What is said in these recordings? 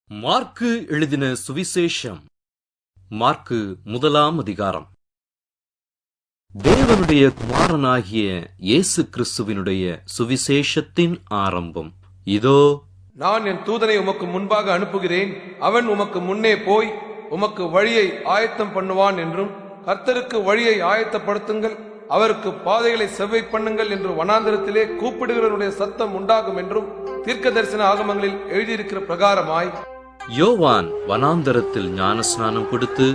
Mark எழுதின சுவிசேஷம். Mark 1ஆம் அதிகாரம். தேவனுடைய குமாரனாகிய இயேசு கிறிஸ்துவினுடைய சுவிசேஷத்தின் ஆரம்பம். இதோ, நான் என் தூதனை உமக்கு முன்பாக அனுப்புகிறேன், அவன் உமக்கு முன்னே போய் உமக்கு வழியை ஆயத்தம் பண்ணுவான் என்றும், கர்த்தருக்கு வழியை ஆயத்தப்படுத்துங்கள், அவருக்கு பாதைகளை செவ்வை பண்ணுங்கள் என்று வனாந்தரத்திலே கூப்பிடுகிறவருடைய சத்தம் உண்டாகும் என்றும் தீர்க்க தரிசன ஆகமங்களில் எழுதியிருக்கிற பிரகாரமாய் யோவான் வனாந்தரத்தில் ஞானஸ்நானம் கொடுத்து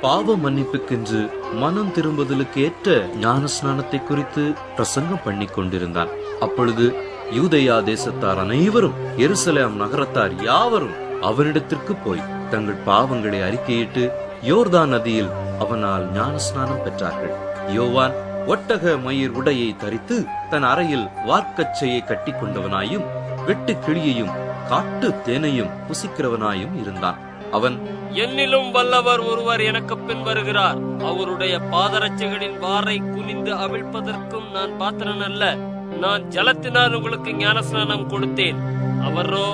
பாவ மன்னிப்புக்கென்று மனம் திரும்புதலுக்கு ஏற்ற ஞானஸ்நானத்தை குறித்து பிரசங்கம் பண்ணி கொண்டிருந்தான். அப்பொழுது யூதேயா தேசத்தார் அனைவரும் எருசலேம் நகரத்தார் யாவரும் அவனிடத்திற்கு போய் தங்கள் பாவங்களை அறிக்கையிட்டு யோர்தான் நதியில் அவனால் ஞானஸ்நானம் பெற்றார்கள். யோவான் ஒட்டக மயிர் உடையை தரித்து தன் அறையில் வார்க்கச்சையை கட்டி கொண்டவனாயும் வெட்டு கிளியையும் காட்டு தேனையும் புசிக்கிறவனாயும் இருந்தான். அவன், என்னிலும் வல்லவர் ஒருவர் எனக்கு பின் வருகிறார், அவருடைய பாதரட்சைகளின் வாரை குனிந்து அவிழ்ப்பதற்கும் நான் பாத்திரன் அல்ல. நான் ஜலத்தினால் உங்களுக்கு ஞானஸ்நானம் கொடுத்தேன், அவரோ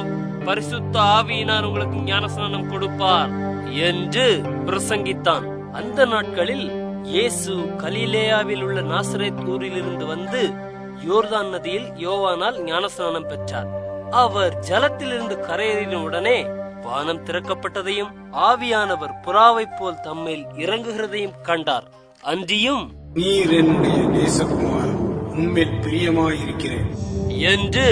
பரிசுத்த ஆவியினால் உங்களுக்கு ஞானஸ்நானம் கொடுப்பார் என்று பிரசங்கித்தான். அந்த நாட்களில் இயேசு கலிலேயாவில் உள்ள நாசரேத் ஊரிலிருந்து வந்து யோர்தான் நதியில் யோவானால் ஞானஸ்நானம் பெற்றார். அவர் ஜலத்திலிருந்து கரையேறின உடனே வானம் திறக்கப்பட்டதையும் ஆவியானவர் புறாவை போல் தம்மேல் இறங்குகிறதையும் கண்டார். அன்றியும், நீர் என்னுடைய நேசகுமாரன், உண்மையில் பிரியமாயிருக்கிறேன் என்று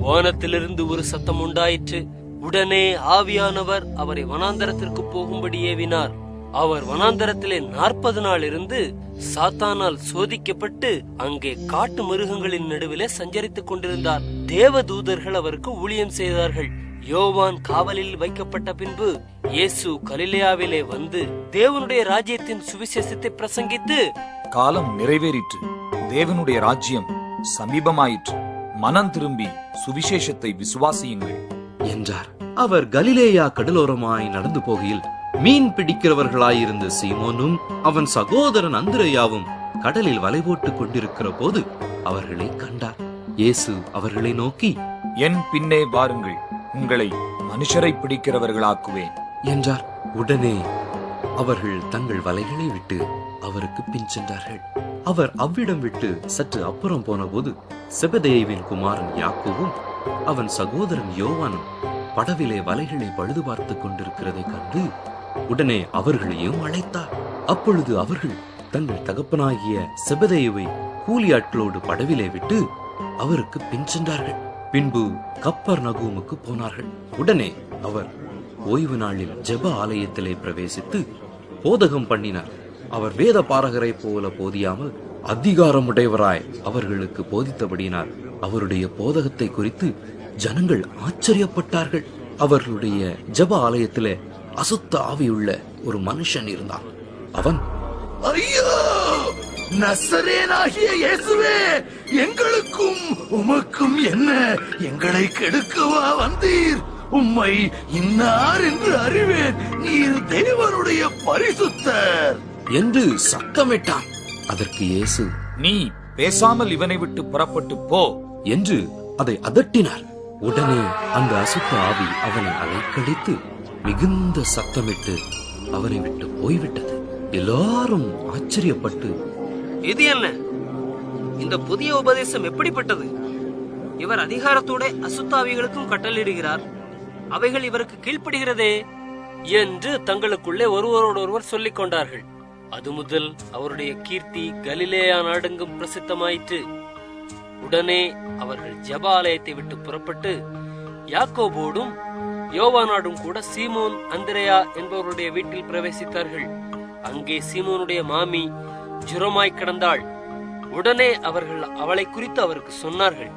வானத்திலிருந்து ஒரு சத்தம் உண்டாயிற்று. உடனே ஆவியானவர் அவரை வனாந்தரத்திற்கு போகும்படி ஏவினார். அவர் வனாந்தரத்திலே 40 நாள் இருந்து சாத்தானால் சோதிக்கப்பட்டு அங்கே காட்டு மிருகங்களின் நடுவிலே சஞ்சரித்துக் கொண்டிருந்தார். தேவதூதர்கள் அவருக்கு ஊழியம் செய்தார்கள். யோவான் காவலில் வைக்கப்பட்ட பின்பு இயேசு கலிலேயாவிலே வந்து தேவனுடைய ராஜ்யத்தின் சுவிசேஷத்தை பிரசங்கித்து, காலம் நிறைவேறிற்று, தேவனுடைய ராஜ்யம் சமீபமாயிற்று, மனம் திரும்பி சுவிசேஷத்தை விசுவாசியுங்கள் என்றார். அவர் கலிலேயா கடலோரமாய் நடந்து போகையில் மீன் பிடிக்கிறவர்களாயிருந்த சீமோனும் அவன் சகோதரன் அந்திரேயாவும் கடலில் வலை போட்டுக் கொண்டிருக்கிற போது அவர்களை கண்டார். இயேசு அவர்களை நோக்கி, என் பின்னே வாருங்கள், உங்களை மனுஷரை பிடிக்கிறவர்களாக்குவேன் என்றார். உடனே அவர்கள் தங்கள் வலைகளை விட்டு அவருக்கு பின் சென்றார்கள். அவர் அவ்விடம் விட்டு சற்று அப்புறம் போன போது செபதேயுவின் குமாரன் யாக்கோபும் அவன் சகோதரன் யோவானும் படவிலே வலைகளை பழுது பார்த்து கொண்டிருக்கிறதை கண்டு உடனே அவர்களையும் அழைத்தார். அப்பொழுது அவர்கள் தங்கள் தகப்பனாகிய செபதேயுவை கூலியாட்களோடு படவிலே விட்டு அவருக்கு பின் சென்றார்கள். பின்பு கப்பர்நகூமுக்கு போனார்கள். உடனே அவர் ஓய்வு நாளில் ஜெப ஆலயத்திலே பிரவேசித்து போதகம் பண்ணினார். அவர் வேத பாரகரை போல போதியாமல் அதிகாரமுடையவராய் அவர்களுக்கு போதித்தபடியினார். அவருடைய போதகத்தை குறித்து ஜனங்கள் ஆச்சரியப்பட்டார்கள். அவர்களுடைய ஜெப ஆலயத்திலே அசுத்த ஆவியுள்ள ஒரு மனுஷன் இருந்தான். அவன், ஐயோ, நசரேனாகிய இயேசுவே, எங்களுக்கும் உமக்கும் என்ன? எங்களை கெடுக்கவா வந்தீர்? உம்மை இன்னார் என்று அறிவேன், நீர் தேவனுடைய பரிசுத்தர் என்று சத்தமிட்டான். அதற்கு இயேசு, நீ பேசாமல் இவனை விட்டு புறப்பட்டு போ என்று அதை அதட்டினார். உடனே அந்த அசுத்த ஆவி அவனை அலைக்கழித்து மிகுந்த சத்தமிட்டு அவனை விட்டு போய்விட்டது. எல்லாரும் ஆச்சரியப்பட்டு, இது என்ன? இந்த புதிய உபதேசம் எப்படிப்பட்டது? இவர் அதிகாரத்தோட அசுத்தாவிகளுக்கும் கட்டளையிடுகிறார், அவைகள் இவருக்கு கீழ்ப்படுகிறதே என்று தங்களுக்குள்ளே ஒருவரோடொருவர் சொல்லிக் கொண்டார்கள். அது முதல் அவருடைய கீர்த்தி கலிலேயா நாடெங்கும் பிரசித்தமாயிற்று. உடனே அவர்கள் ஜெப ஆலயத்தை விட்டு புறப்பட்டு யாக்கோபோடும் யோவானாடும் கூட சீமோன் அந்திரேயா என்பவருடைய வீட்டில் பிரவேசித்தார்கள். அங்கே சீமோனுடைய மாமி ஜுரமாய் கிடந்தாள். உடனே அவர்கள் அவளை குறித்து அவருக்கு சொன்னார்கள்.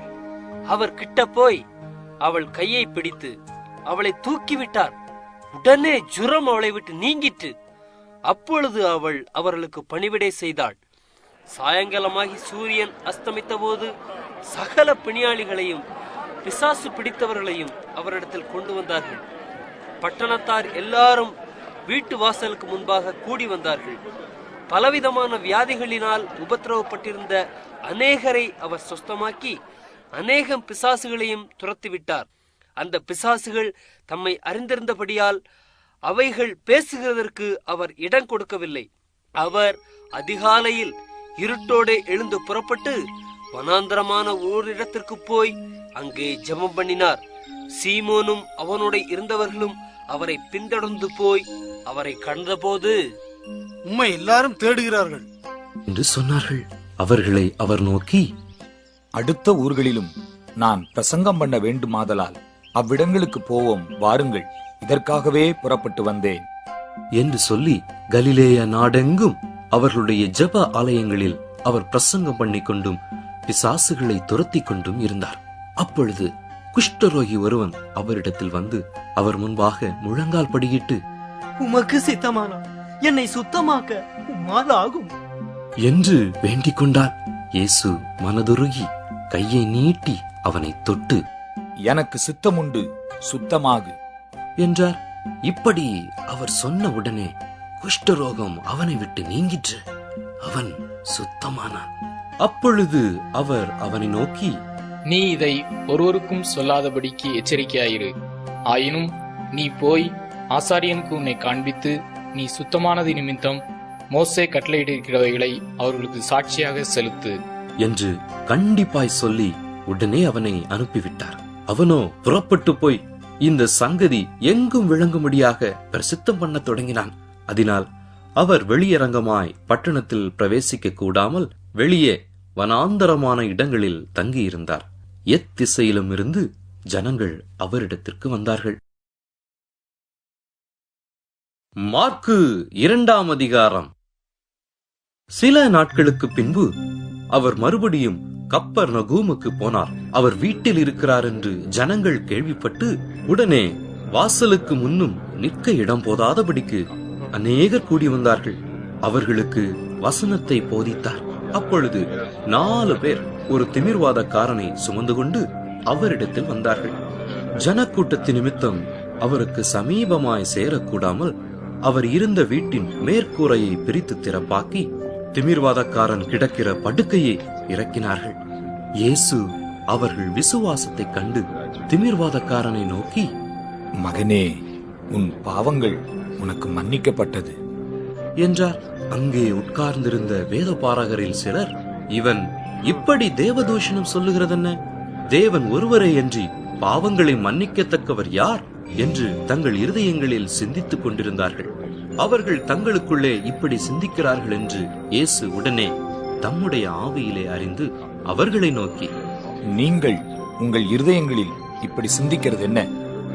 அவர் கிட்ட போய் அவள் கையை பிடித்து அவளை தூக்கிவிட்டார். உடனே ஜுரம் அவளை விட்டு நீங்கிற்று. அப்பொழுது அவள் அவர்களுக்கு பணிவிடை செய்தாள். சாயங்காலமாகி சூரியன் அஸ்தமித்த போது சகல பிணியாளிகளையும் பிசாசு பிடித்தவர்களையும் அவரிடத்தில் கொண்டு வந்தார்கள். பட்டணத்தார் எல்லாரும் வீட்டு வாசலுக்கு முன்பாக கூடி வந்தார்கள். பலவிதமான வியாதிகளினால் உபத்திரவப்பட்டிருந்த அநேகரை அவர் சொஸ்தமாக்கி அநேகம் பிசாசுகளையும் துரத்திவிட்டார். அந்த பிசாசுகள் தம்மை அறிந்திருந்தபடியால் அவைகள் பேசுகிறதற்கு அவர் இடம் கொடுக்கவில்லை. அவர் அதிகாலையில் இருட்டோடே எழுந்து புறப்பட்டு வனாந்தரமான ஓரிடத்திற்கு போய் அங்கே ஜெபம் பண்ணினார். சீமோனும் அவனோட இருந்தவர்களும் அவரை பின்தொடர்ந்து போய் அவரை கண்டபோது, உம்மை எல்லாரும் தேடுகிறார்கள் என்று சொன்னார்கள். அவர்களை அவர் நோக்கி, அடுத்த ஊர்களிலும் நான் பிரசங்கம் பண்ண வேண்டுமாதலால் அவ்விடங்களுக்கு போவோம், வாருங்கள், இதற்காகவே புறப்பட்டு வந்தேன் என்று சொல்லி கலிலேய நாடெங்கும் அவர்களுடைய ஜெப ஆலயங்களில் அவர் பிரசங்கம் பண்ணிக் கொண்டும் பிசாசுகளை துரத்தி கொண்டும் இருந்தார். அப்பொழுது குஷ்டரோகி ஒருவன் அவரிடத்தில் வந்து அவர் முன்பாக முழங்கால் படியிட்டு, உமக்கு சித்தமானால் என்னை சுத்தமாக்க உம்மால் ஆகும் என்று வேண்டிக் கொண்டார். இயேசு மனதுருகி கையை நீட்டி அவனை தொட்டு, எனக்கு சித்தமுண்டு, சுத்தமாகு என்றார். இப்படி அவர் சொன்ன உடனே குஷ்டரோகம் அவனை விட்டு நீங்கிற்று. அவன் சுத்தமானான். அப்பொழுது அவர் அவனை நோக்கி, நீ இதை ஒருவருக்கும் சொல்லாதபடிக்கு எச்சரிக்கையாயிரு. ஆயினும் நீ போய் ஆசாரியனுக்கு உன்னை காண்பித்து, நீ சுத்தமானது நிமித்தம் மோசே கட்டளையிட்டிருக்கிறவைகளை அவர்களுக்கு சாட்சியாக செலுத்து என்று கண்டிப்பாய் சொல்லி உடனே அவனை அனுப்பிவிட்டார். அவனோ புறப்பட்டு போய் இந்த சங்கதி எங்கும் விளங்கும்படியாக பிரசித்தம் பண்ண தொடங்கினான். அதனால் அவர் வெளியரங்கமாய் பட்டணத்தில் பிரவேசிக்க கூடாமல் வெளியே வனாந்தரமான இடங்களில் தங்கியிருந்தார். எத்திசையிலும் இருந்து ஜனங்கள் அவரிடத்திற்கு வந்தார்கள். மாற்கு 2ஆம் அதிகாரம். சில நாட்களுக்கு பின்பு அவர் மறுபடியும் கப்பர்நகூமுக்கு போனார். அவர் வீட்டில் இருக்கிறார் என்று ஜனங்கள் கேள்விப்பட்டு உடனே வாசலுக்கு முன்னும் நிற்க இடம் போதாதபடிக்கு அநேகர் கூடி வந்தார்கள். அவர்களுக்கு வசனத்தை போதித்தார். அப்பொழுது 4 பேர் ஒரு திமிர்வாதக்காரனை சுமந்து கொண்டு அவரிடத்தில் வந்தார்கள். ஜனக்கூட்டத்தின் நிமித்தம் அவருக்கு சமீபமாய் சேரக்கூடாமல் அவர் இருந்த வீட்டின் மேற்கூரையை பிரித்து திறப்பாக்கி திமிர்வாதக்காரன் கிடக்கிற படுக்கையை இறக்கினார்கள். இயேசு அவர்கள் விசுவாசத்தை கண்டு திமிர்வாதக்காரனை நோக்கி, மகனே, உன் பாவங்கள் உனக்கு மன்னிக்கப்பட்டது என்றார். அங்கே உட்கார்ந்திருந்த வேதபாரகரில் சிலர், இவன் இப்படி தேவதூஷணம் சொல்லுகிறதென்ன? தேவன் ஒருவரே அன்றி பாவங்களை மன்னிக்கத்தக்கவர் யார் என்று தங்கள் இருதயங்களில் சிந்தித்துக் கொண்டிருந்தார்கள். அவர்கள் தங்களுக்குள்ளே இப்படி சிந்திக்கிறார்கள் என்று இயேசு உடனே தம்முடைய ஆவியிலே அறிந்து அவர்களை நோக்கி, நீங்கள் உங்கள் இருதயங்களில் இப்படி சிந்திக்கிறது என்ன?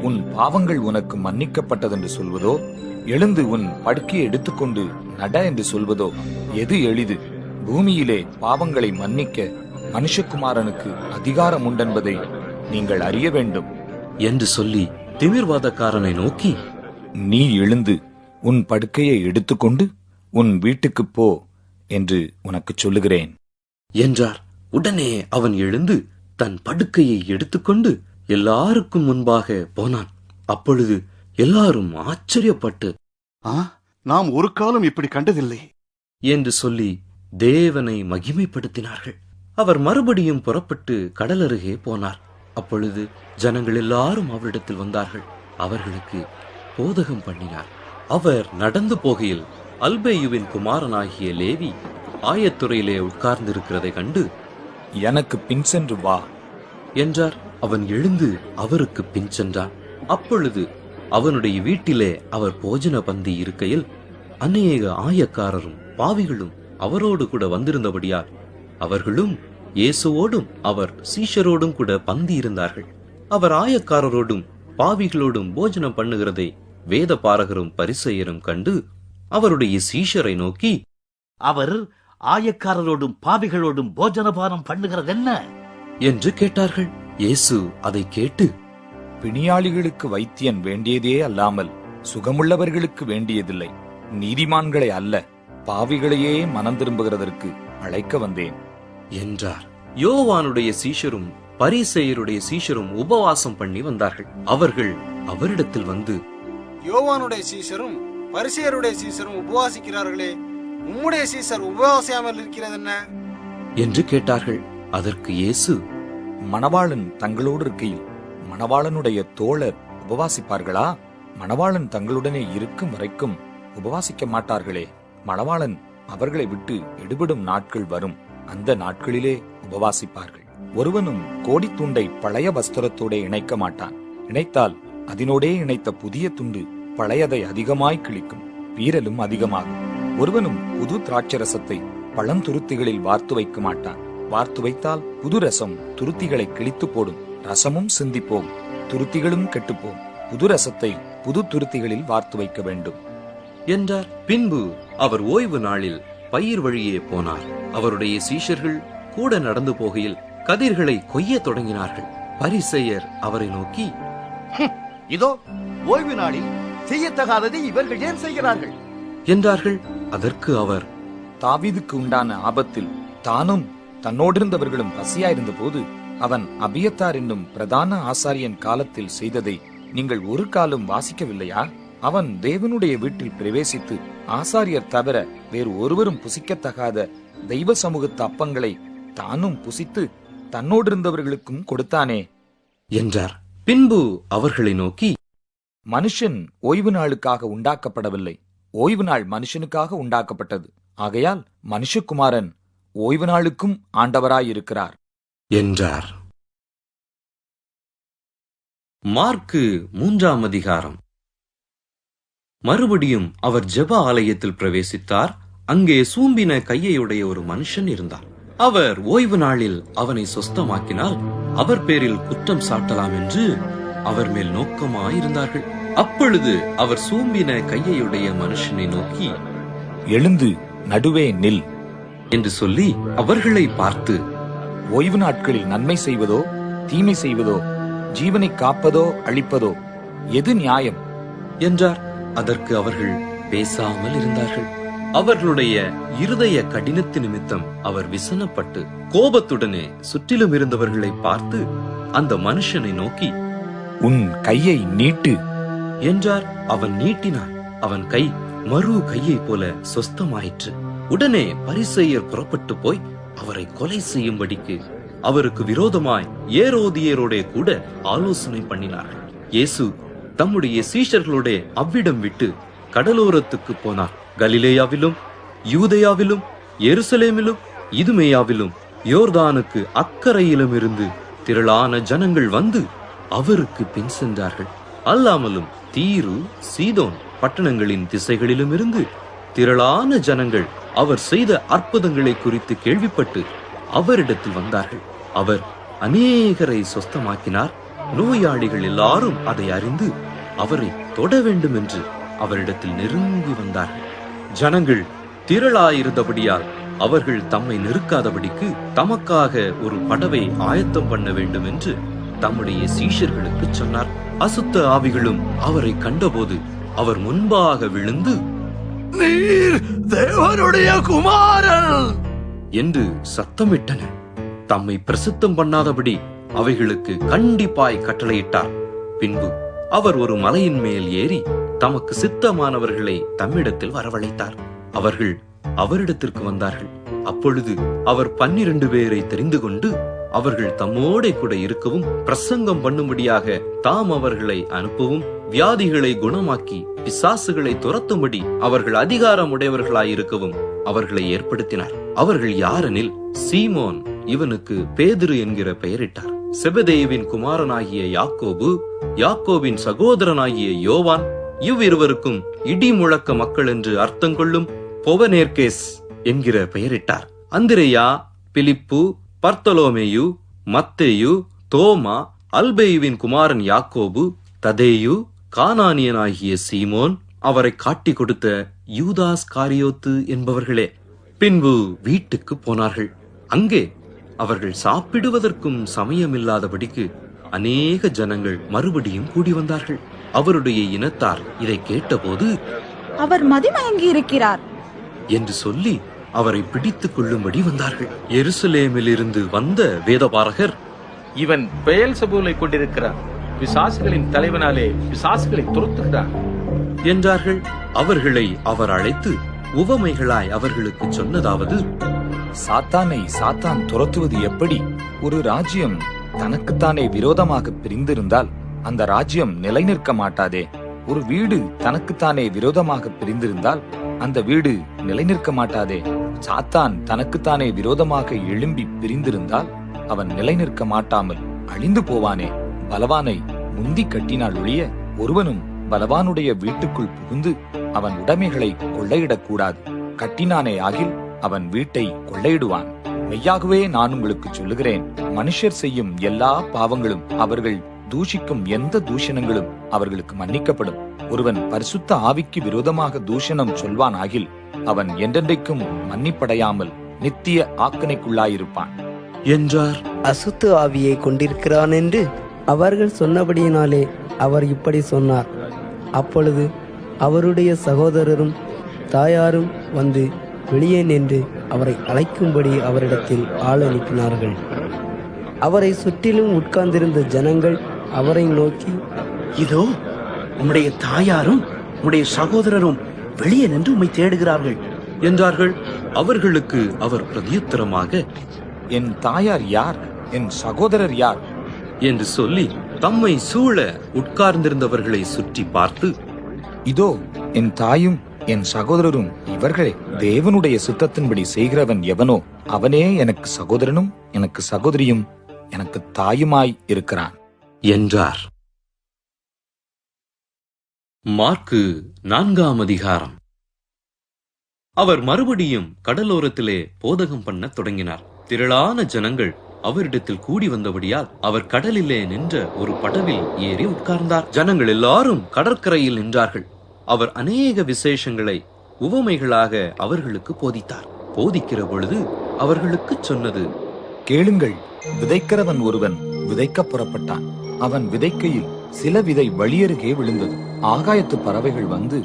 உன் பாவங்கள் உனக்கு மன்னிக்கப்பட்டதென்று சொல்வதோ, எழுந்து உன் படுக்கையை எடுத்துக்கொண்டு நட என்று சொல்வதோ எது எளிது? பூமியிலே பாவங்களை மன்னிக்க மனுஷகுமாரனுக்கு அதிகாரம் உண்டென்பதை நீங்கள் அறிய வேண்டும் என்று சொல்லி திமிர்வாதக்காரனை நோக்கி, நீ எழுந்து உன் படுக்கையை எடுத்துக்கொண்டு உன் வீட்டுக்குப் போ என்று உனக்கு சொல்லுகிறேன் என்றார். உடனே அவன் எழுந்து தன் படுக்கையை எடுத்துக்கொண்டு எல்லாருக்கும் முன்பாக போனான். அப்பொழுது எல்லாரும் ஆச்சரியப்பட்டு, நாம் ஒரு காலம் இப்படி கண்டதில்லை என்று சொல்லி தேவனை மகிமைப்படுத்தினார்கள். அவர் மறுபடியும் புறப்பட்டு கடலருகே போனார். அப்பொழுது ஜனங்கள் எல்லாரும் அவரிடத்தில் வந்தார்கள். அவர்களுக்கு போதகம் பண்ணினார். அவர் நடந்து போகையில் அல்பேயுவின் குமாரனாகிய லேவி ஆயத்துறையிலே உட்கார்ந்திருக்கிறதை கண்டு, எனக்கு பின் சென்று வா என்றார். அவன் எழுந்து அவருக்கு பின் சென்றான். அப்பொழுது அவனுடைய வீட்டிலே அவர் போஜன பந்தி இருக்கையில் அநேக ஆயக்காரரும் பாவிகளும் அவரோடு கூட வந்திருந்தபடியால் அவர்களும் இயேசுவோடும் அவர் சீஷரோடும் கூட பந்தி இருந்தார்கள். அவர் ஆயக்காரரோடும் பாவிகளோடும் போஜனம் பண்ணுகிறதை வேத பாரகரும் பரிசேயரும் கண்டு அவருடைய சீஷரை நோக்கி, அவர் ஆயக்காரரோடும் பாவிகளோடும் போஜனபானம் பண்ணுகிறதென்ன என்று கேட்டார்கள். இயேசு அதை கேட்டு, பிணியாளிகளுக்கு வைத்தியன் வேண்டியதே அல்லாமல் சுகமுள்ளவர்களுக்கு வேண்டியதில்லை, நீதிமான்களை அல்ல, பாவிகளையே மனம் திரும்புகிறதற்கு அழைக்க வந்தேன் என்றார். யோவானுடைய சீஷரும் பரிசேயருடைய சீஷரும் உபவாசம் பண்ணி வந்தார்கள். அவர்கள் அவரிடத்தில் வந்து, யோவானுடைய சீசரும் பரிசேயருடைய சீசரும் உபவாசிக்கிறார்களே, உம்முடைய சீசர் உபவாசியாமல் இருக்கிறது என்ன என்று கேட்டார்கள். அதற்கு இயேசு, மணவாளன் தங்களோடு இருக்கையில் மணவாளனுடைய தோழர் உபவாசிப்பார்களா? மணவாளன் தங்களுடனே இருக்கும் வரைக்கும் உபவாசிக்க மாட்டார்களே. மணவாளன் அவர்களை விட்டு எடுபடும் நாட்கள் வரும். அந்த நாட்களிலே உபவாசிப்பார்கள். ஒருவனும் கோடித்துண்டை பழைய வஸ்திரத்தோட இணைக்க மாட்டான். இணைத்தால் அதனோடே இணைத்த புதிய துண்டு பழையதை அதிகமாய் கிழிக்கும், வீரலும் அதிகமாகும். ஒருவனும் புது திராட்சரசத்தை பழந்துருத்திகளில் வார்த்து வைக்க மாட்டான். வார்த்து வைத்தால் புது ரசம் துருத்திகளை கிழித்து போடும், ரசமும் சிந்திப்போம், துருத்திகளும் கெட்டுப்போம். புது ரசத்தை புது துருத்திகளில் வார்த்து வைக்க வேண்டும் என்றார். பின்பு அவர் ஓய்வு நாளில் பயிர் வழியே போனார். அவருடைய சீஷர்கள் கூட நடந்து போகையில் கதிர்களை கொய்ய தொடங்கினார்கள். பரிசேயர் அவரை நோக்கி, இதோ ஓய்வு நாளில் செய்யத்தகாததை இவர்கள் ஏன் செய்கிறார்கள் என்றார்கள். அதற்கு அவர், தாவீதுக்கு உண்டான ஆபத்தில் தானும் தன்னோடிருந்தவர்களும் பசியாயிருந்த போது அவன் அபியத்தார் என்னும் பிரதான ஆசாரியன் காலத்தில் செய்ததை நீங்கள் ஒரு காலம் வாசிக்கவில்லையா? அவன் தேவனுடைய வீட்டில் பிரவேசித்து ஆசாரியர் தவிர வேறு ஒருவரும் புசிக்கத்தகாத தெய்வ சமூகத்து அப்பங்களை தானும் புசித்து தன்னோடிருந்தவர்களுக்கும் கொடுத்தானே என்றார். பின்பு அவர்களை நோக்கி, மனுஷன் ஓய்வு நாளுக்காக உண்டாக்கப்படவில்லை, ஓய்வு நாள் மனுஷனுக்காக உண்டாக்கப்பட்டது. ஆகையால் மனுஷகுமாரன் ஓய்வு நாளுக்கும் ஆண்டவராயிருக்கிறார் என்றார். மார்க்கு 3ஆம் அதிகாரம். மறுபடியும் அவர் ஜெப ஆலயத்தில் பிரவேசித்தார். அங்கே சூம்பின கையையுடைய ஒரு மனுஷன் இருந்தார். அவர் ஓய்வு நாளில் அவனை சொஸ்தமாக்கினால் அவர் பேரில் குற்றம் சாட்டலாம் என்று அவர் மேல் நோக்கமாயிருந்தார்கள். அப்பொழுது அவர் சூம்பின கையையுடைய மனுஷனை நோக்கி, எழுந்து நடுவே நில் என்று சொல்லி அவர்களை பார்த்து, ஓய்வு நாட்களில் நன்மை செய்வதோ தீமை செய்வதோ, ஜீவனை காப்பதோ அழிப்பதோ எது நியாயம் என்றார். அதற்கு அவர்கள் பேசாமல் இருந்தார்கள். அவர்களுடைய இருதய கடினத்து நிமித்தம் அவர் விசனப்பட்டு கோபத்துடனே சுற்றிலும் இருந்தவர்களை பார்த்து அந்த மனுஷனை நோக்கி, உன் கையை நீட்டு என்றார். அவன் நீட்டினான். அவன் கை மறு கையை போல சொஸ்தமாயிற்று. உடனே பரிசேயர் புறப்பட்டு போய் அவரை கொலை செய்யும்படிக்கு அவருக்கு விரோதமாய் ஏரோதியரோடே கூட ஆலோசனை பண்ணினார்கள். இயேசு தம்முடைய சீஷர்களோட அவ்விடம் விட்டு கடலோரத்துக்கு போனார். கலிலேயாவிலும் யூதேயாவிலும் எருசலேமிலும் இதுமேயாவிலும் யோர்தானுக்கு அக்கறையிலும் இருந்து திரளான ஜனங்கள் வந்து அவருக்கு பின் சென்றார்கள். அல்லாமலும் தீரு சீதோன் பட்டணங்களின் திசைகளிலும் இருந்து திரளான ஜனங்கள் அவர் செய்த அற்புதங்களை குறித்து கேள்விப்பட்டு அவரிடத்தில் வந்தார்கள். அவர் அநேகரை சொஸ்தமாக்கினார். நோயாளிகள் எல்லாரும் அதை அறிந்து அவரை தொட வேண்டும் என்று அவரிடத்தில் நெருங்கி வந்தார்கள். ஜனங்கள் திரளாயிருந்தபடியால் அவர்கள் தம்மை நெருக்காதபடிக்கு தமக்காக ஒரு படவை ஆயத்தம் பண்ண வேண்டும் என்று தம்முடைய சீஷர்களுக்கு சொன்னார். அசுத்த ஆவிகளும் அவரை கண்டபோது அவர் முன்பாக விழுந்து, நீர் தேவனுடைய குமாரன் என்று சத்தமிட்டன. தம்மை பிரசித்தம் பண்ணாதபடி அவைகளுக்கு கண்டிப்பாய் கட்டளையிட்டார். பின்பு அவர் ஒரு மலையின் மேல் ஏறி தமக்கு சித்தமானவர்களை தம்மிடத்தில் வரவழைத்தார். அவர்கள் அவரிடத்திற்கு வந்தார்கள். அப்பொழுது அவர் 12 பேரை தெரிந்து கொண்டு அவர்கள் தம்மோடே கூட இருக்கவும் பிரசங்கம் பண்ணும்படியாக தாம் அவர்களை அனுப்பவும் வியாதிகளை குணமாக்கி பிசாசுகளை துரத்தும்படி அவர்கள் அதிகாரம் உடையவர்களாயிருக்கவும் அவர்களை ஏற்படுத்தினார். அவர்கள் யாரெனில், சீமோன், இவனுக்கு பேதுரு என்கிற பெயரிட்டார். செபதேயுவின் குமாரனாகிய யாக்கோபு, யாக்கோபின் சகோதரனாகிய யோவான், இவ்விருவருக்கும் இடி முழக்க மக்கள் என்று அர்த்தம் கொள்ளும் பொவனேர்கேஸ் என்கிற பெயரிட்டார். அந்திரேயா, பிலிப்பு, பர்த்தலோமேயு, மத்தேயு, தோமா, அல்பேயுவின் குமாரன் யாக்கோபு, ததேயு, கானானியனாகிய சீமோன், அவரை காட்டி கொடுத்த யூதாஸ் காரியோத்து என்பவர்களே. பின்பு வீட்டுக்கு போனார்கள். அங்கே அவர்கள் சாப்பிடுவதற்கும் சமயமில்லாதபடிக்கு அநேக ஜனங்கள் மறுபடியும் கூடி வந்தார்கள். அவருடைய இனத்தார் இதை கேட்டபோது, அவர் மதிமயங்கி இருக்கிறார் என்று சொல்லி அவரை பிடித்துக் கொள்ளும்படி வந்தார்கள். எருசலேமில் இருந்து வந்த வேதபாரகர், இவன் பெயல்செபூலை கொண்டிருக்கிறார், பிசாசுகளின் தலைவனாலே பிசாசுகளை துரத்துகிறார் என்றார்கள். அவர்களை அவர் அழைத்து உவமைகளாய் அவர்களுக்கு சொன்னதாவது, சாத்தானை சாத்தான் துரத்துவது எப்படி? ஒரு ராஜ்யம் தனக்குத்தானே விரோதமாக பிரிந்திருந்தால் அந்த ராஜ்யம் நிலைநிற்க மாட்டாதே. ஒரு வீடு தனக்குத்தானே விரோதமாக பிரிந்திருந்தால் அந்த வீடு நிலைநிற்க மாட்டாதே. சாத்தான் தனக்குத்தானே விரோதமாக எழும்பி பிரிந்திருந்தால் அவன் நிலைநிற்க மாட்டாமல் அழிந்து போவானே. பலவானை முந்தி கட்டினால் ஒழிய ஒருவனும் பலவானுடைய வீட்டுக்குள் புகுந்து அவன் உடைமைகளை கொள்ளையிடக்கூடாது. கட்டினானே ஆகில் அவன் வீட்டை கொள்ளையிடுவான். மெய்யாகவே நான் உங்களுக்கு சொல்லுகிறேன், மனுஷர் செய்யும் எல்லா பாவங்களும் அவர்கள் தூஷிக்கும் எந்த தூஷணங்களும் அவர்களுக்கு மன்னிக்கப்படும். ஒருவன் பரிசுத்த ஆவிக்கு விரோதமாக தூஷணம் சொல்வான் ஆகில் அவன் என்றென்றைக்கும் மன்னிப்படையாமல் நித்திய ஆக்கணைக்குள்ளாயிருப்பான் என்றார். அசுத்த ஆவியை கொண்டிருக்கிறான் என்று அவர்கள் சொன்னபடியினாலே அவர் இப்படி சொன்னார். அப்பொழுது அவருடைய சகோதரரும் தாயாரும் வந்து வெளியே நின்று அவரை அழைக்கும்படி அவரிடத்தில் ஆள் அனுப்பினார்கள். அவரை சுற்றிலும் உட்கார்ந்திருந்த ஜனங்கள் அவரை நோக்கி, இதோ உம்முடைய தாயாரும் உம்முடைய சகோதரரும் வெளியே நின்று உம்மை தேடுகிறார்கள் என்றார்கள். அவர்களுக்கு அவர் பிரதியுத்தரமாக, என் தாயார் யார், என் சகோதரர் யார் என்று சொல்லி தம்மை சூழ உட்கார்ந்திருந்தவர்களை சுற்றி பார்த்து, இதோ என் தாயும் என் சகோதரரும் இவர்களே. தேவனுடைய சுத்தத்தின்படி செய்கிறவன் எவனோ அவனே எனக்கு சகோதரனும் எனக்கு சகோதரியும் எனக்கு தாயுமாய் இருக்கிறான் என்றார். மார்க்கு 4ஆம் அதிகாரம். அவர் மறுபடியும் கடலோரத்திலே போதகம் பண்ண தொடங்கினார். திரளான ஜனங்கள் அவரிடத்தில் கூடி வந்தபடியால் அவர் கடலிலே நின்ற ஒரு படவில் ஏறி உட்கார்ந்தார். ஜனங்கள் எல்லாரும் கடற்கரையில் நின்றார்கள். அவர் அநேக விசேஷங்களை உவமைகளாக அவர்களுக்கு போதித்தார். போதிக்கிற பொழுது அவர்களுக்கு சொன்னது, கேளுங்கள். விதைக்கிறவன் ஒருவன் விதைக்க புறப்பட்டான். அவன் விதைக்கையில் சில விதை வழியருகே விழுந்தது. ஆகாயத்து பறவைகள் வந்து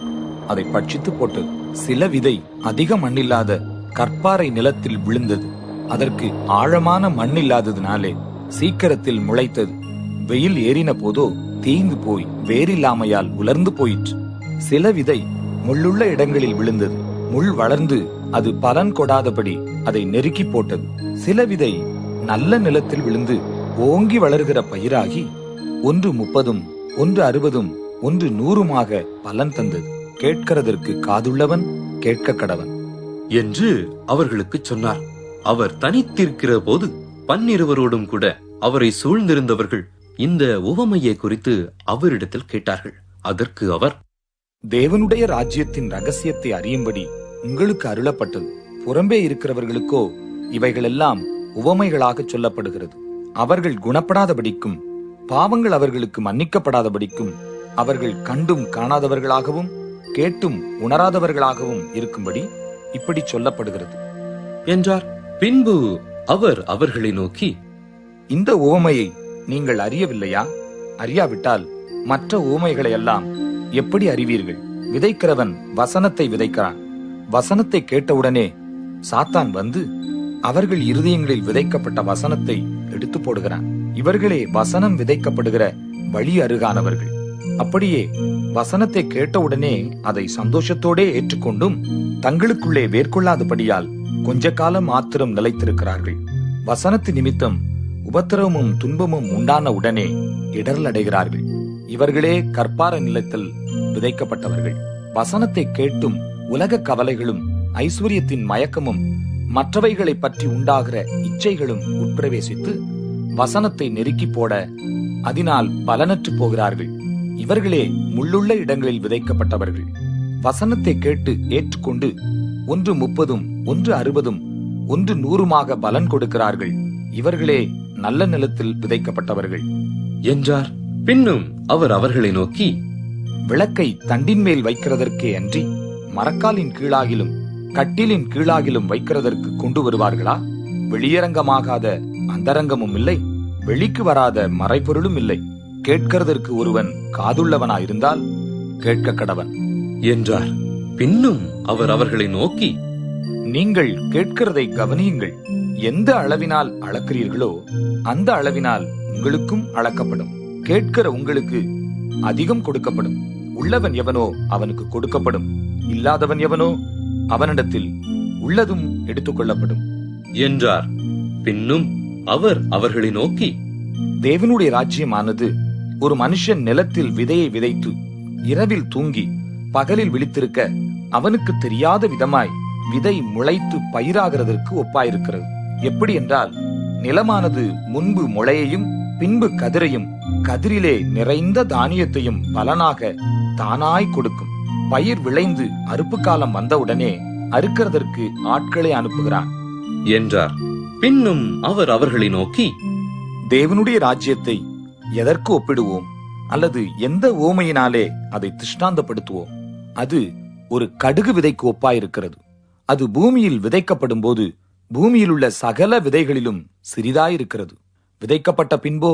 அதை பட்சித்து போட்டது. சில விதை அதிக மண்ணில்லாத கற்பாறை நிலத்தில் விழுந்தது. அதற்கு ஆழமான மண் இல்லாததினாலே சீக்கிரத்தில் முளைத்தது. வெயில் ஏறின போதோ தீந்து போய் வேறில்லாமையால் உலர்ந்து போயிற்று. சில விதை முள்ளுள்ள இடங்களில் விழுந்தது. முள் வளர்ந்து அது பலன் கொடாதபடி அதை நெருக்கி போட்டது. சில விதை நல்ல நிலத்தில் விழுந்து ஓங்கி வளர்கிற பயிராகி 1 30, 1 60, 1 100 பலன் தந்தது. கேட்கிறதற்கு காதுள்ளவன் கேட்க கடவன் என்று அவர்களுக்கு சொன்னார். அவர் தனித்திருக்கிற போது 12 கூட அவரை சூழ்ந்திருந்தவர்கள் இந்த உவமையை குறித்து அவரிடத்தில் கேட்டார்கள். அதற்கு அவர், தேவனுடைய ராஜ்யத்தின் ரகசியத்தை அறியும்படி உங்களுக்கு அருளப்பட்டது. புறம்பே இருக்கிறவர்களுக்கோ இவைகளெல்லாம் உவமைகளாக சொல்லப்படுகிறது. அவர்கள் குணப்படாதபடிக்கும் பாவங்கள் அவர்களுக்கு மன்னிக்கப்படாதபடிக்கும் அவர்கள் கண்டும் காணாதவர்களாகவும் கேட்டும் உணராதவர்களாகவும் இருக்கும்படி இப்படி சொல்லப்படுகிறது என்றார். பின்பு அவர் அவர்களை நோக்கி, இந்த உவமையை நீங்கள் அறியவில்லையா? அறியாவிட்டால் மற்ற உவமைகளை எல்லாம் எப்படி அறிவீர்கள்? விதைக்கிறவன் வசனத்தை விதைக்கிறான். வசனத்தை கேட்டவுடனே சாத்தான் வந்து அவர்கள் இருதயங்களில் விதைக்கப்பட்ட வசனத்தை எடுத்து போடுகிறான். இவர்களே வசனம் விதைக்கப்படுகிற வழி அருகானவர்கள். அப்படியே வசனத்தை கேட்டவுடனே அதை சந்தோஷத்தோடே ஏற்றுக்கொண்டும் தங்களுக்குள்ளே வேர்கொள்ளாதபடியால் கொஞ்ச காலம் மாத்திரம் நிலைத்திருக்கிறார்கள். வசனத்து நிமித்தம் உபத்திரவமும் துன்பமும் உண்டான உடனே இடரல் அடைகிறார்கள். இவர்களே கற்பார நிலத்தில் விதைக்கப்பட்டவர்கள். வசனத்தை கேட்டும் உலக கவலைகளும் ஐஸ்வர்யத்தின் மயக்கமும் மற்றவைகளை பற்றி உண்டாகிற இச்சைகளும் உட்பிரவேசித்து வசனத்தை நெருக்கி போட அதனால் பலனற்று போகிறார்கள். இவர்களே முள்ளுள்ள இடங்களில் விதைக்கப்பட்டவர்கள். வசனத்தை கேட்டு ஏற்றுக்கொண்டு 1 30, 1 60, 1 100 பலன் கொடுக்கிறார்கள். இவர்களே நல்ல நிலத்தில் விதைக்கப்பட்டவர்கள் என்றார். பின்னும் அவர் அவர்களை நோக்கி, விளக்கை தண்டின் மேல் வைக்கிறதற்கே அன்றி மரக்காலின் கீழாகிலும் கட்டிலின் கீழாகிலும் வைக்கிறதற்கு கொண்டு வருவார்களா? வெளியரங்கமாகாத அந்தரங்கமும் இல்லை, வெளிக்கு வராத மறைபொருளும் இல்லை. கேட்கிறதற்கு ஒருவன் காதுள்ளவனாயிருந்தால் கேட்க கடவன் என்றார். பின்னும் அவர் அவர்களை நோக்கி, நீங்கள் கேட்கிறதை கவனியுங்கள். எந்த அளவினால் அளக்கிறீர்களோ அந்த அளவினால் உங்களுக்கும் அளக்கப்படும். கேட்கிற உங்களுக்கு அதிகம் கொடுக்கப்படும். உள்ளவன் எவனோ அவனுக்கு கொடுக்கப்படும். இல்லாதவன் எவனோ அவனிடத்தில் உள்ளதும் எடுத்துக்கொள்ளப்படும் என்றார். பின்னும் அவர் அவர்களை நோக்கி, தேவனுடைய ராஜ்யமானது ஒரு மனுஷன் நிலத்தில் விதையை விதைத்து இரவில் தூங்கி பகலில் விழித்திருக்க அவனுக்கு தெரியாத விதமாய் விதை முளைத்து பயிராகிறதற்கு ஒப்பாயிருக்கிறது. எப்படி என்றால், நிலமானது முன்பு முளையையும் பின்பு கதிரையும் கதிரிலே நிறைந்த தானியத்தையும் பலனாக தானாய் கொடுக்கும். பயிர் விளைந்து அறுப்பு காலம் வந்தவுடனே அறுக்கிறதற்கு ஆட்களை அனுப்புகிறான் என்றார். பின்னும் அவர் அவர்களை நோக்கி, தேவனுடைய ராஜ்யத்தை எதற்கு ஒப்பிடுவோம்? அல்லது எந்த ஓமையினாலே அதை திருஷ்டாந்தப்படுத்துவோம்? அது ஒரு கடுகு விதைக்கு ஒப்பாயிருக்கிறது. அது பூமியில் விதைக்கப்படும் போது பூமியில் உள்ள சகல விதைகளிலும் சிறிதாயிருக்கிறது. விதைக்கப்பட்ட பின்போ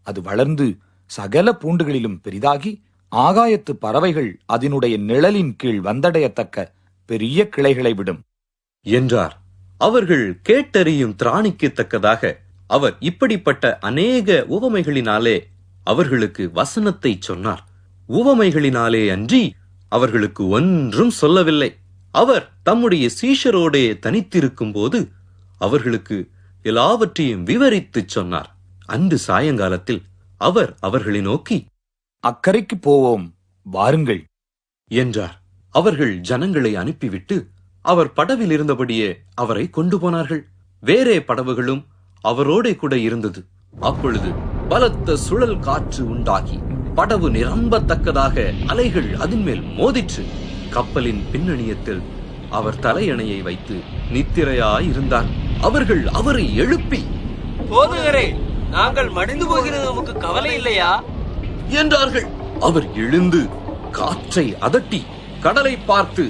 அது வளர்ந்து சகல பூண்டுகளிலும் பெரிதாகி ஆகாயத்து பறவைகள் அதனுடைய நிழலின் கீழ் வந்தடையத்தக்க பெரிய கிளைகளை விடும் என்றார். அவர்கள் கேட்டறியும் திராணிக்கத்தக்கதாக அவர் இப்படிப்பட்ட அநேக உவமைகளினாலே அவர்களுக்கு வசனத்தை சொன்னார். உவமைகளினாலே அன்றி அவர்களுக்கு ஒன்றும் சொல்லவில்லை. அவர் தம்முடைய சீஷரோடே தனித்திருக்கும் போது அவர்களுக்கு எல்லாவற்றையும் விவரித்துச் சொன்னார். அன்று சாயங்காலத்தில் அவர் அவர்களை நோக்கி, அக்கரைக்கு போவோம், வாருங்கள் என்றார். அவர்கள் ஜனங்களை அனுப்பிவிட்டு அவர் படவில் இருந்தபடியே அவரை கொண்டு போனார்கள். வேறே படவுகளும் அவரோட கூட இருந்தது. அப்பொழுது பலத்த சுழல் காற்று உண்டாகி படவு நிரம்பத்தக்கதாக அலைகள் அதன் மேல் மோதிற்று. கப்பலின் பின்னணியத்தில் அவர் தலையணையை வைத்து நித்திரையாயிருந்தார். அவர்கள் அவரை எழுப்பி, போதுகிறே, நாங்கள் மடிந்து போகிறது உமக்கு கவலை இல்லையா என்றார்கள். அவர் எழுந்து காற்றை அதட்டி கடலை பார்த்து,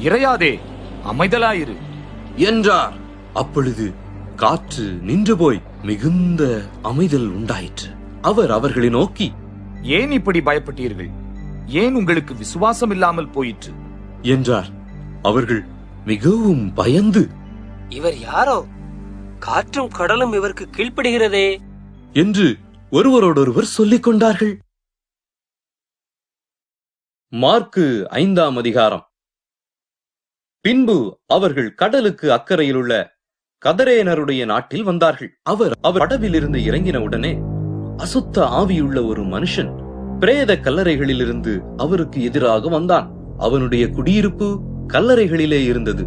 இறையாதே, அமைதலாயிரு என்றார். அப்பொழுது காற்று நின்று போய் மிகுந்த அமைதல் உண்டாயிற்று. அவர் அவர்களை நோக்கி, ஏன் இப்படி பயப்பட்டீர்கள்? ஏன் உங்களுக்கு விசுவாசம் இல்லாமல் போயிற்று என்றார். அவர்கள் மிகவும் பயந்து, இவர் யாரோ, காற்றும் கடலும் இவருக்கு கீழ்ப்படுகிறதே என்று ஒருவரோடொருவர் சொல்லிக் கொண்டார்கள். மார்க்கு 5ஆம் அதிகாரம். பின்பு அவர்கள் கடலுக்கு அக்கறையில் உள்ள கதரேனருடைய நாட்டில் வந்தார்கள். அவர் படவிலிருந்து இறங்கினவுடனே அசுத்த ஆவியுள்ள ஒரு மனுஷன் பிரேத கல்லறைகளிலிருந்து அவருக்கு எதிராக வந்தான். அவனுடைய குடியிருப்பு கல்லறைகளிலே இருந்தது.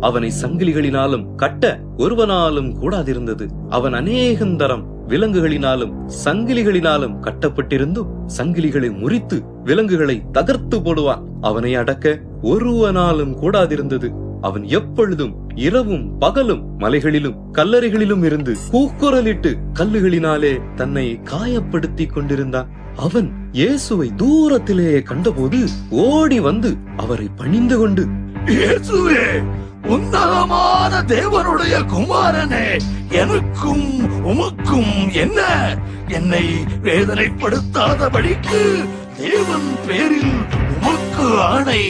அவனை சங்கிலிகளினாலும் கட்ட ஒருவனாலும் கூடாதிருந்தது. அவன் அநேகந்தரம் விலங்குகளினாலும் சங்கிலிகளினாலும் கட்டப்பட்டிருந்தும் சங்கிலிகளை முறித்து விலங்குகளை தகர்த்து போடுவான். அவனை அடக்க ஒருவனாலும் கூடாதிருந்தது. அவன் எப்பொழுதும் இரவும் பகலும் மலைகளிலும் கல்லறைகளிலும் இருந்து கூக்குரலிட்டு கல்லுகளினாலே தன்னை காயப்படுத்திக் கொண்டிருந்தான். அவன் இயேசுவை தூரத்திலேயே கண்டபோது ஓடி வந்து அவரை பணிந்து கொண்டு, இயேசுவே, உன்னதமான தேவனுடைய குமாரனே, எனக்கும் உமக்கும் என்ன? என்னை வேதனைப்படுத்தாதபடிக்கு தேவன் பேரில் உமக்கு ஆணை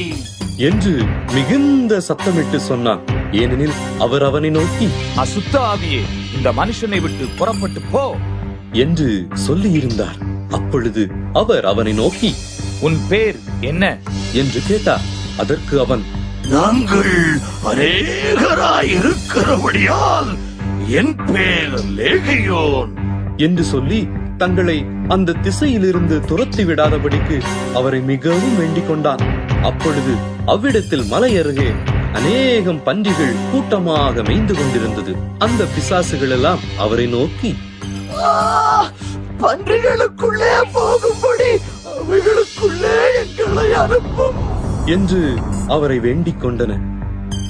என்று மிகுந்த சத்தமிட்டு சொன்னான். ஏனெனில் அவர் அவனை நோக்கி, அசுத்த ஆவியே, இந்த மனுஷனை விட்டு புறப்பட்டு போ என்று சொல்லியிருந்தார். அப்பொழுது அவர் அவனை நோக்கி, உன் பேர் என்ன என்று கேட்டார். அதற்கு அவன், நாங்கள் அநேகராய் இருக்கிறபடியால் என் பேர் லேகியோன் என்று சொல்லி தங்களை அந்த திசையிலிருந்து துரத்தி விடாதபடிக்கு அவரை மிகவும் வேண்டிக் கொண்டான். அப்பொழுது அவ்விடத்தில் மலை அருகே அநேகம் பன்றிகள் கூட்டமாக மேய்ந்து கொண்டிருந்தது. அந்த பிசாசுகள் எல்லாம் அவரை நோக்கி, பன்றிகளுக்குள்ளே போகும்படி அவைகளுக்குள்ளே எங்களை அனுப்பும் என்று அவரை வேண்டிக் கொண்டன.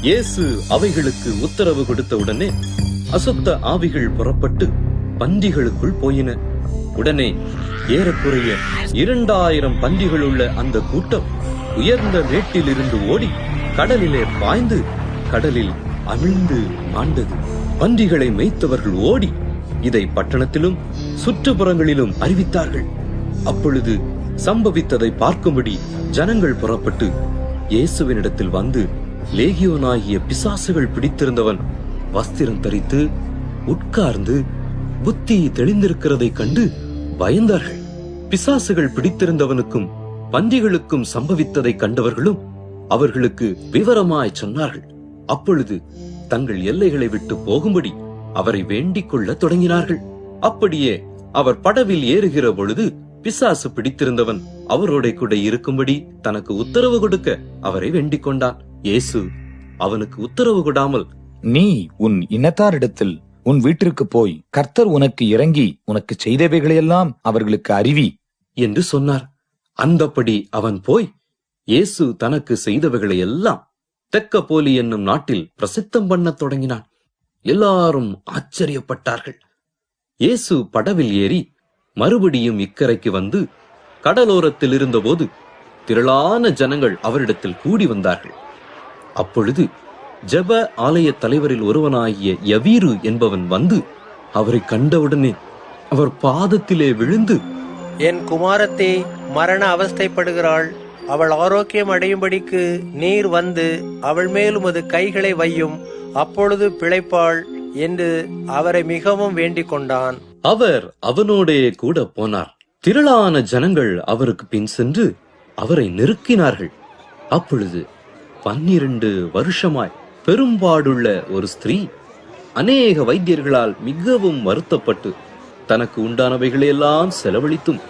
இயேசு அவைகளுக்கு உத்தரவு கொடுத்தவுடனே அசுத்த ஆவிகள் புறப்பட்டு பன்றிகளுக்குள் போயின. உடனே ஏறக்குறைய 2000 பன்றிகள் உள்ள அந்த கூட்டம் உயர்ந்த மேட்டில் இருந்து ஓடி கடலிலே பாய்ந்து கடலில் அமிழ்ந்து மாண்டது. பன்றிகளை மேய்த்தவர்கள் ஓடி இதை பட்டணத்திலும் சுற்றுப்புறங்களிலும் அறிவித்தார்கள். அப்பொழுது சம்பவித்ததை பார்க்கும்படி ஜனங்கள் புறப்பட்டு இயேசுவினிடத்தில் வந்து, லேகியோனாகிய பிசாசுகள் பிடித்திருந்தவன் வஸ்திரம் தரித்து உட்கார்ந்து புத்தி தெளிந்திருக்கிறதை கண்டு பயந்தார்கள். பிசாசுகள் பிடித்திருந்தவனுக்கும் பன்றிகளுக்கும் சம்பவித்ததை கண்டவர்களும் அவர்களுக்கு விவரமாய் சொன்னார்கள். அப்பொழுது தங்கள் எல்லைகளை விட்டு போகும்படி அவரை வேண்டிக் கொள்ள தொடங்கினார்கள். அப்படியே அவர் படவில் ஏறுகிற பொழுது பிசாசு பிடித்திருந்தவன் அவரோட கூட இருக்கும்படி தனக்கு உத்தரவு கொடுக்க அவரை வேண்டிக் கொண்டான். இயேசு அவனுக்கு உத்தரவு கொடாமல், நீ உன் இனத்தாரிடத்தில் உன் வீட்டிற்கு போய் கர்த்தர் உனக்கு இறங்கி உனக்கு செய்தவைகளையெல்லாம் அவர்களுக்கு அறிவி என்று சொன்னார். அந்தப்படி அவன் போய் இயேசு தனக்கு செய்தவைகளை எல்லாம் தெக்கப்போலி என்னும் நாட்டில் பிரசித்தம் பண்ணத் தொடங்கினான். எல்லாரும் ஆச்சரியப்பட்டார்கள். இயேசு படவில் ஏறி மறுபடியும் இக்கரைக்கு வந்து கடலோரத்தில் இருந்தபோது திரளான ஜனங்கள் அவரிடத்தில் கூடி வந்தார்கள். அப்பொழுது ஜெப ஆலய தலைவரில் ஒருவனாகிய யவீரு என்பவன் வந்து அவரை கண்டவுடனே அவர் பாதத்திலே விழுந்து, என் குமாரத்தே மரண அவஸ்தைப்படுகிறாள், அவள் ஆரோக்கியம் அடையும்படிக்கு நீர் வந்து அவள் மேல் உமது கைகளை வையும், அப்பொழுது பிழைப்பாள் என்று அவரை மிகவும் வேண்டிக் கொண்டான். அவர் அவனோடே கூட போனார். திரளான ஜனங்கள் அவருக்கு பின் சென்று அவரை நெருக்கினார்கள். அப்பொழுது 12 வருஷமாய் பெரும்பாடுள்ள ஒரு ஸ்திரீ அநேக வைத்தியர்களால் மிகவும் வருத்தப்பட்டு தனக்கு உண்டானவைகளையெல்லாம் செலவழித்தும்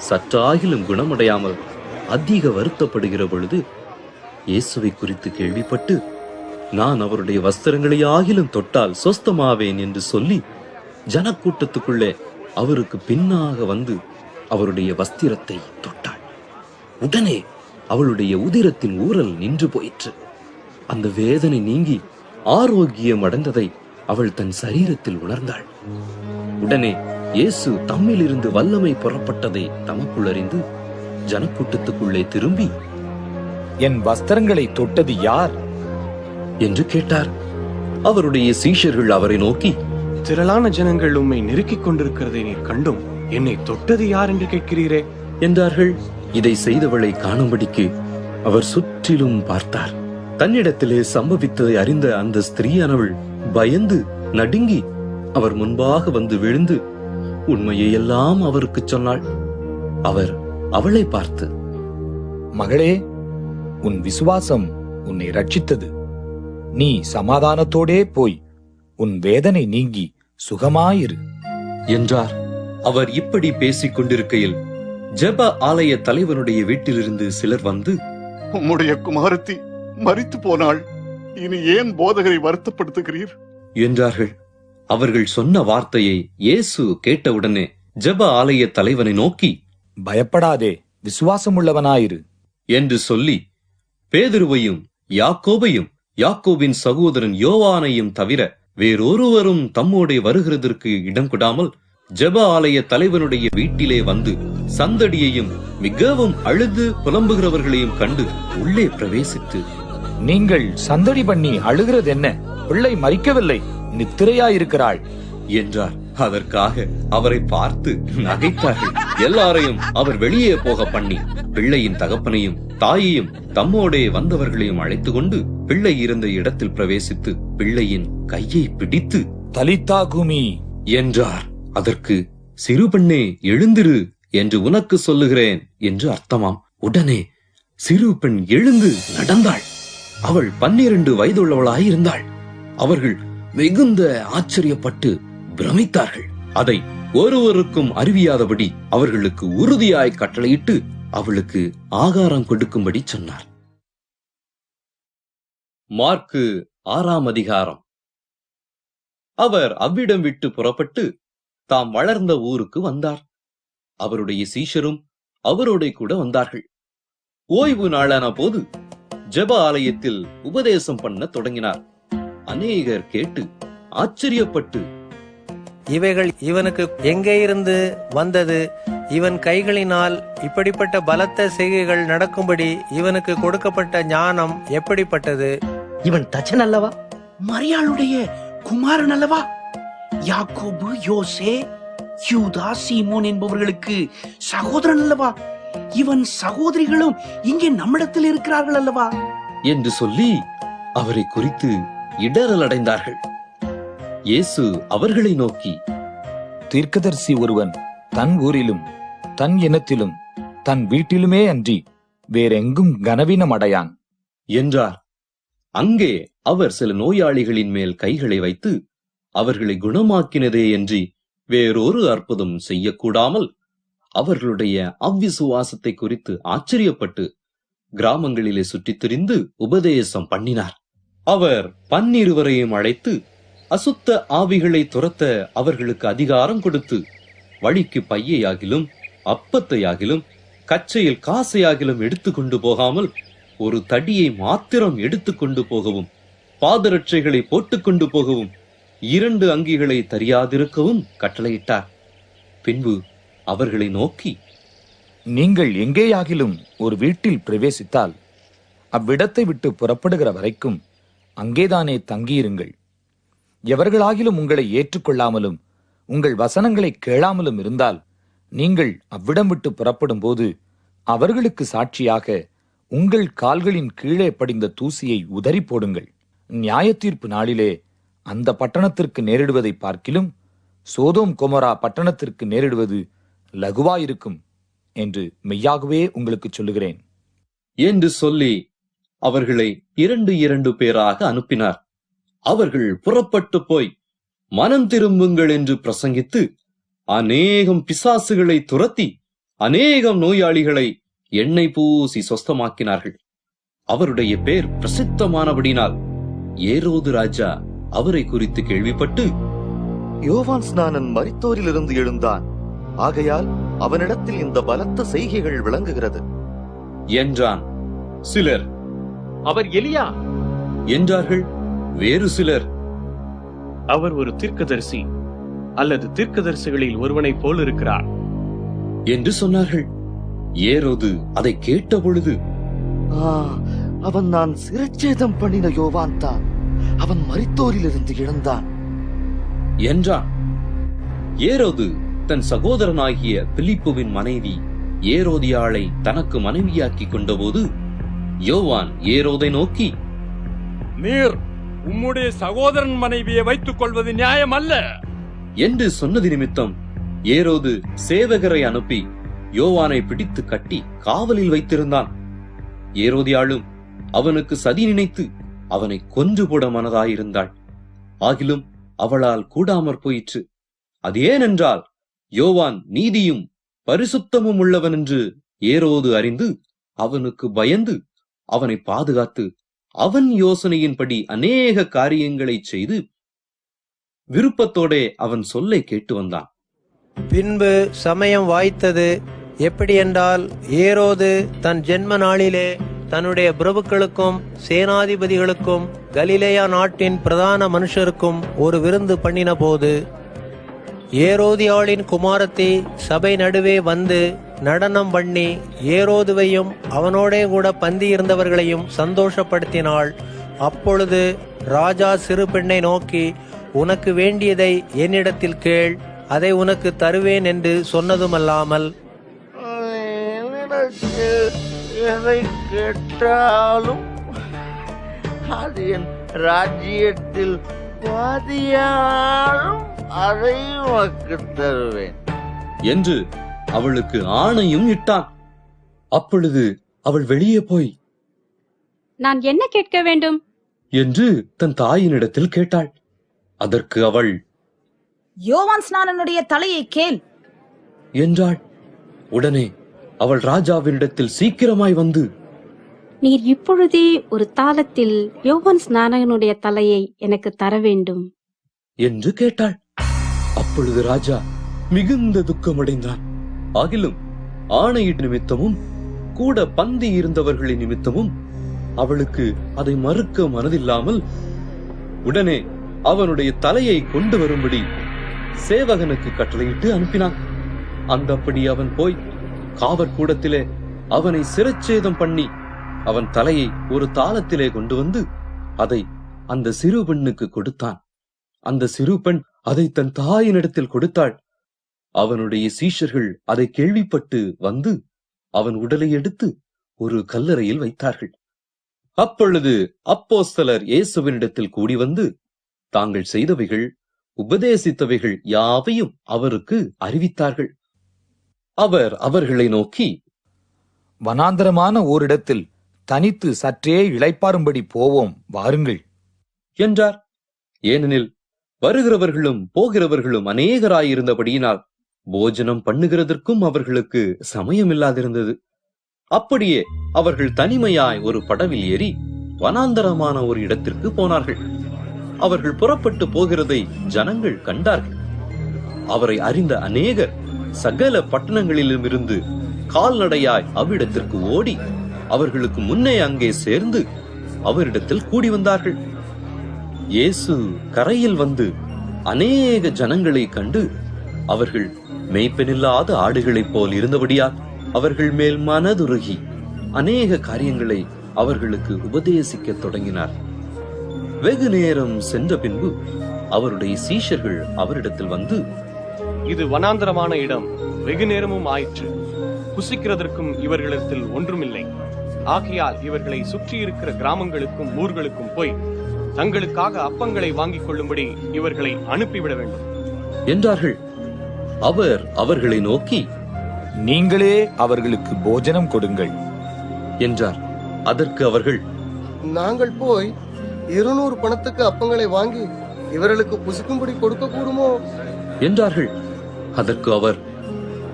சற்றாகிலும் குணமடையாமல் அதிக வருத்தப்படுகிற பொழுது இயேசுவை குறித்து கேள்விப்பட்டு, நான் அவருடைய வஸ்திரங்களை ஆகிலும் தொட்டால் சொஸ்தமாவேன் என்று சொல்லி ஜனக்கூட்டத்துக்குள்ளே அவருக்கு பின்னாக வந்து அவருடைய வஸ்திரத்தை தொட்டாள். உடனே அவளுடைய உதிரத்தின் ஊரல் நின்று போயிற்று. அந்த வேதனை நீங்கி ஆரோக்கியம் அடைந்ததை அவள் தன் சரீரத்தில் உணர்ந்தாள். உடனே இயேசு தம்மிலிருந்து வல்லமை புறப்பட்டதை தமக்குள் அறிந்து ஜனக்கூட்டத்துக்குள்ளே திரும்பி, என் வஸ்திரங்களை தொட்டது யார் என்று கேட்டார். அவருடைய சீஷர்கள் அவரை நோக்கி, திரளான ஜனங்கள் உம்மை நெருக்கிக் கொண்டிருக்கிறதை நீர் கண்டும் என்னை தொட்டது யார் என்று கேட்கிறீரே என்றார்கள். இதை செய்தவளை காணும்படிக்கு அவர் சுற்றிலும் பார்த்தார். தன்னிடத்திலே சம்பவித்ததை அறிந்த அந்த ஸ்திரீயானவள் பயந்து நடுங்கி அவர் முன்பாக வந்து விழுந்து உண்மையை எல்லாம் அவருக்கு சொன்னாள். அவர் அவளை பார்த்து, மகளே, உன் விசுவாசம் உன்னை ரட்சித்தது. நீ சமாதானத்தோடே போய் உன் வேதனை நீங்கி சுகமாயிரு என்றார். அவர் இப்படி பேசிக் கொண்டிருக்கையில் ஜெப ஆலய தலைவனுடைய வீட்டிலிருந்து சிலர் வந்து, உம்முடைய குமாரத்தி மரித்து போனாள், இனி ஏன் போதகரை வருத்தப்படுத்துகிறீர் என்றார்கள். அவர்கள் சொன்ன வார்த்தையை இயேசு கேட்டவுடனே ஜெப ஆலய தலைவனை நோக்கி, பயப்படாதே, விசுவாசமுள்ளவனாயிரு என்று சொல்லி பேதுருவையும் யாக்கோபையும் யாக்கோபின் சகோதரன் யோவானையும் தவிர வேறொருவரும் தம்மோடே வருகிறதற்கு இடம் கொடாமல் ஜெப ஆலய தலைவனுடைய வீட்டிலே வந்து சந்தடியையும் மிகவும் அழுது புலம்புகிறவர்களையும் கண்டு உள்ளே பிரவேசித்து, நீங்கள் சந்தடி பண்ணி அழுகிறது என்ன? பிள்ளை மரிக்கவில்லை, நித்திரையாயிருக்கிறாள் என்றார். அதற்காக அவரை பார்த்து நகைத்தார்கள். எல்லாரையும் அவர் வெளியே போக பண்ணி பிள்ளையின் தகப்பனையும் தாயையும் தம்மோடே வந்தவர்களையும் அழைத்து கொண்டு பிள்ளை இருந்த இடத்தில் பிரவேசித்து பிள்ளையின் கையை பிடித்து, தலித்தா குமி என்றார். அதற்கு, சிறு பெண்ணே எழுந்திரு என்று உனக்கு சொல்லுகிறேன் என்று அர்த்தமாம். உடனே சிறு பெண் எழுந்து நடந்தாள். அவள் 12 வயதுள்ளவளாயிருந்தாள். அவர்கள் மிகுந்த ஆச்சரியப்பட்டு பிரமித்தார்கள். அதை ஒருவருக்கும் அறிவியாதபடி அவர்களுக்கு உறுதியாய் கட்டளையிட்டு அவளுக்கு ஆகாரம் கொடுக்கும்படி சொன்னார். மார்க்கு 6ஆம் அதிகாரம். அவர் அவ்விடம் விட்டு புறப்பட்டு தாம் வளர்ந்த ஊருக்கு வந்தார். அவருடைய சீஷரும் அவரோட கூட வந்தார்கள். ஓய்வு நாளான போது ஜெப ஆலயத்தில் உபதேசம் பண்ண தொடங்கினார். அநேகர் கேட்டு ஆச்சரியப்பட்டு, இவைகள் இவனுக்கு எங்கே இருந்து வந்தது? இவன் கைகளினால் இப்படிப்பட்ட பலத்த செய்கைகள் நடக்கும்படி இவனுக்கு கொடுக்கப்பட்ட ஞானம் எப்படிப்பட்டது? இவன் தச்சன் அல்லவா? மரியாளுடைய குமாரன் அல்லவா? யாக்கோபு, யோசே, யூதா, சீமோன் என்பவர்களுக்கு சகோதரன் அல்லவா? இவன் சகோதரிகளும் இங்கே நம்மிடத்தில் இருக்கிறார்கள் அல்லவா என்று சொல்லி அவரை குறித்து இடறல் அடைந்தார்கள். இயேசு அவர்களை நோக்கி, தீர்க்கதரிசி ஒருவன் தன் ஊரிலும் தன் இனத்திலும் தன் வீட்டிலுமே அன்றி வேறெங்கும் கனவீனம் அடையான் என்றார். அங்கே அவர் சில நோயாளிகளின் மேல் கைகளை வைத்து அவர்களை குணமாக்கினதே என்று வேறொரு அற்புதம் செய்யக்கூடாமல் அவர்களுடைய அவ்விசுவாசத்தை குறித்து ஆச்சரியப்பட்டு கிராமங்களிலே சுற்றித் திரிந்து உபதேசம் பண்ணினார். அவர் 12 அழைத்து அசுத்த ஆவிகளை துரத்த அவர்களுக்கு அதிகாரம் கொடுத்து, வழிக்கு பையையாகிலும் அப்பத்தையாகிலும் கச்சையில் காசையாகிலும் எடுத்துக்கொண்டு போகாமல் ஒரு தடியை மாத்திரம் எடுத்துக்கொண்டு போகவும், பாதரட்சைகளை போட்டுக்கொண்டு போகவும், 2 அங்கிகளை தரியாதிருக்கவும் கட்டளையிட்டார். பின்பு அவர்களை நோக்கி, நீங்கள் எங்கேயாகிலும் ஒரு வீட்டில் பிரவேசித்தால் அவ்விடத்தை விட்டு புறப்படுகிற வரைக்கும் அங்கேதானே தங்கியிருங்கள். எவர்களாகிலும் உங்களை ஏற்றுக்கொள்ளாமலும் உங்கள் வசனங்களை கேளாமலும் இருந்தால் நீங்கள் அவ்விடம் விட்டு புறப்படும் போது அவர்களுக்கு சாட்சியாக உங்கள் கால்களின் கீழே படிந்த தூசியை உதறி போடுங்கள். நியாயத்தீர்ப்பு நாளிலே அந்த பட்டணத்திற்கு நேரிடுவதை பார்க்கிலும் சோதோம் கொமோரா பட்டணத்திற்கு நேரிடுவது லகுவாயிருக்கும் என்று மெய்யாகவே உங்களுக்கு சொல்லுகிறேன் என்று சொல்லி அவர்களை 2 பேராக அனுப்பினார். அவர்கள் புறப்பட்டு போய் மனம் திரும்புங்கள் என்று பிரசங்கித்து அநேகம் பிசாசுகளை துரத்தி அநேகம் நோயாளிகளை எண்ணெய் பூசி சொஸ்தமாக்கினார்கள். அவருடைய பேர் பிரசித்தமானபடினால் ஏரோது ராஜா அவரை குறித்து கேள்விப்பட்டு, யோவான் ஸ்நானன் மரித்தோரிலிருந்து எழுந்தான், ஆகையால் அவனிடத்தில் இந்த பலத்த செய்கைகள் விளங்குகிறது என்றான். சிலர், அவர் எலியா என்றார்கள். வேறு சிலர், அவர் ஒரு தீர்க்கதரிசி அல்லது தீர்க்கதரிசிகளில் ஒருவனைப் போல் இருக்கிறார் என்று சொன்னார்கள். ஏரோது அதை கேட்ட பொழுது, அவன் நான் சிரச்சேதம் பண்ணின யோவான் தான், அவன் மரித்தோரிலிருந்து எழுந்தான் என்றான். ஏரோது தன் சகோதரனாகிய பிலிப்புவின் மனைவி ஏரோதியாளை தனக்கு மனைவியாக்கி கொண்டபோது யோவான் ஏரோதை நோக்கி, நீர் உம்முடைய சகோதரன் மனைவியை வைத்துக் கொள்வது நியாயம் அல்ல என்று சொன்னது நிமித்தம் ஏரோது சேவகரை அனுப்பி யோவானை பிடித்து கட்டி காவலில் வைத்திருந்தான். ஏரோதியாளும் அவனுக்கு சதி நினைத்து அவனை கொன்று போட மனதாயிருந்தாள். ஆகிலும் அவளால் கூடாமற் போயிற்று. அது ஏனென்றால் யோவான் நீதியும் பரிசுத்தமும் உள்ளவன் என்று ஏரோது அறிந்து அவனுக்கு பயந்து அவனை பாதுகாத்து அவன் யோசனையின்படி அநேக காரியங்களை செய்து விருப்பத்தோடே அவன் சொல்லை கேட்டு வந்தான். பின்பு சமயம் வாய்த்தது. எப்படி என்றால், ஏரோது தன் ஜென்ம நாளிலே தன்னுடைய பிரபுக்களுக்கும் சேனாதிபதிகளுக்கும் கலிலேயா நாட்டின் பிரதான மனுஷருக்கும் ஒரு விருந்து பண்ணின போது ஏரோதியாளின் குமாரத்தி சபை நடுவே வந்து நடனம் பண்ணி ஏரோதுவையும் அவனோடே கூட பந்தி இருந்தவர்களையும் சந்தோஷப்படுத்தினாள். அப்பொழுது ராஜா சிறு பெண்ணை நோக்கி, உனக்கு வேண்டியதை என்னிடத்தில் கேள், அதை உனக்கு தருவேன் என்று சொன்னதுமல்லாமல், எதை கேட்டாலும் அது என் ராஜ்யத்தில் பாதியாலும் அதை உனக்கு தருவேன் என்று அவளுக்கு ஆணையும் இட்டான். அப்பொழுது அவள் வெளியே போய், நான் என்ன கேட்க வேண்டும் என்று தன் தாயினிடத்தில் கேட்டாள். அதற்கு அவள், யோவான் ஸ்நானனுடைய தலையை கேள் என்றாள். உடனே அவள் ராஜாவினிடத்தில் சீக்கிரமாய் வந்து, நீர் இப்பொழுதே ஒரு தாளத்தில் யோவான் ஸ்நானகனுடைய தலையை எனக்கு தர வேண்டும் என்று கேட்டாள். அப்பொழுது ராஜா மிகுந்த துக்கமடைந்தான். ஆகிலும் ஆணையிட்ட நிமித்தமும் கூட பந்தி இருந்தவர்களின் நிமித்தமும் அவளுக்கு அதை மறுக்க மனதில்லாமல் உடனே அவனுடைய தலையை கொண்டு வரும்படி சேவகனுக்கு கட்டளையிட்டு அனுப்பினான். அந்தப்படி அவன் போய் காவற்கூடத்திலே அவனை சிரச்சேதம் பண்ணி அவன் தலையை ஒரு தாளத்திலே கொண்டு வந்து அதை அந்த சிறு பெண்ணுக்கு கொடுத்தான். அந்த சிறு பெண் அதை தன் தாயினிடத்தில் கொடுத்தாள். அவனுடைய சீஷர்கள் அதை கேள்விப்பட்டு வந்து அவன் உடலை எடுத்து ஒரு கல்லறையில் வைத்தார்கள். அப்பொழுது அப்போஸ்தலர் இயேசுவினிடத்தில் கூடி வந்து தாங்கள் செய்தவைகள் உபதேசித்தவைகள் யாவையும் அவருக்கு அறிவித்தார்கள். அவர் அவர்களை நோக்கி, வனாந்தரமான ஓரிடத்தில் தனித்து சற்றே இளைப்பாறும்படி போவோம் வாருங்கள் என்றார். ஏனெனில் வருகிறவர்களும் போகிறவர்களும் அநேகராயிருந்தபடியினால் போஜனம் பண்ணுகிறதற்கும் அவர்களுக்கு சமயமில்லாதிருந்தது. அப்படியே அவர்கள் தனிமையாய் ஒரு படவில் ஏறி வனாந்தரமான ஒரு இடத்திற்கு போனார்கள். அவர்கள் புறப்பட்டு போகிறதை ஜனங்கள் கண்டார்கள். அவரை அறிந்த அநேகர் சகல பட்டணங்களிலும் இருந்து கால்நடையாய் அவ்விடத்திற்கு ஓடி அவர்களுக்கு முன்னே அங்கே சேர்ந்து அவரிடத்தில் கூடி வந்தார்கள். இயேசு கரையில் வந்து அநேக ஜனங்களை கண்டு அவர்கள் மேய்ப்பனில்லாத ஆடுகளைப் போல் இருந்தபடியால் அவர்கள் மேல் மனதுருகி அநேக காரியங்களை அவர்களுக்கு உபதேசிக்க தொடங்கினார். வெகு நேரம் சென்ற பின்பு அவருடைய சீஷர்கள் அவரிடத்தில் வந்து, இது வனாந்தரமான இடம், வெகு நேரமும் ஆயிற்று, புசிக்கிறதற்கும் இவர்களிடத்தில் ஒன்றுமில்லை. ஆகையால் இவர்களை சுற்றி இருக்கிற கிராமங்களுக்கும் ஊர்களுக்கும் போய் தங்களுக்காக அப்பங்களை வாங்கிக் கொள்ளும்படி இவர்களை அனுப்பிவிட வேண்டும் என்றார்கள். அவர் அவர்களை நோக்கி, நீங்களே அவர்களுக்கு போஜனம் கொடுங்கள் என்றார். அதற்கு அவர்கள், நாங்கள் போய் 200 பணத்துக்கு அப்பங்களை வாங்கி இவர்களுக்கு புசிக்கும்படி கொடுக்க கூடுமோ என்றார்கள். அதற்கு அவர்,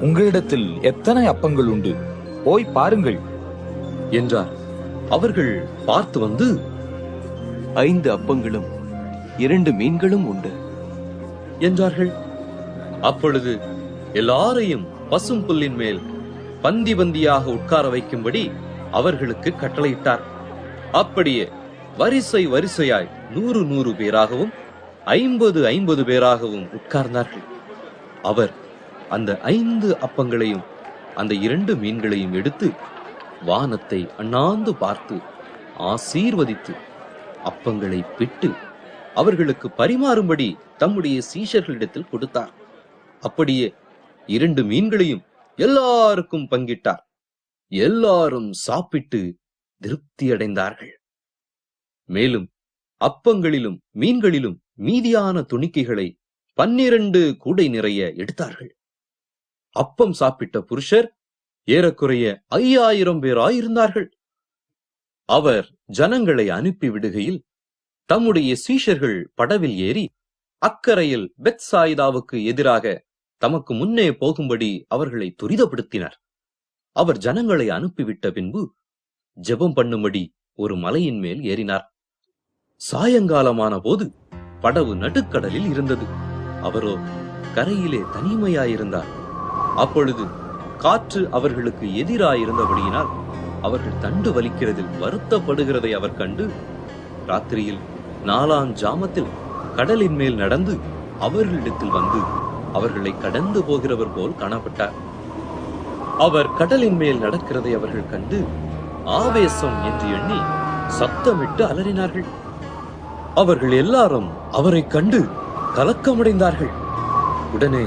உங்களிடத்தில் எத்தனை அப்பங்கள் உண்டு, போய் பாருங்கள் என்றார். அவர்கள் பார்த்து வந்து, 5 அப்பங்களும் 2 மீன்களும் உண்டு என்றார்கள். அப்பொழுது எல்லாரையும் பசும் புல்லின் மேல் பந்தி பந்தியாக உட்கார வைக்கும்படி அவர்களுக்கு கட்டளையிட்டார். அப்படியே வரிசை வரிசையாய் 100 பேராகவும் 50 பேராகவும் உட்கார்ந்தார்கள். அவர் அந்த 5 அப்பங்களையும் அந்த 2 மீன்களையும் எடுத்து வானத்தை அண்ணாந்து பார்த்து ஆசீர்வதித்து அப்பங்களை பிட்டு அவர்களுக்கு பரிமாறும்படி தம்முடைய சீஷர்களிடத்தில் கொடுத்தார். அப்படியே 2 மீன்களையும் எல்லாருக்கும் பங்கிட்டார். எல்லாரும் சாப்பிட்டு திருப்தி அடைந்தார்கள். மேலும் அப்பங்களிலும் மீன்களிலும் மீதியான துணிக்கைகளை 12 கூடை நிறைய எடுத்தார்கள். அப்பம் சாப்பிட்ட புருஷர் ஏறக்குறைய 5000 பேராயிருந்தார்கள். அவர் ஜனங்களை அனுப்பி விடுகையில் தம்முடைய சீஷர்கள் படவில் ஏறி அக்கரையில் பெத்சாயிதாவுக்கு எதிராக தமக்கு முன்னே போகும்படி அவர்களை துரிதப்படுத்தினார். அவர் ஜனங்களை அனுப்பிவிட்ட பின்பு ஜெபம் பண்ணும்படி ஒரு மலையின் மேல் ஏறினார். சாயங்காலமான போது படவு நடுக்கடலில் இருந்தது. அவரோ கரையிலே தனிமையாயிருந்தார். அப்பொழுது காற்று அவர்களுக்கு எதிராயிருந்தபடியினால் அவர்கள் தண்டு வலிக்கிறதில் வருத்தப்படுகிறதை அவர் கண்டு ராத்திரியில் 4ஆம் ஜாமத்தில் கடலின் மேல் நடந்து அவர்களிடத்தில் வந்து அவர்களை கடந்து போகிறவர் போல் காணப்பட்டார். அவர் கடலின் மேல் நடக்கிறதை அவர்கள் கண்டு ஆவேசம் என்று எண்ணி சத்தமிட்டு அலறினார்கள். அவர்கள் எல்லாரும் அவரை கண்டு கலக்கமடைந்தார்கள். உடனே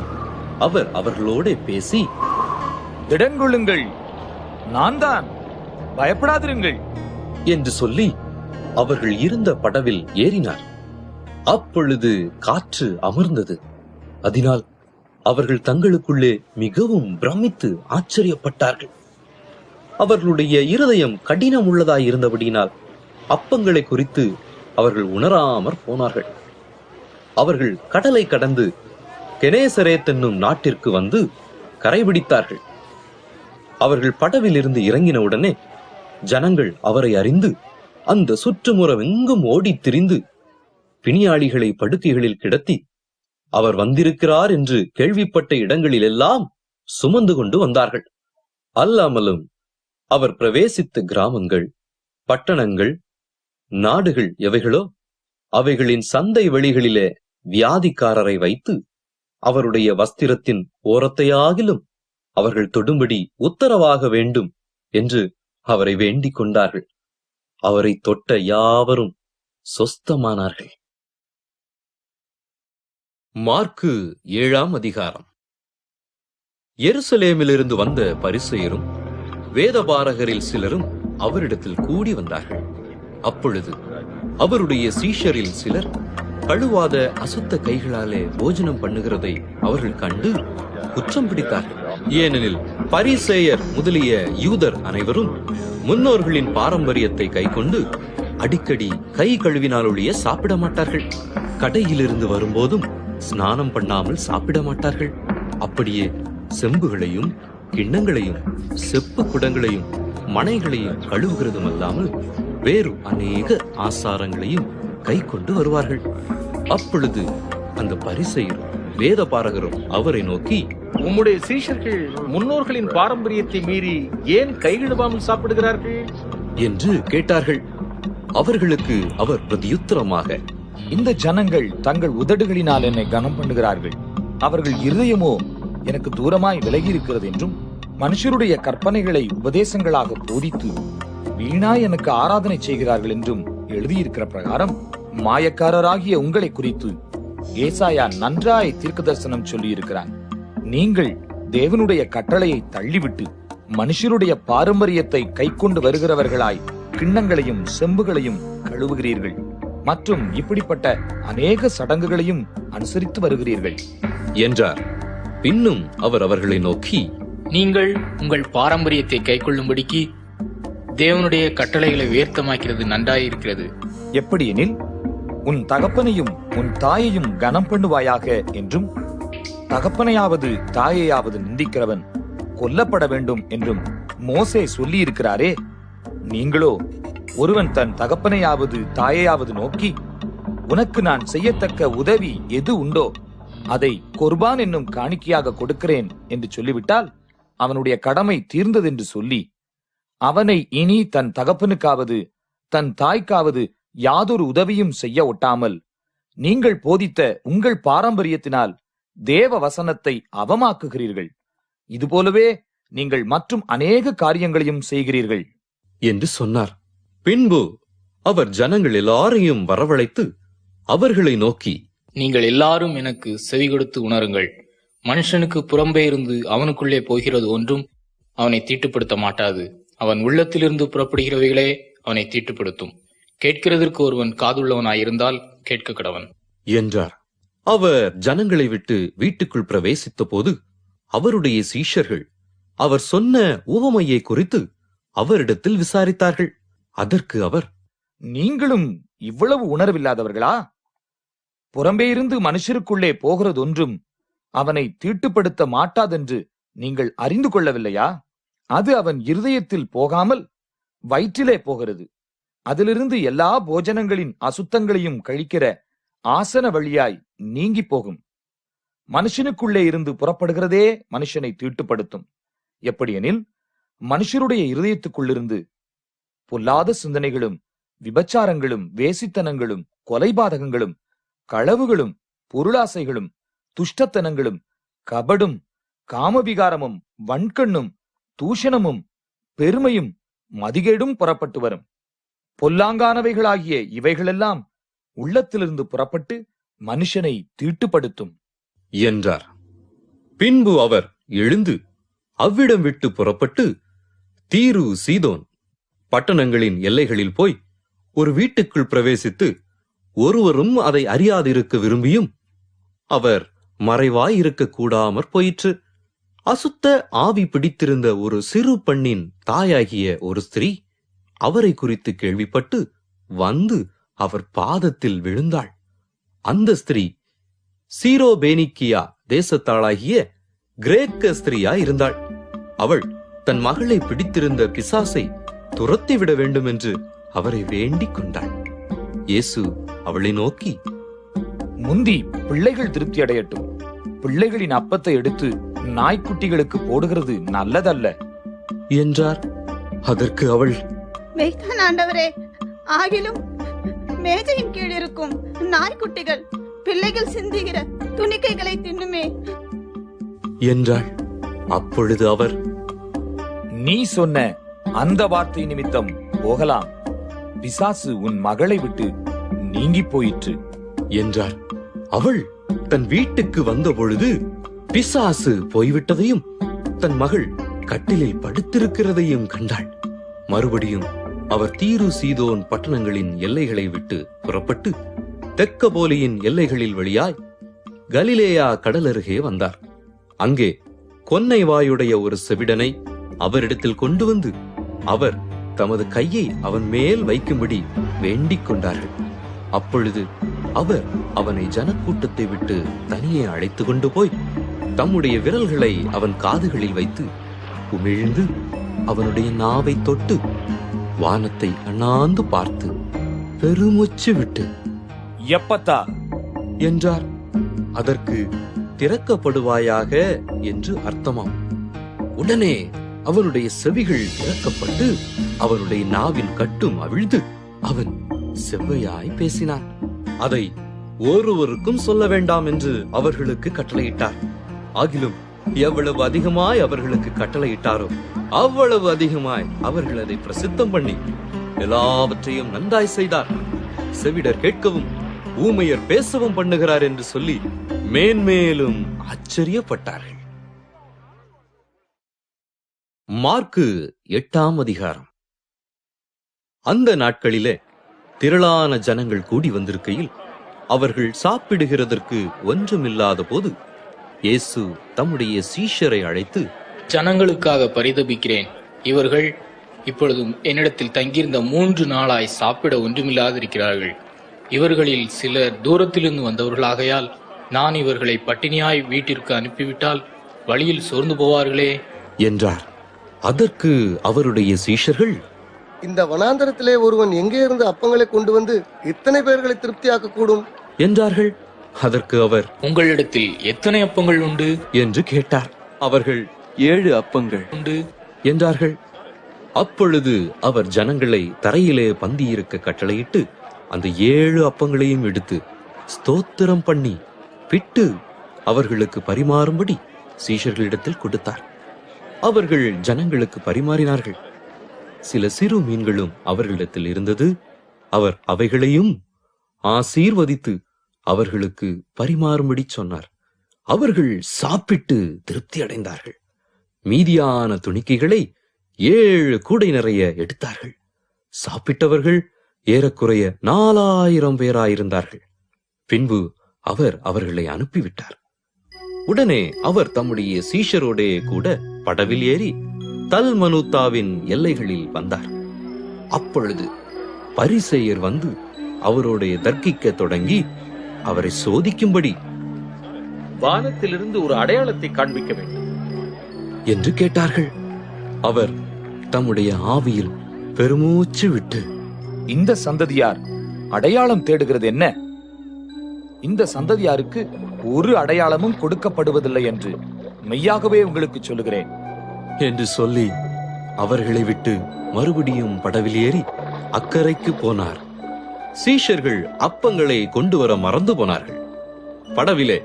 அவர் அவர்களோட பேசி, திடங்கொள்ளுங்கள், நான் தான், பயப்படாதிருங்கள் என்று சொல்லி அவர்கள் இருந்த படவில் ஏறினார். அப்பொழுது காற்று அமர்ந்தது. அதனால் அவர்கள் தங்களுக்குள்ளே மிகவும் பிரமித்து ஆச்சரியப்பட்டார்கள். அவர்களுடைய இருதயம் கடினம் உள்ளதாய் இருந்தபடியினால் அப்பங்களை குறித்து அவர்கள் உணராமற் போனார்கள். அவர்கள் கடலை கடந்து கெனேசரேத் என்னும் நாட்டிற்கு வந்து கரைபிடித்தார்கள். அவர்கள் படவில் இருந்து இறங்கினவுடனே ஜனங்கள் அவரை அறிந்து அந்த சுற்றுமுறம் எங்கும் ஓடித் திரிந்து பிணியாளிகளை படுக்கைகளில் கிடத்தி அவர் வந்திருக்கிறார் என்று கேள்விப்பட்ட இடங்களில் எல்லாம் சுமந்து கொண்டு வந்தார்கள். அல்லாமலும் அவர் பிரவேசித்த கிராமங்கள், பட்டணங்கள், நாடுகள் எவைகளோ அவைகளின் சந்தை வெளிகளிலே வியாதிக்காரரை வைத்து அவருடைய வஸ்திரத்தின் ஓரத்தையாகிலும் அவர்கள் தொடும்படி உத்தரவாக வேண்டும் என்று அவரை வேண்டிக் கொண்டார்கள். அவரை தொட்ட யாவரும் சொஸ்தமானார்கள். மார்க்கு 7ஆம் அதிகாரம். எருசலேமிலிருந்து வந்த பரிசேயரும் வேதபாரகரில் சிலரும் அவரிடத்தில் கூடி வந்தார்கள். அப்பொழுது அவருடைய சீஷரில் சிலர் கழுவாத அசுத்த கைகளாலே போஜனம் பண்ணுகிறதை அவர்கள் கண்டு குற்றம் பிடித்தார்கள். ஏனெனில் பரிசேயர் முதலிய யூதர் அனைவரும் முன்னோர்களின் பாரம்பரியத்தை கைக்கொண்டு அடிக்கடி கை கழுவினாலொழிய சாப்பிட மாட்டார்கள். கடையிலிருந்து வரும்போதும் ஸ்நானம் பண்ணாமல் சாப்பிட மாட்டார்கள். அப்படியே செம்புகளையும் கிண்ணங்களையும் செப்பு குடங்களையும் மனைகளையும் கழுவுகிறதும் அல்லாமல் வேறு அநேக ஆசாரங்களையும் கை கொண்டு வருவார்கள். அப்பொழுது அந்த பரிசேயரும் வேத பாரகரும் அவரை நோக்கி, உம்முடைய சீஷர்கள் முன்னோர்களின் பாரம்பரியத்தை மீறி ஏன் கை கழுவாமல் சாப்பிடுகிறார்கள் என்று கேட்டார்கள். அவர்களுக்கு அவர் பிரதியுத்தரமாக, இந்த ஜனங்கள் தங்கள் உதடுகளினால் என்னை கனம் பண்ணுகிறார்கள், அவர்கள் இருதயமோ எனக்கு தூரமாய் விலகி இருக்கிறது என்றும், மனுஷருடைய கற்பனைகளை உபதேசங்களாக போதித்து வீணாய் எனக்கு ஆராதனை செய்கிறார்கள் என்றும் எழுதியிருக்கிற பிரகாரம் மாயக்காரராகிய உங்களை குறித்து ஏசாயா நன்றாய் தீர்க்க தரிசனம் சொல்லி இருக்கிறான். நீங்கள் தேவனுடைய கட்டளையை தள்ளிவிட்டு மனுஷருடைய பாரம்பரியத்தை கை கொண்டு வருகிறவர்களாய் கிண்ணங்களையும் செம்புகளையும் கழுவுகிறீர்கள் மற்றும் இப்படிப்பட்ட அநேக சடங்குகளையும் அனுசரித்து வருகிறீர்கள் என்றார். பின்னும் அவர் அவர்களை நோக்கி, நீங்கள் உங்கள் பாரம்பரியத்தை கைக்கொள்ளும்படிக்கு தேவனுடைய கட்டளைகளை உயர்த்தமாக்கிறது நன்றாயிருக்கிறது. எப்படியெனில் உன் தகப்பனையும் உன் தாயையும் கனம் பண்ணுவாயாக என்றும், தகப்பனையாவது தாயையாவது நிந்திக்கிறவன் கொல்லப்பட வேண்டும் என்றும் மோசே சொல்லி இருக்கிறாரே. நீங்களோ ஒருவன் தன் தகப்பனையாவது தாயையாவது நோக்கி, உனக்கு நான் செய்யத்தக்க உதவி எது உண்டோ அதை கொர்பான் என்னும் காணிக்கையாக கொடுக்கிறேன் என்று சொல்லிவிட்டால் அவனுடைய கடமை தீர்ந்ததென்று சொல்லி அவனை இனி தன் தகப்பனுக்காவது தன் தாய்க்காவது யாதொரு உதவியும் செய்ய ஒட்டாமல் நீங்கள் போதித்த உங்கள் பாரம்பரியத்தினால் தேவ வசனத்தை அவமாக்குகிறீர்கள். இதுபோலவே நீங்கள் மற்றும் அநேக காரியங்களையும் செய்கிறீர்கள் என்று சொன்னார். பின்பு அவர் ஜனங்கள் எல்லாரையும் வரவழைத்து அவர்களை நோக்கி, நீங்கள் எல்லாரும் எனக்கு செவி கொடுத்து உணருங்கள். மனுஷனுக்கு புறம்பே இருந்து அவனுக்குள்ளே போகிறது ஒன்றும் அவனை தீட்டுப்படுத்த மாட்டாது. அவன் உள்ளத்திலிருந்து புறப்படுகிறவைகளே அவனை தீட்டுப்படுத்தும். கேட்கிறதற்கு ஒருவன் காதுள்ளவனாயிருந்தால் கேட்க கடவன் என்றார். அவர் ஜனங்களை விட்டு வீட்டுக்குள் பிரவேசித்த போது அவருடைய சீஷர்கள் அவர் சொன்ன உவமையை குறித்து அவரிடத்தில் விசாரித்தார்கள். அதற்கு அவர், நீங்களும் இவ்வளவு உணர்வில்லாதவர்களா? புறம்பே இருந்து மனுஷருக்குள்ளே போகிறதொன்றும் அவனை தீட்டுப்படுத்த மாட்டாதென்று நீங்கள் அறிந்து கொள்ளவில்லையா? அது அவன் இருதயத்தில் போகாமல் வயிற்றிலே போகிறது. அதிலிருந்து எல்லா போஜனங்களின் அசுத்தங்களையும் கழிக்கிற ஆசன வழியாய் நீங்கி போகும். மனுஷனுக்குள்ளே இருந்து புறப்படுகிறதே மனுஷனை தீட்டுப்படுத்தும். எப்படியெனில் மனுஷருடைய இருதயத்துக்குள்ளிருந்து பொல்லாத சிந்தனைகளும் விபச்சாரங்களும் வேசித்தனங்களும் கொலைபாதகங்களும் களவுகளும் பொருளாசைகளும் துஷ்டத்தனங்களும் கபடும் காமவிகாரமும் வன்கண்ணும் தூஷணமும் பெருமையும் மதிகேடும் புறப்பட்டு வரும். பொல்லாங்கானவைகளாகிய இவைகளெல்லாம் உள்ளத்திலிருந்து புறப்பட்டு மனுஷனை தீட்டுப்படுத்தும் என்றார். பின்பு அவர் எழுந்து அவ்விடம் விட்டு புறப்பட்டு தீரு சீதோன் பட்டணங்களின் எல்லைகளில் போய் ஒரு வீட்டுக்குள் பிரவேசித்து ஒருவரும் அதை அறியாதிருக்க விரும்பியும் அவர் மறைவாயிருக்க கூடாமற் போயிற்று. அசுத்த ஆவி பிடித்திருந்த ஒரு சிறு பெண்ணின் தாயாகிய ஒரு ஸ்திரீ அவரை குறித்து கேள்விப்பட்டு வந்து அவர் பாதத்தில் விழுந்தாள். அந்த ஸ்திரீ சீரோபேனிக்கியா தேசத்தாளாகிய கிரேக்க ஸ்திரீயா இருந்தாள். அவள் தன் மகளை பிடித்திருந்த பிசாசை துரத்திவிட வேண்டும் என்று அவரை வேண்டிக் கொண்டாள். இயேசு அவளை நோக்கி, முந்தி பிள்ளைகள் திருப்தி அடையட்டும். பிள்ளைகளின் அப்பத்தை எடுத்து நாய்க்குட்டிகளுக்கு போடுகிறது நல்லதல்ல என்றார். அதற்கு அவள், மெய்தான் ஆண்டவரே, ஆகிலும் மேஜையின் கீழ் இருக்கும் நாய்க்குட்டிகள் பிள்ளைகள் சிந்துகிற துணிக்கைகளை தின்னுமே என்றாள். அப்பொழுது அவர், நீ சொன்ன அந்த வார்த்தை நிமித்தம் போகலாம், பிசாசு உன் மகளை விட்டு நீங்கி போயிற்று என்றார். அவள் தன் வீட்டுக்கு வந்த பொழுது பிசாசு போய்விட்டதையும் தன் மகள் கட்டிலில் படுத்திருக்கிறதையும் கண்டாள். மறுபடியும் அவர் தீரு சீதோன் பட்டணங்களின் எல்லைகளை விட்டு புறப்பட்டு தெக்கப்போலியின் எல்லைகளில் வழியாய் கலிலேயா கடலருகே வந்தார். அங்கே கொன்னை வாயுடைய ஒரு செவிடனை அவரிடத்தில் கொண்டு வந்து அவர் தமது கையை அவன் மேல் வைக்கும்படி வேண்டிக் கொண்டார்கள். அப்பொழுது அவர் அவனை ஜனக்கூட்டத்தை விட்டு தனியே அழைத்து கொண்டு போய் தம்முடைய விரல்களை அவன் காதுகளில் வைத்து உமிழ்ந்து அவனுடைய நாவை தொட்டு வானத்தை அண்ணாந்து பார்த்து பெருமூச்சு விட்டு எப்பத்தா என்றார். அதற்கு திறக்கப்படுவாயாக என்று அர்த்தமாம். உடனே அவனுடைய செவிகள் திறக்கப்பட்டு அவனுடைய நாவின் கட்டும் அவிழ்ந்து அவன் செவ்வையாய் பேசினான். அதை ஒருவருக்கும் சொல்ல வேண்டாம் என்று அவர்களுக்கு கட்டளையிட்டார். ஆகிலும் எவ்வளவு அதிகமாய் அவர்களுக்கு கட்டளையிட்டாரோ அவ்வளவு அதிகமாய் அவர்கள் அதை பிரசித்தம் பண்ணி எல்லாவற்றையும் நன்றாய் செய்தார். செவிடர் கேட்கவும் ஊமையர் பேசவும் பண்ணுகிறார் என்று சொல்லி மேன்மேலும் ஆச்சரியப்பட்டார்கள். மார்க்கு 8ஆம் அதிகாரம். அந்த நாட்களிலே திரளான ஜனங்கள் கூடி வந்திருக்கையில் அவர்கள் சாப்பிடுகிறதற்கு ஒன்றுமில்லாத போது இயேசு தம்முடைய சீஷரை அழைத்து, ஜனங்களுக்காக பரிதபிக்கிறேன். இவர்கள் இப்பொழுதும் என்னிடத்தில் தங்கியிருந்த 3 நாளாய் சாப்பிட ஒன்றுமில்லாதிருக்கிறார்கள். இவர்களில் சிலர் தூரத்திலிருந்து வந்தவர்களாகையால் நான் இவர்களை பட்டினியாய் வீட்டிற்கு அனுப்பிவிட்டால் வழியில் சோர்ந்து போவார்களே என்றார். அதற்கு அவருடைய சீஷர்கள், இந்த வனாந்தரத்திலே ஒருவன் எங்கே இருந்து அப்பங்களை கொண்டு வந்து இத்தனை பேர்களை திருப்தியாக்க கூடும் என்றார்கள். அதற்கு அவர், உங்களிடத்தில் எத்தனை அப்பங்கள் உண்டு என்று கேட்டார். அவர்கள் 7 அப்பங்கள் உண்டு என்றார்கள். அப்பொழுது அவர் ஜனங்களை தரையிலே பந்தியிருக்க கட்டளையிட்டு அந்த 7 அப்பங்களையும் எடுத்து ஸ்தோத்திரம் பண்ணி பிட்டு அவர்களுக்கு பரிமாறும்படி சீஷர்களிடத்தில் கொடுத்தார். அவர்கள் ஜனங்களுக்கு பரிமாறினார்கள். சில சிறு மீன்களும் அவர்களிடத்தில் இருந்தது. அவர் அவைகளையும் ஆசீர்வதித்து அவர்களுக்கு பரிமாறும்படி சொன்னார். அவர்கள் சாப்பிட்டு திருப்தி அடைந்தார்கள். மீதியான துணிக்கைகளை 7 கூடை நிறைய எடுத்தார்கள். சாப்பிட்டவர்கள் ஏறக்குறைய 4000 பேராயிருந்தார்கள். பின்பு அவர் அவர்களை அனுப்பிவிட்டார். உடனே அவர் தம்முடைய சீஷரோடே கூட படவில் ஏறி தல்மனூத்தாவின் எல்லைகளில் வந்தார். அப்பொழுது பரிசேயர் வந்து அவரோட தர்க்கிக்க தொடங்கி அவரை சோதிக்கும்படி, வானத்திலிருந்து ஒரு அடையாளத்தை காண்பிக்க வேண்டும் என்று கேட்டார்கள். அவர் தம்முடைய ஆவியில் பெருமூச்சு விட்டு, இந்த சந்ததியார் அடையாளம் தேடுகிறது என்ன? இந்த சந்ததியாருக்கு ஒரு அடையாளமும் கொடுக்கப்படுவதில்லை என்று மெய்யாகவே உங்களுக்கு சொல்லுகிறேன் என்று சொல்லி அவர்களை விட்டு மறுபடியும் படவில் ஏறி அக்கரைக்கு போனார். சீஷர்கள் அப்பங்களை கொண்டு வர மறந்து போனார்கள். படவிலே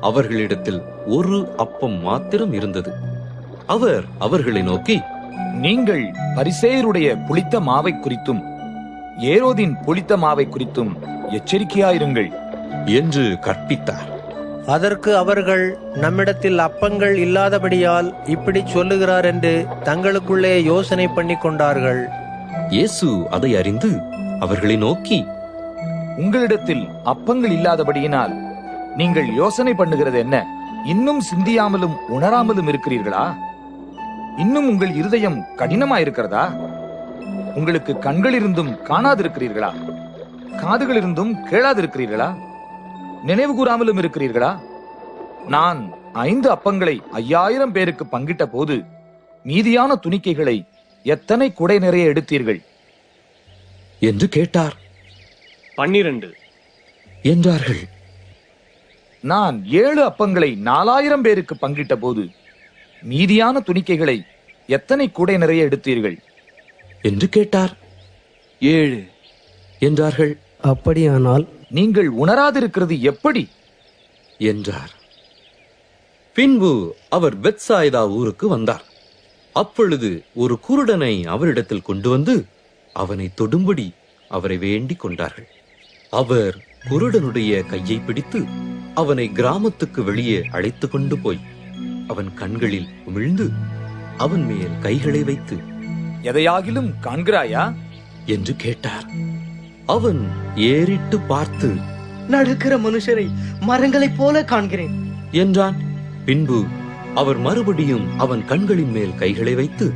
அவர்களிடத்தில் ஒரு அப்பம் மாத்திரம் இருந்தது. அவர் அவர்களை நோக்கி, நீங்கள் பரிசேயருடைய புளித்த மாவை குறித்தும் ஏரோதின் புளித்த மாவை குறித்தும் எச்சரிக்கையாயிருங்கள் என்று கற்பித்தார். அதற்கு அவர்கள், நம்மிடத்தில் அப்பங்கள் இல்லாதபடியால் இப்படி சொல்லுகிறார் என்று தங்களுக்குள்ளே யோசனை பண்ணி கொண்டார்கள். இயேசு அதை அறிந்து அவர்களை நோக்கி, உங்களிடத்தில் அப்பங்கள் இல்லாதபடியினால் நீங்கள் யோசனை பண்ணுகிறது என்ன? இன்னும் சிந்தியாமலும் உணராமலும் இருக்கிறீர்களா? இன்னும் உங்கள் இருதயம் கடினமாயிருக்கிறதா? உங்களுக்கு கண்கள் இருந்தும் காணாதிருக்கிறீர்களா? காதுகள் இருந்தும் கேளாதிருக்கிறீர்களா? நினைவு கூறாமலும் இருக்கிறீர்களா? நான் 5 அப்பங்களை 5000 பேருக்கு பங்கிட்ட போது மீதியான துணிக்கைகளை எத்தனை குடை நிறைய எடுத்தீர்கள் என்று கேட்டார். 12 என்றார்கள். நான் 7 அப்பங்களை 4000 பேருக்கு பங்கிட்ட போது மீதியான துணிக்கைகளை எத்தனை குடை நிறைய எடுத்தீர்கள் என்று கேட்டார். 7 என்றார்கள். அப்படியானால் நீங்கள் உணராதிருக்கிறது எப்படி என்றார். பின்பு அவர் பெத்சாய்தா ஊருக்கு வந்தார். அப்பொழுது ஒரு குருடனை அவரிடத்தில் கொண்டு வந்து அவனை தொடும்படி அவரை வேண்டிக் கொண்டார்கள். அவர் குருடனுடைய கையை பிடித்து அவனை கிராமத்துக்கு வெளியே அழைத்து கொண்டு போய் அவன் கண்களில் உமிழ்ந்து அவன் மேல் கைகளை வைத்து, எதையாகிலும் காண்கிறாயா என்று கேட்டார். அவன் ஏறிட்டு பார்த்து, நடக்கிற மனுஷரை மரங்களைப் போல காண்கிறேன் என்றான். பின்பு அவர் மறுபடியும் அவன் கண்களின் மேல் கைகளை வைத்து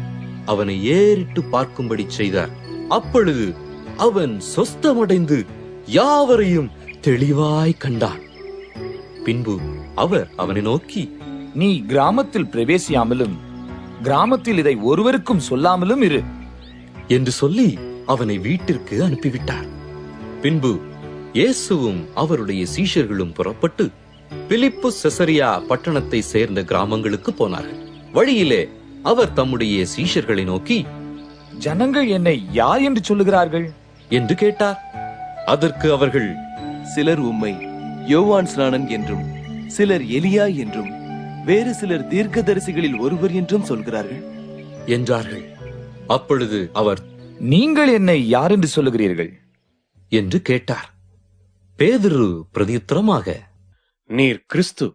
அவனை ஏறிட்டு பார்க்கும்படி செய்தார். அப்பொழுது அவன் சொஸ்தமடைந்து யாவரையும் தெளிவாய் கண்டான். பின்பு அவர் அவனை நோக்கி, நீ கிராமத்தில் பிரவேசியாமலும் கிராமத்தில் இதை ஒருவருக்கும் சொல்லாமலும் இரு என்று சொல்லி அவனை வீட்டிற்கு அனுப்பிவிட்டார். பின்பு இயேசுவும் அவருடைய சீஷர்களும் புறப்பட்டு பிலிப்பு செசரியா பட்டணத்தை சேர்ந்த கிராமங்களுக்கு போனார்கள். வழியிலே அவர் தம்முடைய சீஷர்களை நோக்கி, ஜனங்கள் என்னை யார் என்று சொல்லுகிறார்கள் என்று கேட்டார். அதற்கு அவர்கள், சிலர் உம்மை யோவான் ஸ்நானன் என்றும், சிலர் எலியா என்றும், வேறு சிலர் தீர்க்கதரிசிகளில் ஒருவர் என்றும் சொல்கிறார்கள் என்றார்கள். அப்பொழுது அவர், நீங்கள் என்னை யார் என்று சொல்லுகிறீர்கள் என்று கேட்டார். பேதுரு பிரதியுத்தரமாக, நீர் கிறிஸ்து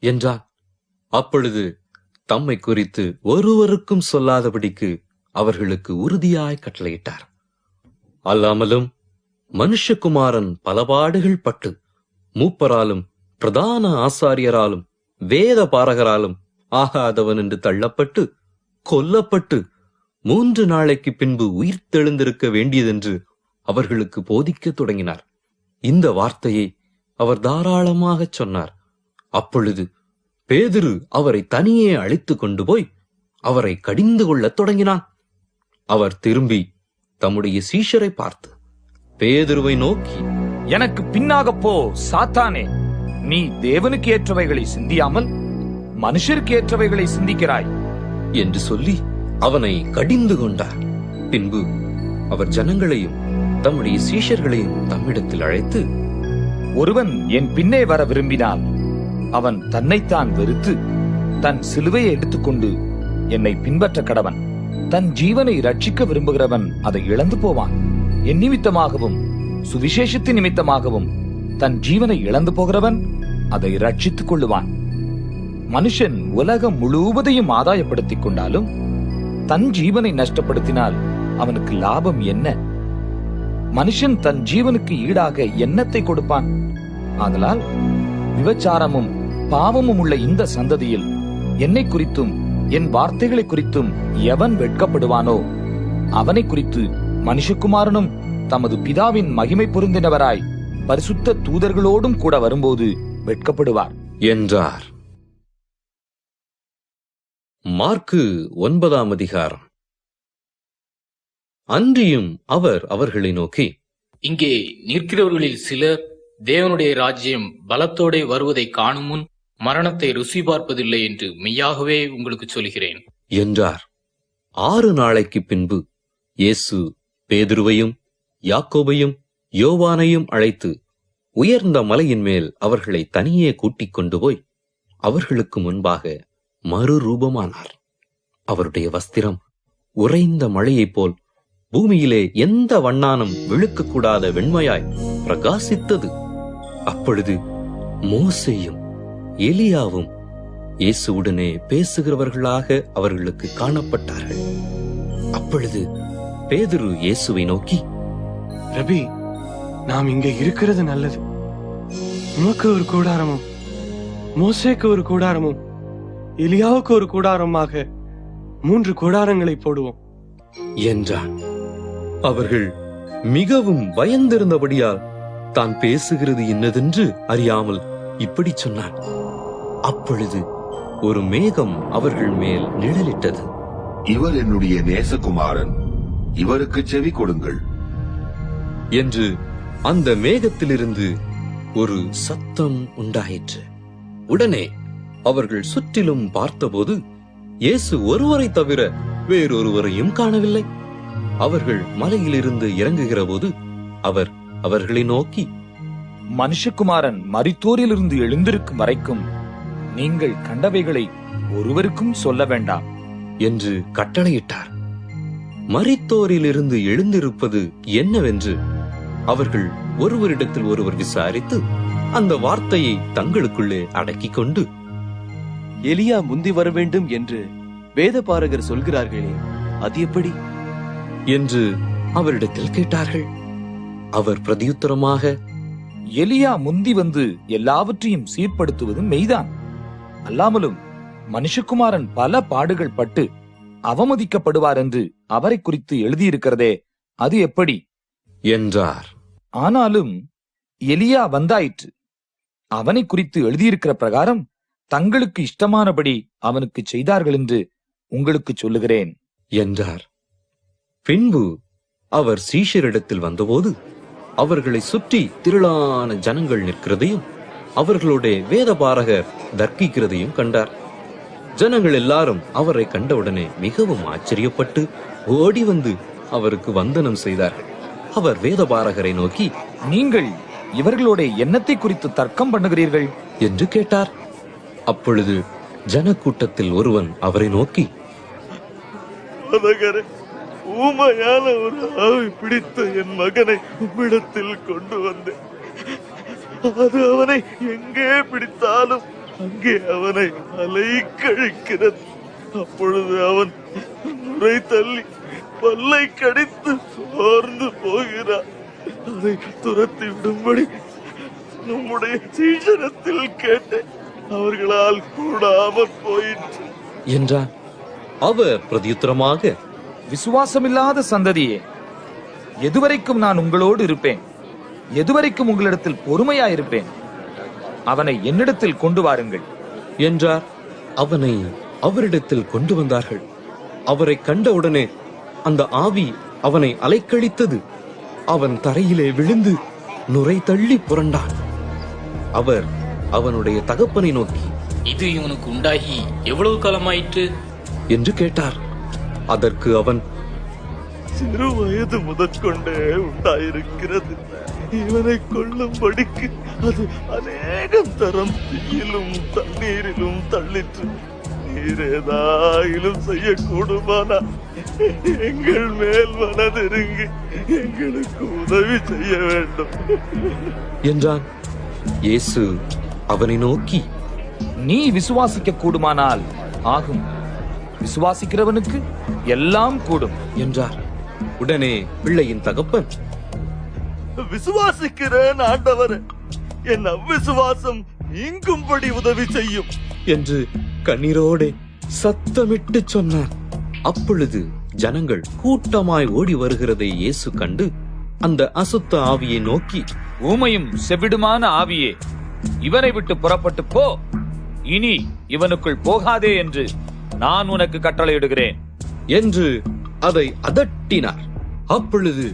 என்றான். அப்பொழுது தம்மை குறித்து ஒருவருக்கும் சொல்லாதபடிக்கு அவர்களுக்கு உறுதியாய் கட்டளையிட்டார். அல்லாமலும் மனுஷகுமாரன் பலபாடுகள் பட்டு மூப்பராலும் பிரதான ஆசாரியராலும் வேத பாரகராலும் ஆகாதவன் என்று தள்ளப்பட்டு கொல்லப்பட்டு 3 நாளைக்கு பின்பு உயிர் தெழுந்திருக்க வேண்டியதென்று அவர்களுக்கு போதிக்க தொடங்கினார். இந்த வார்த்தையை அவர் தாராளமாக சொன்னார். அப்பொழுது பேதுரு அவரை தனியே அழைத்து கொண்டு போய் அவரை கடிந்து கொள்ளத் தொடங்கினான். அவர் திரும்பி தம்முடைய சீஷரை பார்த்து பேதுருவை நோக்கி, எனக்கு பின்னாக போ சாத்தானே, நீ தேவனுக்கு ஏற்றவைகளை சிந்தியாமல் மனுஷருக்கு ஏற்றவைகளை சிந்திக்கிறாய் என்று சொல்லி அவனை கடிந்து கொண்டார். பின்பு அவர் ஜனங்களையும் தம்முடைய சீஷர்களையும் தம்மிடத்தில் அழைத்து, ஒருவன் என் பின்னே வர விரும்பினால் அவன் தன்னைத்தான் வெறுத்து தன் சிலுவையை எடுத்துக்கொண்டு என்னை பின்பற்ற கடவன். தன் ஜீவனை ரட்சிக்க விரும்புகிறவன் அதை இழந்து போவான். என் நிமித்தமாகவும் சுவிசேஷத்தின் நிமித்தமாகவும் தன் ஜீவனை இழந்து போகிறவன் அதை ரட்சித்துக் கொள்ளுவான். மனுஷன் உலகம் முழுவதையும் ஆதாயப்படுத்திக் கொண்டாலும் தன் ஜீவனை நஷ்டப்படுத்தினால் அவனுக்கு லாபம் என்ன? மனுஷன் தன் ஜீவனுக்கு ஈடாக என்னத்தை கொடுப்பான்? ஆதலால் விபச்சாரமும் பாவமும் உள்ள இந்த சந்ததியில் என்னை குறித்தும் என் வார்த்தைகளை குறித்தும் எவன் வெட்கப்படுவானோ அவனை குறித்து மனுஷகுமாரனும் தமது பிதாவின் மகிமை பொருந்தினவராய் பரிசுத்த தூதர்களோடும் கூட வரும்போது வெட்கப்படுவார் என்றார். மார்க்கு 9ஆம் அதிகாரம். அன்றியும் அவர் அவர்களை நோக்கி, இங்கே நிற்கிறவர்களில் சிலர் தேவனுடைய ராஜ்யம் பலத்தோடே வருவதை காணும் முன் மரணத்தை ருசி பார்ப்பதில்லை என்று மெய்யாகவே உங்களுக்கு சொல்கிறேன் என்றார். 6 நாளைக்கு பின்பு இயேசு பேதுருவையும் யாக்கோபையும் யோவானையும் அழைத்து உயர்ந்த மலையின் மேல் அவர்களை தனியே கூட்டிக் கொண்டு போய் அவர்களுக்கு முன்பாக மறுரூபமானார். அவருடைய வஸ்திரம் உறைந்த மழையைப் போல் பூமியிலே எந்த வண்ணானும் விழுக்கக்கூடாத வெண்மையாய் பிரகாசித்தது. அப்பொழுது மோசேயும் எலியாவும் இயேசுவுடனே பேசுகிறவர்களாக அவர்களுக்கு காணப்பட்டார்கள். அப்பொழுது பேதுரு இயேசுவை நோக்கி, ரபி, நாம் இங்கே இருக்கிறது நல்லது. உமக்கு ஒரு கூடாரமும் மோசேக்கு ஒரு கூடாரமும் எலியாவுக்கு ஒரு கூடாரமாக 3 கூடாரங்களை போடுவோம் என்றான். அவர்கள் மிகவும் பயந்திருந்தபடியால் தான் பேசுகிறது என்னதென்று அறியாமல் இப்படி சொன்னான். அப்பொழுது ஒரு மேகம் அவர்கள் மேல் நிழலிட்டது. இவர் என்னுடைய நேசகுமாரன், இவருக்கு செவி கொடுங்கள் என்று அந்த மேகத்திலிருந்து ஒரு சத்தம் உண்டாயிற்று. உடனே அவர்கள் சுற்றிலும் பார்த்தபோது இயேசு ஒருவரை தவிர வேறொருவரையும் காணவில்லை. அவர்கள் மலையிலிருந்து இறங்குகிற போது அவர் அவர்களை நோக்கி, மனுஷகுமாரன் மரித்தோரிலிருந்து எழுந்திருக்கும் வரைக்கும் நீங்கள் கண்டவைகளை ஒருவருக்கும் சொல்ல வேண்டாம் என்று கட்டளையிட்டார். மரித்தோரிலிருந்து எழுந்திருப்பது என்னவென்று அவர்கள் ஒருவரிடத்தில் ஒருவர் விசாரித்து அந்த வார்த்தையை தங்களுக்குள்ளே அடக்கிக் கொண்டு, எலியா முந்தி வர வேண்டும் என்று வேதபாரகர் சொல்கிறார்களே, அது எப்படி என்று அவரிடத்தில் கேட்டார்கள். அவர் பிரதியுத்தரமாக, எலியா முந்தி வந்து எல்லாவற்றையும் சீர்படுத்துவது மெய்தான். அல்லாமலும் மனுஷகுமாரன் பல பாடுகள் பட்டு அவமதிக்கப்படுவார் என்று அவரை குறித்து எழுதியிருக்கிறதே, அது எப்படி என்றார். ஆனாலும் எலியா வந்தாயிற்று. அவனை குறித்து எழுதியிருக்கிற பிரகாரம் தங்களுக்கு இஷ்டமானபடி அவனுக்கு செய்தார்கள் என்று உங்களுக்கு சொல்லுகிறேன் என்றார். பின்பு அவர் சீஷரிடத்தில் வந்தபோது அவர்களை சுற்றி திரளான ஜனங்கள் நிற்கிறதையும் அவர்களுடைய வேதபாரகர் தர்க்கிக்கிறதையும் கண்டார். ஜனங்கள் எல்லாரும் அவரை கண்டவுடனே மிகவும் ஆச்சரியப்பட்டு ஓடி வந்து அவருக்கு வந்தனம் செய்தார்கள். அவர் வேதபாரகரை நோக்கி, நீங்கள் இவர்களுடைய எண்ணத்தை குறித்து தர்க்கம் பண்ணுகிறீர்கள் என்று கேட்டார். அப்பொழுது ஜனக்கூட்டத்தில் ஒருவன் அவரை நோக்கி, ஊமையான ஒரு ஆவி பிடித்த என் மகனை உம்மிடத்தில் கொண்டு வந்தேன். அது அவனை எங்கே பிடித்தாலும் அங்கே அவனை அலைக்கழிக்கிறது. அப்பொழுது அவன் முறை தள்ளி பல்லை கடித்து சோர்ந்து போகிறான். அதை துரத்தி விடும்படி நம்முடைய சீசனத்தில் கேட்டேன், அவர்களால் கூடாமற் போயிற்று என்றான். அவர் பிரதியுத்தரமாக, விசுவாசமில்லாத சந்ததியே, எதுவரைக்கும் நான் உங்களோடு இருப்பேன்? எதுவரைக்கும் உங்களிடத்தில் பொறுமையாயிருப்பேன்? அவனை என்னிடத்தில் கொண்டு வாருங்கள் என்றார். அவனை அவரிடத்தில் கொண்டு வந்தார்கள். அவரை கண்டவுடனே அந்த ஆவி அவனை அலைக்கழித்தது. அவன் தரையிலே விழுந்து நுரை தள்ளி புரண்டான். அவர் அவனுடைய தகப்பனை நோக்கி, இது இவனுக்கு உண்டாகி எவ்வளவு காலமாயிற்று என்று கேட்டார். அதற்கு அவன், சிறு வயது முதற்கொண்டே உண்டாயிருக்கிறது. இவனை கொள்ளும்படிக்கு அது அநேகம் தரம் தீயிலும் தண்ணீரிலும் தள்ளிற்று. நீர் ஏதாயிலும் செய்யக்கூடுமானா எங்கள் மேல் மனதிருங்கி எங்களுக்கு உதவி செய்ய வேண்டும் என்றான். இயேசு அவனை நோக்கி, நீ விசுவாசிக்க கூடுமானால் ஆகும். விசுவாசிக்கிறவனுக்கு எல்லாம் கூடும் என்றார். உடனே பிள்ளையின் தகப்பன், விசுவாசிக்கிறேன் ஆண்டவரே, என் அவ்விசுவாசம் நீங்கும்படி உதவி செய்யும் என்று கண்ணீரோடே சத்தமிட்டு சொன்னார். அப்பொழுது ஜனங்கள் கூட்டமாய் ஓடி வருகிறதை இயேசு கண்டு அந்த அசுத்த ஆவியை நோக்கி, ஊமையும் செவிடுமான ஆவியே, இவனை விட்டு புறப்பட்டு போ, இனி இவனுக்குள் போகாதே என்று நான் உனக்கு கட்டளையிடுகிறேன் என்று அதை அதட்டினார். அப்பொழுது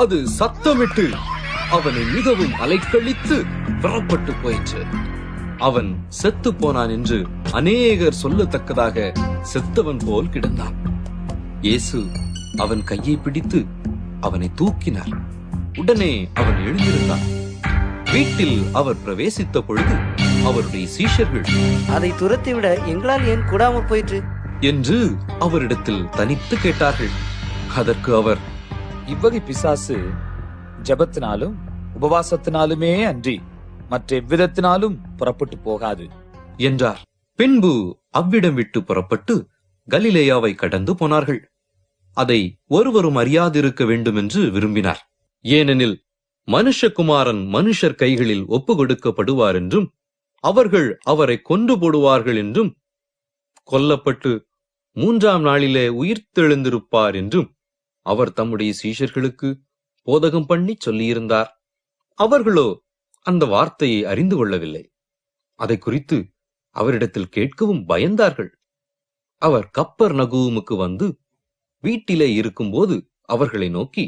அது சத்தமிட்டு அவனை மிகவும் அலைக்கழித்து புறப்பட்டு போயிற்று. அவன் செத்து போனான் என்று அநேகர் சொல்லத்தக்கதாக செத்தவன் போல் கிடந்தான். இயேசு அவன் கையை பிடித்து அவனை தூக்கினார். உடனே அவன் எழுந்திருந்தான். வீட்டில் அவர் பிரவேசித்த பொழுது அவருடைய சீஷர்கள், அதை துரத்திவிட எங்களால் ஏன் கூடாமற் போயிற்று என்று அவரிடத்தில் தனித்து கேட்டார்கள். அதற்கு அவர், இவ்வகை பிசாசு ஜெபத்தினாலும் உபவாசத்தினாலுமே அன்றி மற்ற எவ்விதத்தினாலும் புறப்பட்டு போகாது என்றார். பின்பு அவ்விடம் விட்டு புறப்பட்டு கலிலேயாவை கடந்து போனார்கள். அதை ஒருவரும் அறியாதிருக்க வேண்டும் என்று விரும்பினார். ஏனெனில் மனுஷகுமாரன் மனுஷர் கைகளில் ஒப்பு கொடுக்கப்படுவார் என்றும் அவர்கள் அவரை கொன்று போடுவார்கள் என்றும் கொல்லப்பட்டு 3ஆம் நாளிலே உயிர்த்தெழுந்திருப்பார் என்றும் அவர் தம்முடைய சீஷர்களுக்கு போதகம் பண்ணி சொல்லியிருந்தார். அவர்களோ அந்த வார்த்தையை அறிந்து கொள்ளவில்லை. அதை குறித்து அவரிடத்தில் கேட்கவும் பயந்தார்கள். அவர் கப்பர்நகூமுக்கு வந்து வீட்டிலே இருக்கும்போது அவர்களை நோக்கி,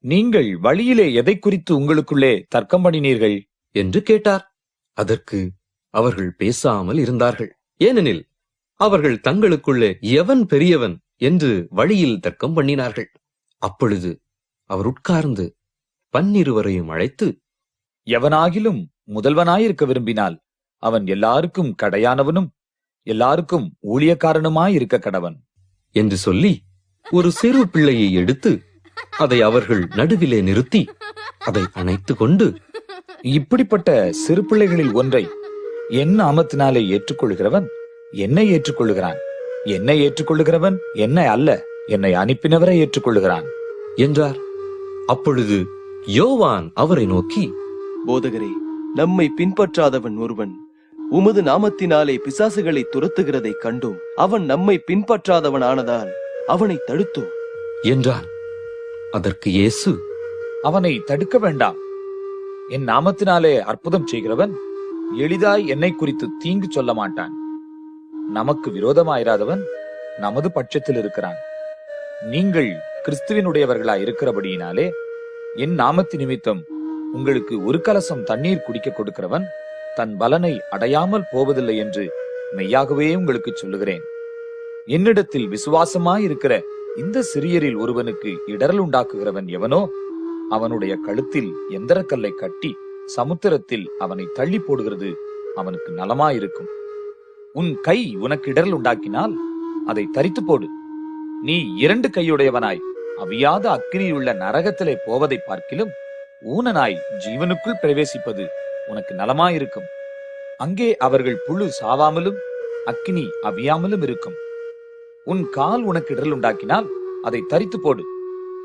நீங்கள் வழியிலே எதை குறித்து உங்களுக்குள்ளே தர்க்கம் பண்ணினீர்கள் என்று கேட்டார். அதற்கு அவர்கள் பேசாமல் இருந்தார்கள். ஏனெனில் அவர்கள் தங்களுக்குள்ளே எவன் பெரியவன் என்று வழியில் தர்க்கம் பண்ணினார்கள். அப்பொழுது அவர் உட்கார்ந்து 12 அழைத்து, எவனாகிலும் முதல்வனாயிருக்க விரும்பினால் அவன் எல்லாருக்கும் கடையானவனும் எல்லாருக்கும் ஊழியக்காரனுமாயிருக்க கடவன் என்று சொல்லி ஒரு சிறு பிள்ளையை எடுத்து அதை அவர்கள் நடுவிலே நிறுத்தி அதை அணைத்து கொண்டு, இப்படிப்பட்ட சிறு பிள்ளைகளில் ஒன்றை என் நாமத்தினாலே ஏற்றுக்கொள்கிறவன் என்னை ஏற்றுக்கொள்ளுகிறான், என்னை ஏற்றுக்கொள்ளுகிறவன் என்னை அல்ல, என்னை அனுப்பினவரை ஏற்றுக்கொள்ளுகிறான் என்றார். அப்பொழுது யோவான் அவரை நோக்கி, போதகரே, நம்மை பின்பற்றாதவன் ஒருவன் உமது நாமத்தினாலே பிசாசுகளை துரத்துகிறதை கண்டோம். அவன் நம்மை பின்பற்றாதவன் ஆனதால் அவனை தடுத்தோம் என்றான். அதற்கு இயேசு, அவனை தடுக்க வேண்டாம், என் நாமத்தினாலே அற்புதம் செய்கிறவன் எளிதாய் என்னை குறித்து தீங்கு சொல்ல மாட்டான். நமக்கு விரோதமாயிராதவன் நமது பட்சத்தில் இருக்கிறான். நீங்கள் கிறிஸ்துவினுடையவர்களாய் இருக்கிறபடியினாலே என் நாமத்து நிமித்தம் உங்களுக்கு ஒரு கலசம் தண்ணீர் குடிக்க கொடுக்கிறவன் தன் பலனை அடையாமல் போவதில்லை என்று மெய்யாகவே உங்களுக்கு சொல்லுகிறேன். என்னிடத்தில் விசுவாசமாய் இருக்கிற இந்த சிறியரில் ஒருவனுக்கு இடரல் உண்டாக்குகிறவன் எவனோ அவனுடைய கழுத்தில் எந்திரக்கல்லை கட்டி சமுத்திரத்தில் அவனை தள்ளி போடுகிறது அவனுக்கு நலமாயிருக்கும். உன் கை உனக்கு இடரல் உண்டாக்கினால் அதை தரித்து போடு. நீ 2 கையுடையவனாய் அவியாத அக்கினியுள்ள நரகத்திலே போவதை பார்க்கிலும் ஊனனாய் ஜீவனுக்குள் பிரவேசிப்பது உனக்கு நலமாயிருக்கும். அங்கே அவர்கள் புழு சாவாமலும் அக்கினி அவியாமலும் இருக்கும். உன் கால் உனக்கு இடரல் உண்டாக்கினால் அதை தரித்து போடு.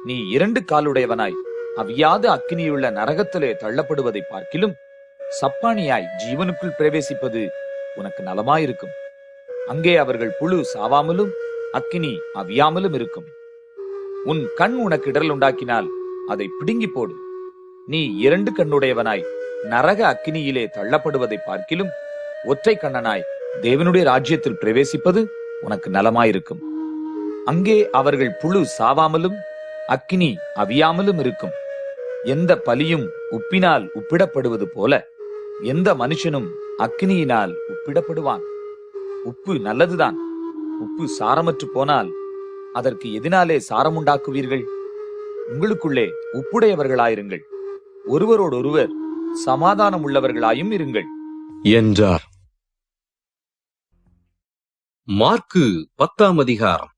நீ 2 காலுடையவனாய் அவியாத அக்கினியுள்ள நரகத்திலே தள்ளப்படுவதை பார்க்கிலும் சப்பானியாய் ஜீவனுக்குள் பிரவேசிப்பது உனக்கு நலமாயிருக்கும். அங்கே அவர்கள் புழு சாவாமலும் அக்கினி அவியாமலும் இருக்கும். உன் கண் உனக்கு இடரல் உண்டாக்கினால் அதை பிடுங்கி போடு. நீ 2 கண்ணுடையவனாய் நரக அக்கினியிலே தள்ளப்படுவதை பார்க்கிலும் ஒற்றை கண்ணனாய் தேவனுடைய ராஜ்யத்தில் பிரவேசிப்பது உனக்கு நலமாயிருக்கும். அங்கே அவர்கள் புழு சாவாமலும் அக்கினி அவியாமலும் இருக்கும். எந்த பலியும் உப்பினால் உப்பிடப்படுவது போல எந்த மனுஷனும் அக்கினியினால் உப்பிடப்படுவான். உப்பு நல்லதுதான். உப்பு சாரமற்று போனால் அதற்கு எதினாலே சாரமுண்டாக்குவீர்கள்? உங்களுக்குள்ளே உப்புடையவர்களாயிருங்கள், ஒருவரோடொருவர் சமாதானம் உள்ளவர்களாயும் இருங்கள் என்றார். மார்க்கு 10ஆம் அதிகாரம்.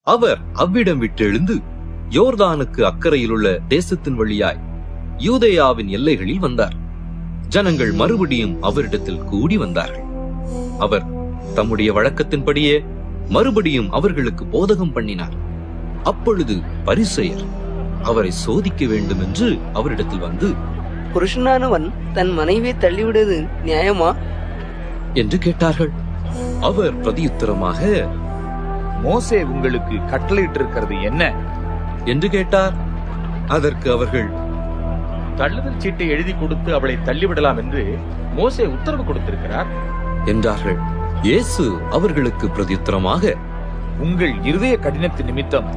அவர் அவ்விடம் விட்டு எழுந்து யோர்தானுக்கு அக்கறையில் உள்ள தேசத்தின் வழியாய் யூதேயாவின் எல்லைகளில் வந்தார். ஜனங்கள் மறுபடியும் அவரிடத்தில் கூடி வந்தார்கள். அவர் தம்முடைய வழக்கத்தின்படியே மறுபடியும் அவர்களுக்கு போதகம் பண்ணினார். அப்பொழுது பரிசேயர் அவரை சோதிக்க வேண்டும் என்று அவரிடத்தில் வந்து, புருஷனானவன் தன் மனைவியை தள்ளிவிடுவது நியாயமா என்று கேட்டார்கள். அவர் பிரதியுத்தரமாக, மோசே உங்களுக்கு கட்டளையிட்டிருக்கிறது என்ன என்று கேட்டார். அதற்கு அவர்கள், தள்ளுதல் சீட்டை எழுதி கொடுத்து அவளை தள்ளிவிடலாம் என்று மோசே உத்தரவு கொடுத்திருக்கிறார் என்றார்கள். இயேசு அவர்களுக்கு பிரதியுத்தரமாக, உங்கள் இருதய கடினத்தின் நிமித்தம்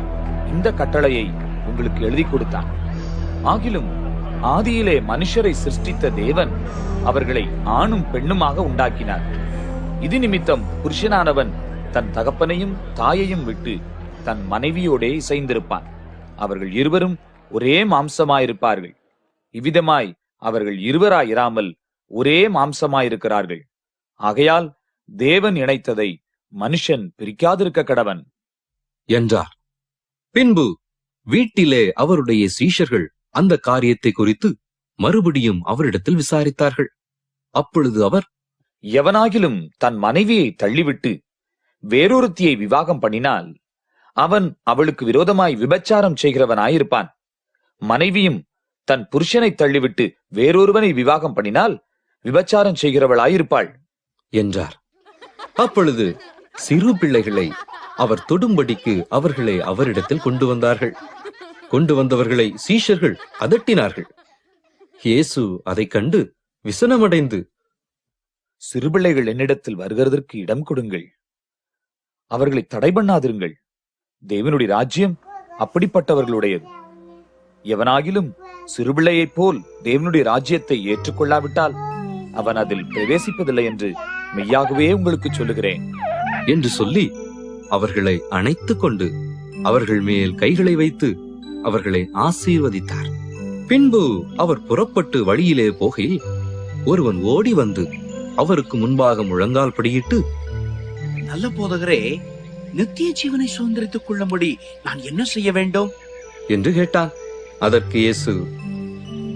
இந்த கட்டளையை உங்களுக்கு எழுதி கொடுத்தான். ஆகிலும் ஆதியிலே மனுஷரை சிருஷ்டித்த தேவன் அவர்களை ஆணும் பெண்ணுமாக உண்டாக்கினார். இது நிமித்தம் புருஷனானவன் தன் தகப்பனையும் தாயையும் விட்டு தன் மனைவியோடே இசைந்திருப்பான். அவர்கள் இருவரும் ஒரே மாம்சமாயிருப்பார்கள். இவ்விதமாய் அவர்கள் இருவராயிராமல் ஒரே மாம்சமாயிருக்கிறார்கள். ஆகையால் தேவன் இணைத்ததை மனுஷன் பிரிக்காதிருக்க கடவன் என்றார். பின்பு வீட்டிலே அவருடைய சீஷர்கள் அந்த காரியத்தை குறித்து மறுபடியும் அவரிடத்தில் விசாரித்தார்கள். அப்பொழுது அவர், எவனாகிலும் தன் மனைவியை தள்ளிவிட்டு வேறொருத்தியை விவாகம் பண்ணினால் அவன் அவளுக்கு விரோதமாய் விபச்சாரம் செய்கிறவனாயிருப்பான். மனைவியும் தன் புருஷனை தள்ளிவிட்டு வேறொருவனை விவாகம் பண்ணினால் விபச்சாரம் செய்கிறவளாயிருப்பாள் என்றார். அப்பொழுது சிறு பிள்ளைகளை அவர் தொடும்படிக்கு அவர்களை அவரிடத்தில் கொண்டு வந்தார்கள். கொண்டு வந்தவர்களை சீஷர்கள் அதட்டினார்கள். இயேசு அதைக் கண்டு விசனமடைந்து, சிறுபிள்ளைகள் என்னிடத்தில் வருகிறதற்கு இடம் கொடுங்கள், அவர்களை தடை பண்ணாதிருங்கள். தேவனுடைய ராஜ்யம் அப்படிப்பட்டவர்களுடையது. எவனாகிலும் சிறுபிள்ளையைப் போல் தேவனுடைய ராஜ்யத்தை ஏற்றுக்கொள்ளாவிட்டால் அவன் அதில் பிரவேசிப்பதில்லை என்று மெய்யாகவே உங்களுக்கு சொல்லுகிறேன் என்று சொல்லி அவர்களை அணைத்துக் கொண்டு அவர்கள் மேல் கைகளை வைத்து அவர்களை ஆசீர்வதித்தார். பின்பு அவர் புறப்பட்டு வழியிலே போகையில் ஒருவன் ஓடி வந்து அவருக்கு முன்பாக முழங்கால் படியிட்டு, நல்ல போதகரே, நித்திய ஜீவனை சுதந்திரித்துக் கொள்ளும்படி நான் என்ன செய்ய வேண்டும் என்று கேட்டான். அதற்கு இயேசு,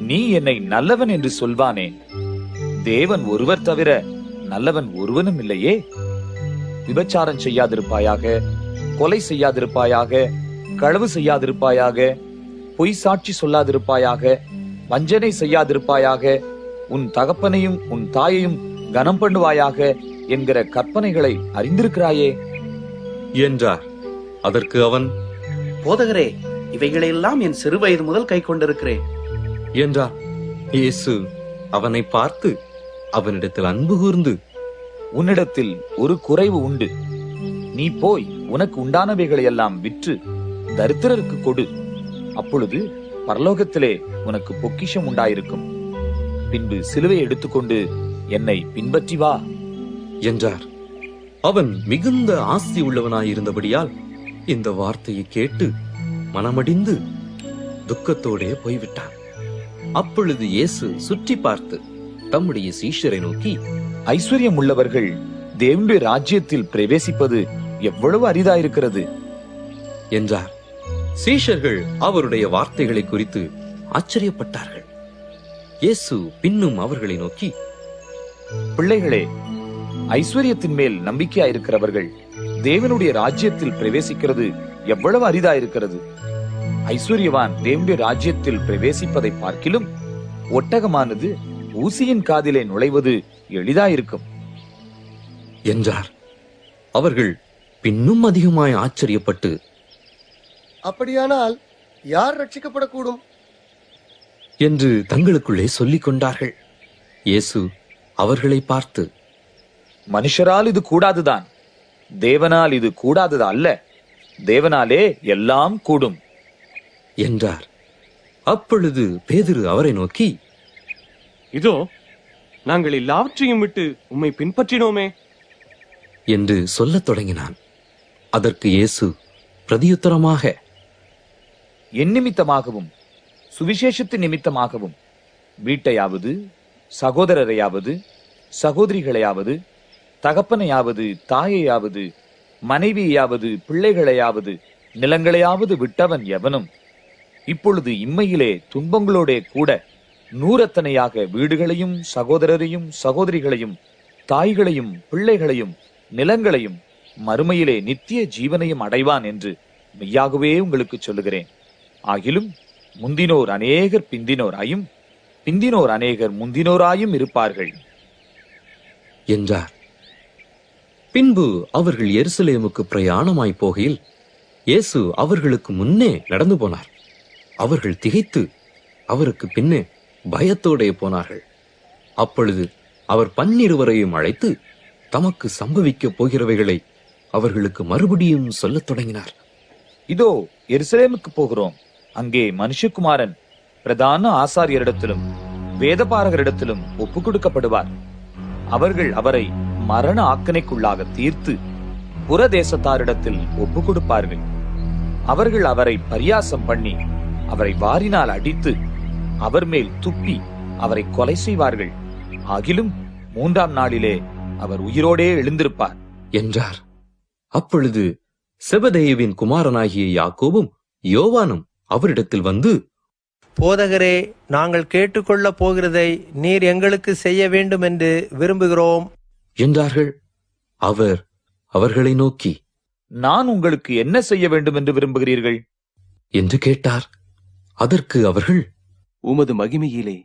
நீ என்னை நல்லவன் என்று சொல்வானே? தேவன் ஒருவர் தவிர நல்லவன் ஒருவனும் இல்லையே. விபச்சாரம் செய்யாதிருப்பாயாக, கொலை செய்யாதிருப்பாயாக, களவு செய்யாதிருப்பாயாக, பொய் சாட்சி சொல்லாதிருப்பாயாக, வஞ்சனை செய்யாதிருப்பாயாக, உன் தகப்பனையும் உன் தாயையும் கனம் பண்ணுவாயாக என்கிற கற்பனைகளை அறிந்திருக்கிறாயே என்றார். அதற்கு அவன், போதகரே, இவைகளையெல்லாம் என் சிறு வயது முதல் கை கொண்டிருக்கிறேன் என்றார். இயேசு அவனை பார்த்து அவனிடத்தில் அன்பு கூர்ந்து, உன்னிடத்தில் ஒரு குறைவு உண்டு. நீ போய் உனக்கு உண்டானவைகளை எல்லாம் விற்று தரித்திரருக்கு கொடு. அப்பொழுது பரலோகத்திலே உனக்கு பொக்கிஷம் உண்டாயிருக்கும். பின்பு சிலுவை எடுத்துக்கொண்டு என்னை பின்பற்றி வா என்றார். அவன் மிகுந்த ஆஸ்தி உள்ளவனாயிருந்தபடியால் இந்த வார்த்தையை கேட்டு மனமடிந்து துக்கத்தோடே போய்விட்டான். அப்பொழுது இயேசு சுற்றி பார்த்து தம்முடைய சீஷரை நோக்கி, ஐஸ்வர்யம் உள்ளவர்கள் தேவனுடைய ராஜ்யத்தில் பிரவேசிப்பது எவ்வளவு அரிதாயிருக்கிறது என்றார். சீஷர்கள் அவருடைய வார்த்தைகளை குறித்து ஆச்சரியப்பட்டார்கள். இயேசு பின்னும் அவர்களை நோக்கி, பிள்ளைகளே, ஐஸ்வர்யத்தின் மேல் நம்பிக்கையாயிருக்கிறவர்கள் தேவனுடைய ராஜ்யத்தில் பிரவேசிக்கிறது எவ்வளவு அரிதாயிருக்கிறது. ஐஸ்வர்யவான் தேவனுடைய ராஜ்யத்தில் பிரவேசிப்பதை பார்க்கிலும் ஒட்டகமானது ஊசியின் காதிலே நுழைவது எளிதாயிருக்கும் என்றார். அவர்கள் பின்னும் அதிகமாய் ஆச்சரியப்பட்டு, அப்படியானால் யார் ரட்சிக்கப்படக்கூடும் என்று தங்களுக்குள்ளே சொல்லிக் கொண்டார்கள். இயேசு அவர்களை பார்த்து, மனுஷரால் இது கூடாதுதான், தேவனால் இது கூடாதது அல்ல. தேவனாலே எல்லாம் கூடும் என்றார். அப்பொழுது பேதுரு அவரை நோக்கி, இதோ நாங்கள் எல்லாவற்றையும் விட்டு உம்மை பின்பற்றினோமே என்று சொல்லத் தொடங்கினான். அதற்கு இயேசு பிரதியுத்தரமாக, என் நிமித்தமாகவும் சுவிசேஷத்தின் நிமித்தமாகவும் வீட்டையாவது சகோதரரையாவது சகோதரிகளையாவது தகப்பனையாவது தாயையாவது மனைவியாவது பிள்ளைகளையாவது நிலங்களையாவது விட்டவன் எவனும் இப்பொழுது இம்மையிலே துன்பங்களோடே கூட நூறத்தனையாக வீடுகளையும் சகோதரரையும் சகோதரிகளையும் தாய்களையும் பிள்ளைகளையும் நிலங்களையும் மறுமையிலே நித்திய ஜீவனையும் அடைவான் என்று மெய்யாகவே உங்களுக்கு சொல்லுகிறேன். ஆகிலும் முந்தினோர் அநேகர் பிந்தினோராயும் பிந்தினோர் அநேகர் முந்தினோராயும் இருப்பார்கள் என்றார். பின்பு அவர்கள் எருசலேமுக்கு பிரயாணமாய் போகையில் இயேசு அவர்களுக்கு முன்னே நடந்து போனார். அவர்கள் திகைத்து அவருக்கு பின்னே பயத்தோடே போனார்கள். அப்பொழுது அவர் 12 அழைத்து தமக்கு சம்பவிக்கப் போகிறவைகளை அவர்களுக்கு மறுபடியும் சொல்லத் தொடங்கினார். இதோ எருசலேமுக்கு போகிறோம். அங்கே மனுஷகுமாரன் பிரதான ஆசாரியரிடத்திலும் வேதபாரகரிடத்திலும் ஒப்புக் கொடுக்கப்படுவார். அவர்கள் அவரை மரண ஆக்கணைக்குள்ளாக தீர்த்து புறதேசத்தாரிடத்தில் ஒப்புக் கொடுப்பார்கள். அவர்கள் அவரை பரியாசம் பண்ணி அவரை வாரினால் அடித்து அவர் மேல் துப்பி அவரை கொலை செய்வார்கள். ஆகிலும் 3ஆம் நாளிலே அவர் உயிரோடே எழுந்திருப்பார் என்றார். அப்பொழுது செபதேயுவின் குமாரனாகிய யாக்கோபும் யோவானும் அவரிடத்தில் வந்து, போதகரே, நாங்கள் கேட்டுக்கொள்ள போகிறதை நீர் எங்களுக்கு செய்ய வேண்டும் என்று விரும்புகிறோம் என்றார்கள். அவர் அவர்களை நோக்கி, நான் உங்களுக்கு என்ன செய்ய வேண்டும் என்று விரும்புகிறீர்கள் என்று கேட்டார். அதற்கு அவர்கள், உமது மகிமையிலே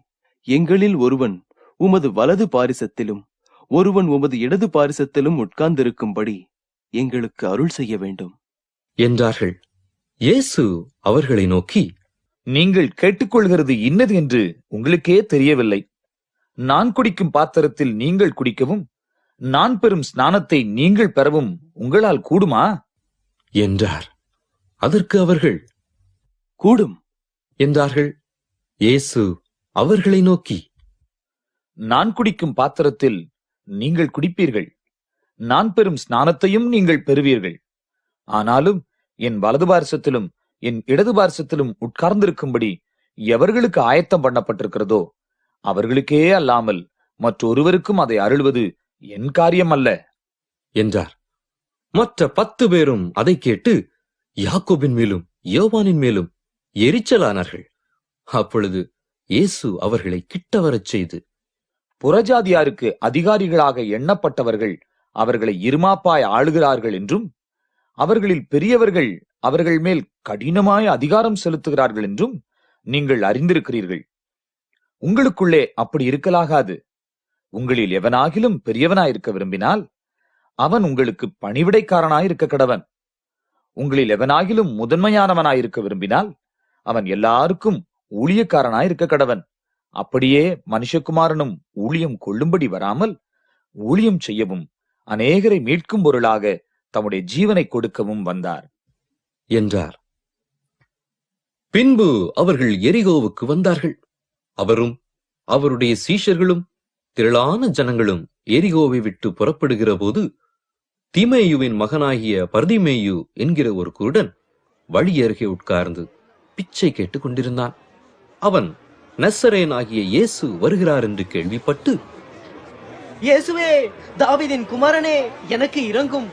எங்களில் ஒருவன் உமது வலது பாரிசத்திலும் ஒருவன் உமது இடது பாரிசத்திலும் உட்கார்ந்திருக்கும்படி எங்களுக்கு அருள் செய்ய வேண்டும் என்றார்கள். இயேசு அவர்களை நோக்கி, நீங்கள் கேட்டுக்கொள்கிறது இன்னது என்று உங்களுக்கே தெரியவில்லை. நான் குடிக்கும் பாத்திரத்தில் நீங்கள் குடிக்கவும் நான் பெறும் ஸ்நானத்தை நீங்கள் பெறவும் உங்களால் கூடுமா என்றார். அதற்கு அவர்கள், கூடும் என்றார்கள். இயேசு அவர்களை நோக்கி, நான் குடிக்கும் பாத்திரத்தில் நீங்கள் குடிப்பீர்கள், நான் பெறும் ஸ்நானத்தையும் நீங்கள் பெறுவீர்கள். ஆனாலும் என் வலது பார்சத்திலும் என் இடது பார்சத்திலும் உட்கார்ந்திருக்கும்படி எவர்களுக்கு ஆயத்தம் பண்ணப்பட்டிருக்கிறதோ அவர்களுக்கே அல்லாமல் மற்றொருவருக்கும் அதை அருள்வது என் காரியம் அல்ல என்றார். மற்ற 10 பேரும் அதை கேட்டு யாக்கோபின் மேலும் யோவானின் மேலும் எரிச்சலானார்கள். அப்பொழுது இயேசு அவர்களை கிட்ட வரச் செய்து, புறஜாதியாருக்கு அதிகாரிகளாக எண்ணப்பட்டவர்கள் அவர்களை இருமாப்பாய் ஆளுகிறார்கள் என்றும் அவர்களில் பெரியவர்கள் அவர்கள் மேல் கடினமாய் அதிகாரம் செலுத்துகிறார்கள் என்றும் நீங்கள் அறிந்திருக்கிறீர்கள். உங்களுக்குள்ளே அப்படி இருக்கலாகாது. உங்களில் எவனாகிலும் பெரியவனாயிருக்க விரும்பினால் அவன் உங்களுக்கு பணிவிடைக்காரனாயிருக்க கடவன். உங்களில் எவனாகிலும் முதன்மையானவனாயிருக்க விரும்பினால் அவன் எல்லாருக்கும் ஊழியக்காரனாயிருக்க கடவன். அப்படியே மனுஷகுமாரனும் ஊழியம் கொள்ளும்படி வராமல் ஊழியம் செய்யவும் அநேகரை மீட்கும் பொருளாக தம்முடைய ஜீவனை கொடுக்கவும் வந்தார் என்றார். பின்பு அவர்கள் எரிகோவுக்கு வந்தார்கள். அவரும் அவருடைய சீஷர்களும் திரளான ஜனங்களும் எரிகோவை விட்டு புறப்படுகிற போது திமேயுவின் மகனாகிய பர்திமேயு என்கிற ஒரு குருடன் வழி அருகே உட்கார்ந்து பிச்சை கேட்டுக் கொண்டிருந்தான். அவன் நசரேன் ஆகிய இயேசு வருகிறார் என்று கேள்விப்பட்டு, இயேசுவே, தாவீதின் குமாரனே, எனக்கு இரங்கும்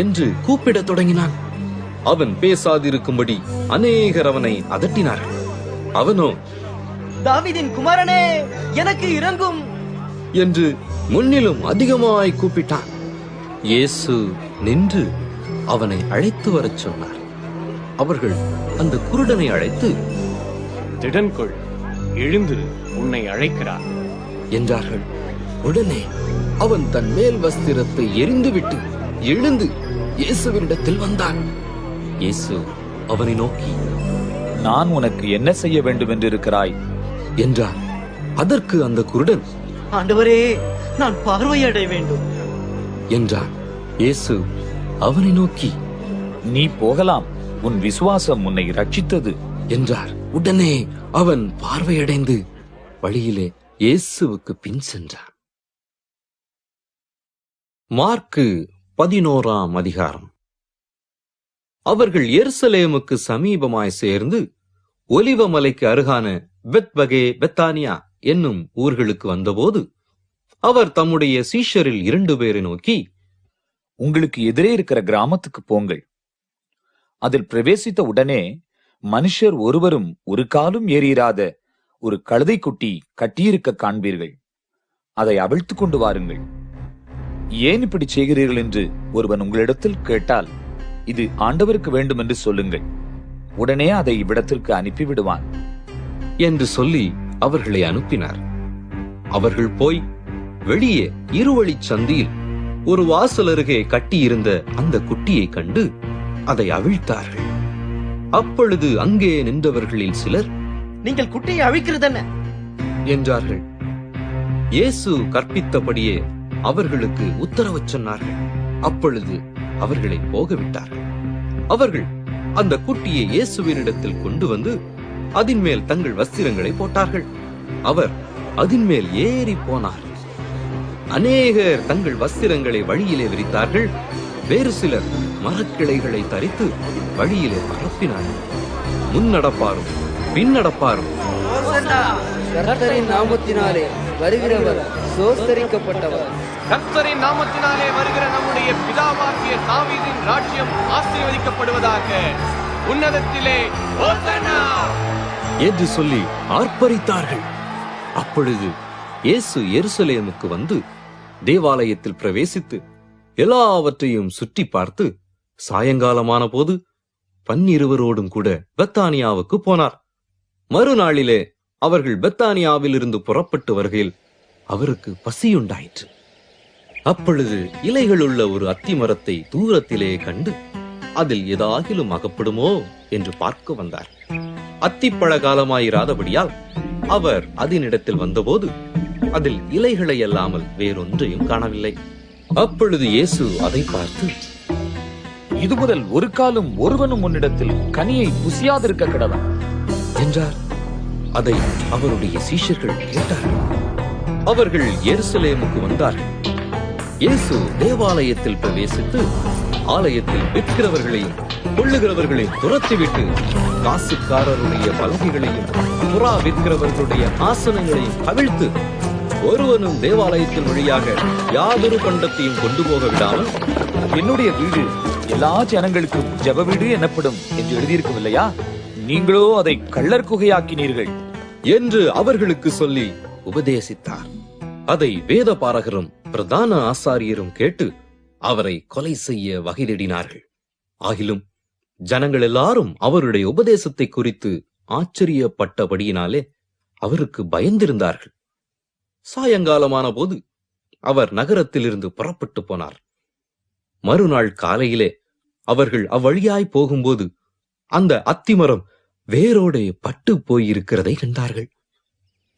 என்று கூப்பிடத் தொடங்கினான். அவன் பேசாதிருக்கும்படி அநேகர் அவனை அதட்டினார்கள். அவனோ, தாவீதின் குமாரனே, எனக்கு இரங்கும் என்று முன்னிலும் அதிகமாய் கூப்பிட்டான். இயேசு நின்று அவனை அழைத்து வரச் சொன்னார். அவர்கள் அந்த குருடனை அழைத்து, திடன்கொள், எழுந்திரு, உன்னை அழைக்கிறார் என்றார்கள். உடனே அவன் தன் மேல் வஸ்திரத்தை எரிந்துவிட்டு எழுந்து இயேசுவினிடத்தில் வந்தான். இயேசு அவனை நோக்கி, நான் உனக்கு என்ன செய்ய வேண்டும் என்று இருக்கிறாய் என்றார். அதற்கு அந்த குருடன், ஆண்டவரே, நான் பார்வையடைய வேண்டும் என்றான். இயேசு அவனை நோக்கி, நீ போகலாம், உன் விசுவாசம் உன்னை ரட்சித்தது என்றார். உடனே அவன் பார்வையடைந்து வழியிலே இயேசுவுக்கு பின் சென்றான். மார்க்கு 11ஆம் அதிகாரம். அவர்கள் எருசலேமுக்கு சமீபமாய் சேர்ந்து ஒலிவ மலைக்கு அருகான பெத்பகே பெத்தானியா என்னும் ஊர்களுக்கு வந்தபோது அவர் தம்முடைய சீஷரில் 2 பேரை நோக்கி, உங்களுக்கு எதிரே இருக்கிற கிராமத்துக்கு போங்கள். அதில் பிரவேசித்த உடனே மனுஷர் ஒருவரும் ஒரு காலும் ஏறியிராத ஒரு கழுதை குட்டி கட்டியிருக்க காண்பீர்கள். அதை அவிழ்த்து கொண்டு வாருங்கள். ஏன் இப்படி செய்கிறீர்கள் என்று ஒருவன் உங்களிடத்தில் கேட்டால், இது ஆண்டவருக்கு வேண்டும் என்று சொல்லுங்கள். உடனே அதை இவ்விடத்திற்கு அனுப்பிவிடுவான் என்று சொல்லி அவர்களை அனுப்பினார். அவர்கள் போய் வெளியே இருவழிச் சந்தியில் ஒரு வாசல் அருகே கட்டியிருந்த அந்த குட்டியை கண்டு அதை அவிழ்த்தார்கள். அப்பொழுது அங்கே நின்றவர்களில் சிலர், நீங்கள் குட்டியை அவிழ்க்கிறதென்ன என்றார்கள். இயேசு கற்பித்தபடியே அவர்களுக்கு உத்தரவு சொன்னார்கள். அப்பொழுது அவர்களை போகவிட்டார்கள். அவர்கள் அந்த குட்டியை இயேசுவினிடத்தில் கொண்டு வந்து அதின் மேல் தங்கள் வஸ்திரங்களை போட்டார்கள். அவர் அதின் மேல் ஏறி போனார். அநேகர் தங்கள் வஸ்திரங்களை வழியிலே விரித்தார்கள். வேறு சிலர் மரக்கிளைகளை தரித்து வழியிலே பரப்பினார்கள். முன்னடப்பாரும் பின்னடப்பாரும், கர்த்தரின் நாமத்தினாலே வருகிறவர் சோஸ்தரிக்கப்பட்டவர், கர்த்தரின் நாமத்தினாலே வருகிற நம்முடைய பிதாவாகிய தாவீதின் ராஜ்யம் ஆசீர்வதிக்கப்படுவதாக, உன்னதத்திலே ஹோசன்னா என்று சொல்லி ஆர்ப்பரித்தார்கள். அப்பொழுது இயேசு எருசலேமுக்கு வந்து தேவாலயத்தில் பிரவேசித்து எல்லாவற்றையும் சுற்றி பார்த்து சாயங்காலமான போது 12 கூட பெத்தானியாவுக்கு போனார். மறுநாளிலே அவர்கள் பெத்தானியாவில் இருந்து புறப்பட்டு வருகையில் அவருக்கு பசியுண்டாயிற்று. அப்பொழுது இலைகளுள்ள ஒரு அத்தி மரத்தை தூரத்திலே கண்டு அதில் ஏதாகிலும் அகப்படுமோ என்று பார்க்க வந்தார். அத்திப்பழ காலமாயிராதபடியால் அவர் அதனிடத்தில் வந்தபோது அதில் இலைகளை அல்லாமல் வேறொன்றையும் காணவில்லை. அப்பொழுது இயேசு அதை பார்த்து, இது முதல் ஒரு காலம் ஒருவனும் உன்னிடத்தில் கனியை புசியாதிருக்க கடவன் என்றார். அதை அவருடைய சீஷர்கள் கேட்டார்கள். அவர்கள் எருசலேமுக்கு வந்தார்கள். இயேசு தேவாலயத்தில் பிரவேசித்து ஆலயத்தில் விற்கிறவர்களையும் கொள்ளுகிறவர்களையும் துரத்திவிட்டு காசுக்காரருடைய பலகைகளையும் புறா விற்கிறவர்களுடைய ஆசனங்களையும் கவிழ்த்து ஒருவனும் தேவாலயத்தின் வழியாக யாதொரு பண்டத்தையும் கொண்டு போக விடாமல், என்னுடைய வீடு எல்லா ஜனங்களுக்கும் ஜெப வீடு எனப்படும் என்று எழுதியிருக்கவில்லையா? நீங்களோ அதை கள்ளர் குகையாக்கினீர்கள் என்று அவர்களுக்கு சொல்லி உபதேசித்தார். அதை வேத பாரகரும் பிரதான ஆசாரியரும் கேட்டு அவரை கொலை செய்ய வகை தேடினார்கள். ஆகிலும் ஜனங்கள் எல்லாரும் அவருடைய உபதேசத்தை குறித்து ஆச்சரியப்பட்டபடியினாலே அவருக்கு பயந்திருந்தார்கள். சாயங்காலமான போது அவர் நகரத்திலிருந்து புறப்பட்டு போனார். மறுநாள் காலையிலே அவர்கள் அவ்வழியாய் போகும்போது அந்த அத்திமரம் வேரோடே பட்டு போயிருக்கிறதை கண்டார்கள்.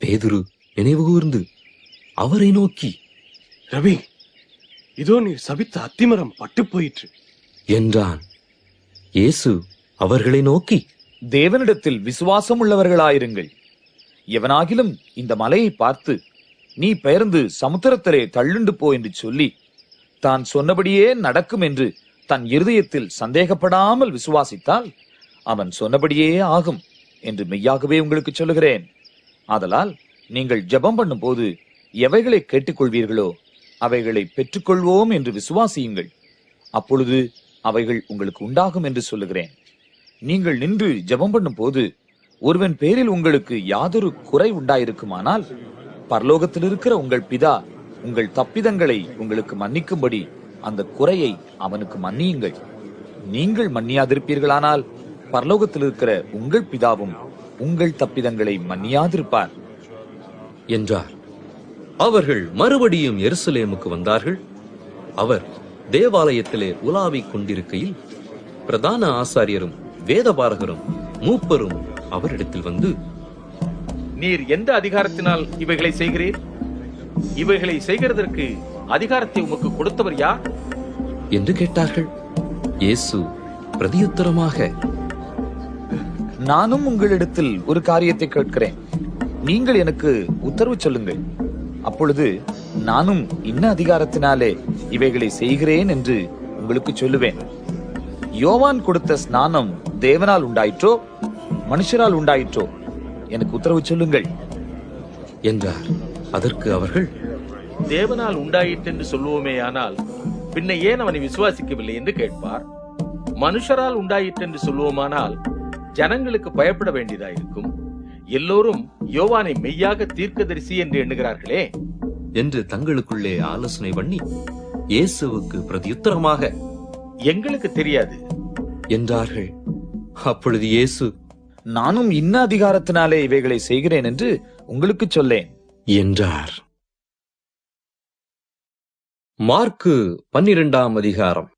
பேதுரு நினைவு கூர்ந்து அவரை நோக்கி, ரவி, இதோ நீர் சபித்த அத்திமரம் பட்டு போயிற்று என்றான். இயேசு அவர்களை நோக்கி, தேவனிடத்தில் விசுவாசம் உள்ளவர்களாயிருங்கள். எவனாகிலும் இந்த மலையை பார்த்து, நீ பெயர்ந்து சமுத்திரத்திலே தள்ளுண்டு போ என்று சொல்லி தான் சொன்னபடியே நடக்கும் என்று தன் இருதயத்தில் சந்தேகப்படாமல் விசுவாசித்தால் அவன் சொன்னபடியே ஆகும் என்று மெய்யாகவே உங்களுக்கு சொல்லுகிறேன். ஆதலால் நீங்கள் ஜெபம் பண்ணும் போது எவைகளை கேட்டுக்கொள்வீர்களோ அவைகளை பெற்றுக்கொள்வோம் என்று விசுவாசியுங்கள். அப்பொழுது அவைகள் உங்களுக்கு உண்டாகும் என்று சொல்லுகிறேன். நீங்கள் நின்று ஜெபம் பண்ணும் போது ஒருவன் பேரில் உங்களுக்கு யாதொரு குறை உண்டாயிருக்குமானால் பரலோகத்தில் இருக்கிற உங்கள் பிதா உங்கள் தப்பிதங்களை உங்களுக்கு மன்னிக்கும்படி அந்த குறையை அவனுக்கு மன்னியுங்கள். நீங்கள் மன்னியாதிருப்பீர்களானால் பரலோகத்தில் இருக்கிற உங்கள் பிதாவும் உங்கள் தப்பிதங்களை மன்னியாதிருப்பார் என்றார். அவர்கள் மறுபடியும் எருசலேமுக்கு வந்தார்கள். அவர் தேவாலயத்திலே உலாவிக் கொண்டிருக்கையில் பிரதான ஆசாரியரும் வேதபாரகரும் மூப்பரும் அவரிடத்தில் வந்து, நீர் எந்த அதிகாரத்தினால் இவைகளை செய்கிறீர்? இவைகளை செய்கிறதற்கு அதிகாரத்தை உமக்கு கொடுத்தவர் யார் என்று கேட்டார்கள். இயேசு பிரதியுத்தரமாக, நானும் உங்களிடத்தில் ஒரு காரியத்தை கேட்கிறேன். நீங்கள் எனக்கு உத்தரவு சொல்லுங்கள். அப்பொழுது நானும் இன்ன அதிகாரத்தினாலே இவைகளை செய்கிறேன் என்று உங்களுக்கு சொல்லுவேன். யோவான் கொடுத்த ஸ்நானம் தேவனால் உண்டாயிற்றோ மனுஷரால் உண்டாயிற்றோ? எனக்கு உத்தரவு சொல்லுங்கள் என்றார். அதற்கு அவர்கள், தேவனால் உண்டாயிற்று என்று சொல்லுவோமே, ஆனால் பின்ன ஏன் அவனை விசுவாசிக்கவில்லை என்று கேட்பார். மனுஷரால் உண்டாயிற்று என்று சொல்லுவோமானால் ஜனங்களுக்கு பயப்பட வேண்டியதாயிருக்கும். எல்லோரும் யோவானை மெய்யாக தீர்க்கதரிசி என்று எண்ணுகிறார்களே என்று தங்களுக்குள்ளே ஆலோசனை பண்ணி இயேசுவுக்கு பிரதியுத்தரமாக, எங்களுக்கு தெரியாது என்றார்கள். அப்பொழுது இயேசு, நானும் இன்ன அதிகாரத்தினாலே இவைகளை செய்கிறேன் என்று உங்களுக்கு சொல்லேன் என்றார். மார்க்கு 12ஆம் அதிகாரம்.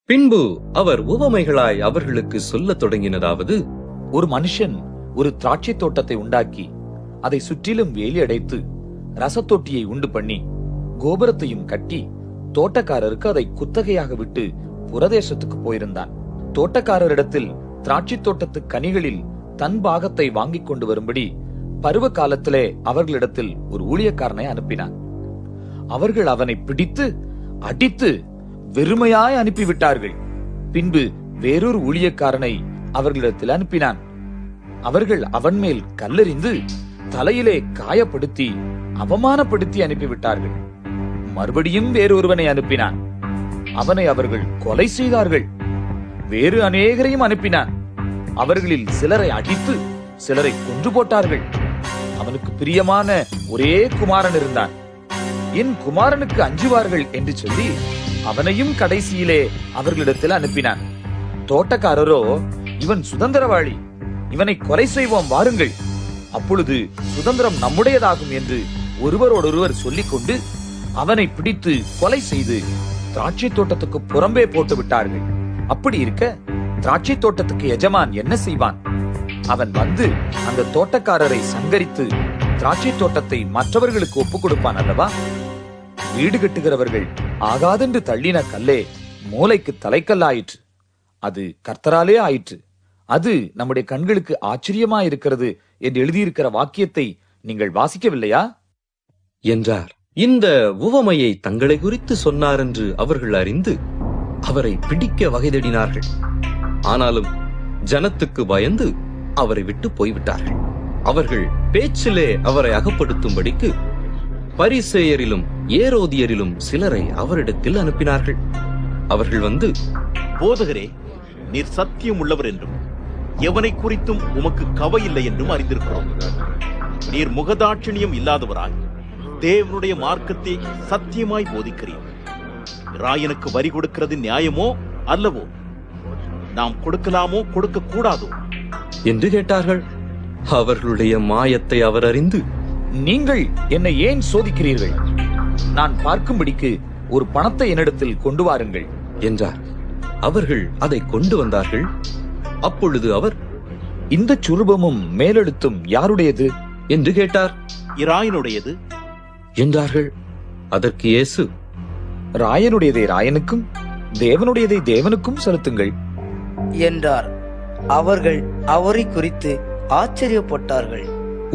பின்பு அவர் உவமைகளாய் அவர்களுக்கு சொல்லத் தொடங்கினதாவது, ஒரு மனுஷன் ஒரு திராட்சை தோட்டத்தை உண்டாக்கி அதை சுற்றிலும் வேலி அடைத்து ரசத்தொட்டியை உண்டு பண்ணி கோபுரத்தையும் கட்டி தோட்டக்காரருக்கு அதை குத்தகையாக விட்டு புரதேசத்துக்கு போயிருந்தான். தோட்டக்காரரிடத்தில் திராட்சை தோட்டத்து கனிகளில் தன் பாகத்தை வாங்கிக் கொண்டு வரும்படி பருவ காலத்திலே அவர்களிடத்தில் ஒரு ஊழியக்காரனை அனுப்பினான். அவர்கள் அவனை பிடித்து அடித்து வெறுமையாய் அனுப்பிவிட்டார்கள். பின்பு வேறொரு ஊழியக்காரனை அவர்களிடத்தில் அனுப்பினான். அவர்கள் அவன் மேல் கல்லெறிந்து தலையிலே காயப்படுத்தி அவமானப்படுத்தி அனுப்பிவிட்டார்கள். மறுபடியும் வேறொருவனை அனுப்பினான். அவனை அவர்கள் கொலை செய்தார்கள். வேறு அநேகரையும் அனுப்பினான். அவர்களில் சிலரை அடித்து சிலரை கொன்று போட்டார்கள். அவனுக்கு பிரியமான ஒரே குமாரன் இருந்தான். என் குமாரனுக்கு அஞ்சுவார்கள் என்று சொல்லி அவனையும் கடைசியிலே அவர்களிடத்தில் அனுப்பினான். தோட்டக்காரரோ, இவன் சுதந்திரவாளி, இவனை கொலை செய்வோம், வாருங்கள், அப்பொழுது சுதந்திரம் நம்முடையதாகும் என்று ஒருவரோடொருவர் சொல்லிக் கொண்டு அவனை பிடித்து கொலை செய்து திராட்சை தோட்டத்துக்கு புறம்பே போட்டு விட்டார்கள். அப்படி இருக்க திராட்சை தோட்டத்துக்கு எஜமான் என்ன செய்வான்? அவன் வந்து அந்த தோட்டக்காரரை சங்கரித்து திராட்சை தோட்டத்தை மற்றவர்களுக்கு ஒப்புக் கொடுப்பான் அல்லவா? வீடு கட்டுகிறவர்கள் ஆகாதென்று தள்ளின கல்லே மூலைக்கு தலைக்கல்லாயிற்று. அது கர்த்தராலே ஆயிற்று. அது நம்முடைய கண்களுக்கு ஆச்சரியமாயிருக்கிறது என்று எழுதியிருக்கிற வாக்கியத்தை நீங்கள் வாசிக்கவில்லையா என்றார். இந்த உவமையை தங்களை குறித்து சொன்னார் என்று அவர்கள் அறிந்து அவரை பிடிக்க வகை தேடினார்கள். ஆனாலும் ஜனத்துக்கு பயந்து அவரை விட்டு போய்விட்டார்கள். அவர்கள் பேச்சிலே அவரை அகப்படுத்தும்படிக்கு பரிசேயரிலும் ஏரோதியரிலும் சிலரை அவரிடத்தில் அனுப்பினார்கள். அவர்கள் வந்து, போதகரே, நீர் சத்தியம் உள்ளவர் என்றும் எவனை குறித்தும் உமக்கு கவையில்லை என்றும் அறிந்திருக்கிறோம். நீர் முகதாட்சணியம் இல்லாதவராய் தேவனுடைய மார்க்கத்தை சத்தியமாய் போதிக்கிறீர். ராயனுக்கு வரி கொடுக்கிறது நியாயமோ அல்லவோ? நாம் கொடுக்கலாமோ கொடுக்க கூடாதோ என்று கேட்டார்கள். அவர்களுடைய மாயத்தை அவர் அறிந்து, நீங்கள் என்னை ஏன் சோதிக்கிறீர்கள்? நான் பார்க்கும்படிக்கு ஒரு பணத்தை என்னிடத்தில் கொண்டு வாருங்கள் என்றார். அவர்கள் அதை கொண்டு வந்தார்கள். அப்பொழுது அவர், இந்த சுரூபமும் மேலெழுத்தும் யாருடையது என்று கேட்டார். இராயனுடையது என்றார்கள். அதற்கு இயேசு, ராயனுடையதை ராயனுக்கும் தேவனுடையதை தேவனுக்கும் செலுத்துங்கள் என்றார். அவர்கள் அவரை குறித்து ஆச்சரியப்பட்டார்கள்.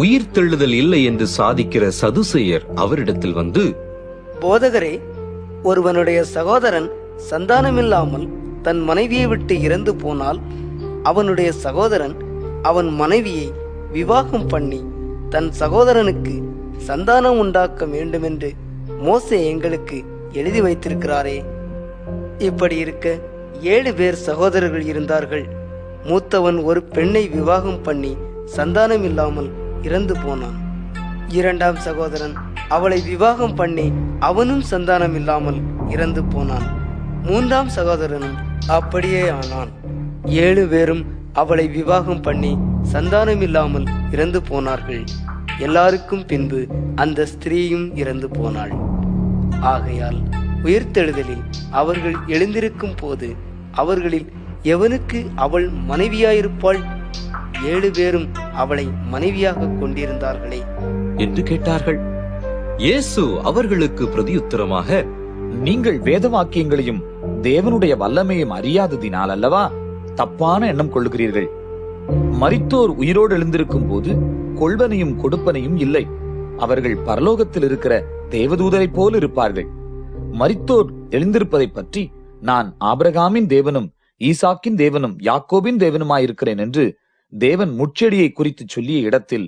உயிர் தெழுதல் இல்லை என்று சாதிக்கிற சதுசேயர் அவரிடத்தில் வந்து, போதகரே, ஒருவனுடைய சகோதரன் சந்தானமில்லாமல் தன் மனைவியை விட்டு இறந்து போனால் அவனுடைய சகோதரன் அவன் மனைவியை விவாகம் பண்ணி தன் சகோதரனுக்கு சந்தானம் உண்டாக்க வேண்டுமென்று மோசே எங்களுக்கு எழுதி வைத்திருக்கிறாரே. இப்படி இருக்க 7 பேர் சகோதரர்கள் இருந்தார்கள். மூத்தவன் ஒரு பெண்ணை விவாகம் பண்ணி சந்தானம் இல்லாமல் இறந்து போனான். 2ஆம் சகோதரன் அவளை விவாகம் பண்ணி அவனும் சந்தானம் இல்லாமல் இறந்து போனான். 3ஆம் சகோதரனும் அப்படியே ஆனான். 7 பேரும் அவளை விவாகம் பண்ணி சந்தானம் இல்லாமல் இறந்து போனார்கள். எல்லாருக்கும் பின்பு அந்த ஸ்திரீயும் இறந்து போனாள். ஆகையால் உயிர்த்தெழுதலில் அவர்கள் எழுந்திருக்கும் போது அவர்களில் எவனுக்கு அவள் மனைவியாயிருப்பாள்? 7 பேரும் அவளை மனைவியாக கொண்டிருந்தார்களே என்று கேட்டார்கள். இயேசு அவர்களுக்கு பிரதியுத்தரமாக, நீங்கள் வேத வாக்கியங்களையும் தேவனுடைய வல்லமையும் அறியாததினால் அல்லவா தப்பான எண்ணம் கொள்ளுகிறீர்கள். மரித்தோர் உயிரோடு எழுந்திருக்கும் போது கொள்வனையும் கொடுப்பனையும் இல்லை. அவர்கள் பரலோகத்தில் இருக்கிற தேவதூதரைப் போல் இருப்பார்கள். மரித்தோர் எழுந்திருப்பதை பற்றி நான் ஆபிரகாமின் தேவனும் ஈசாக்கின் தேவனும் யாக்கோபின் தேவனுமாயிருக்கிறேன் என்று தேவன் முட்செடியை குறித்து சொல்லிய இடத்தில்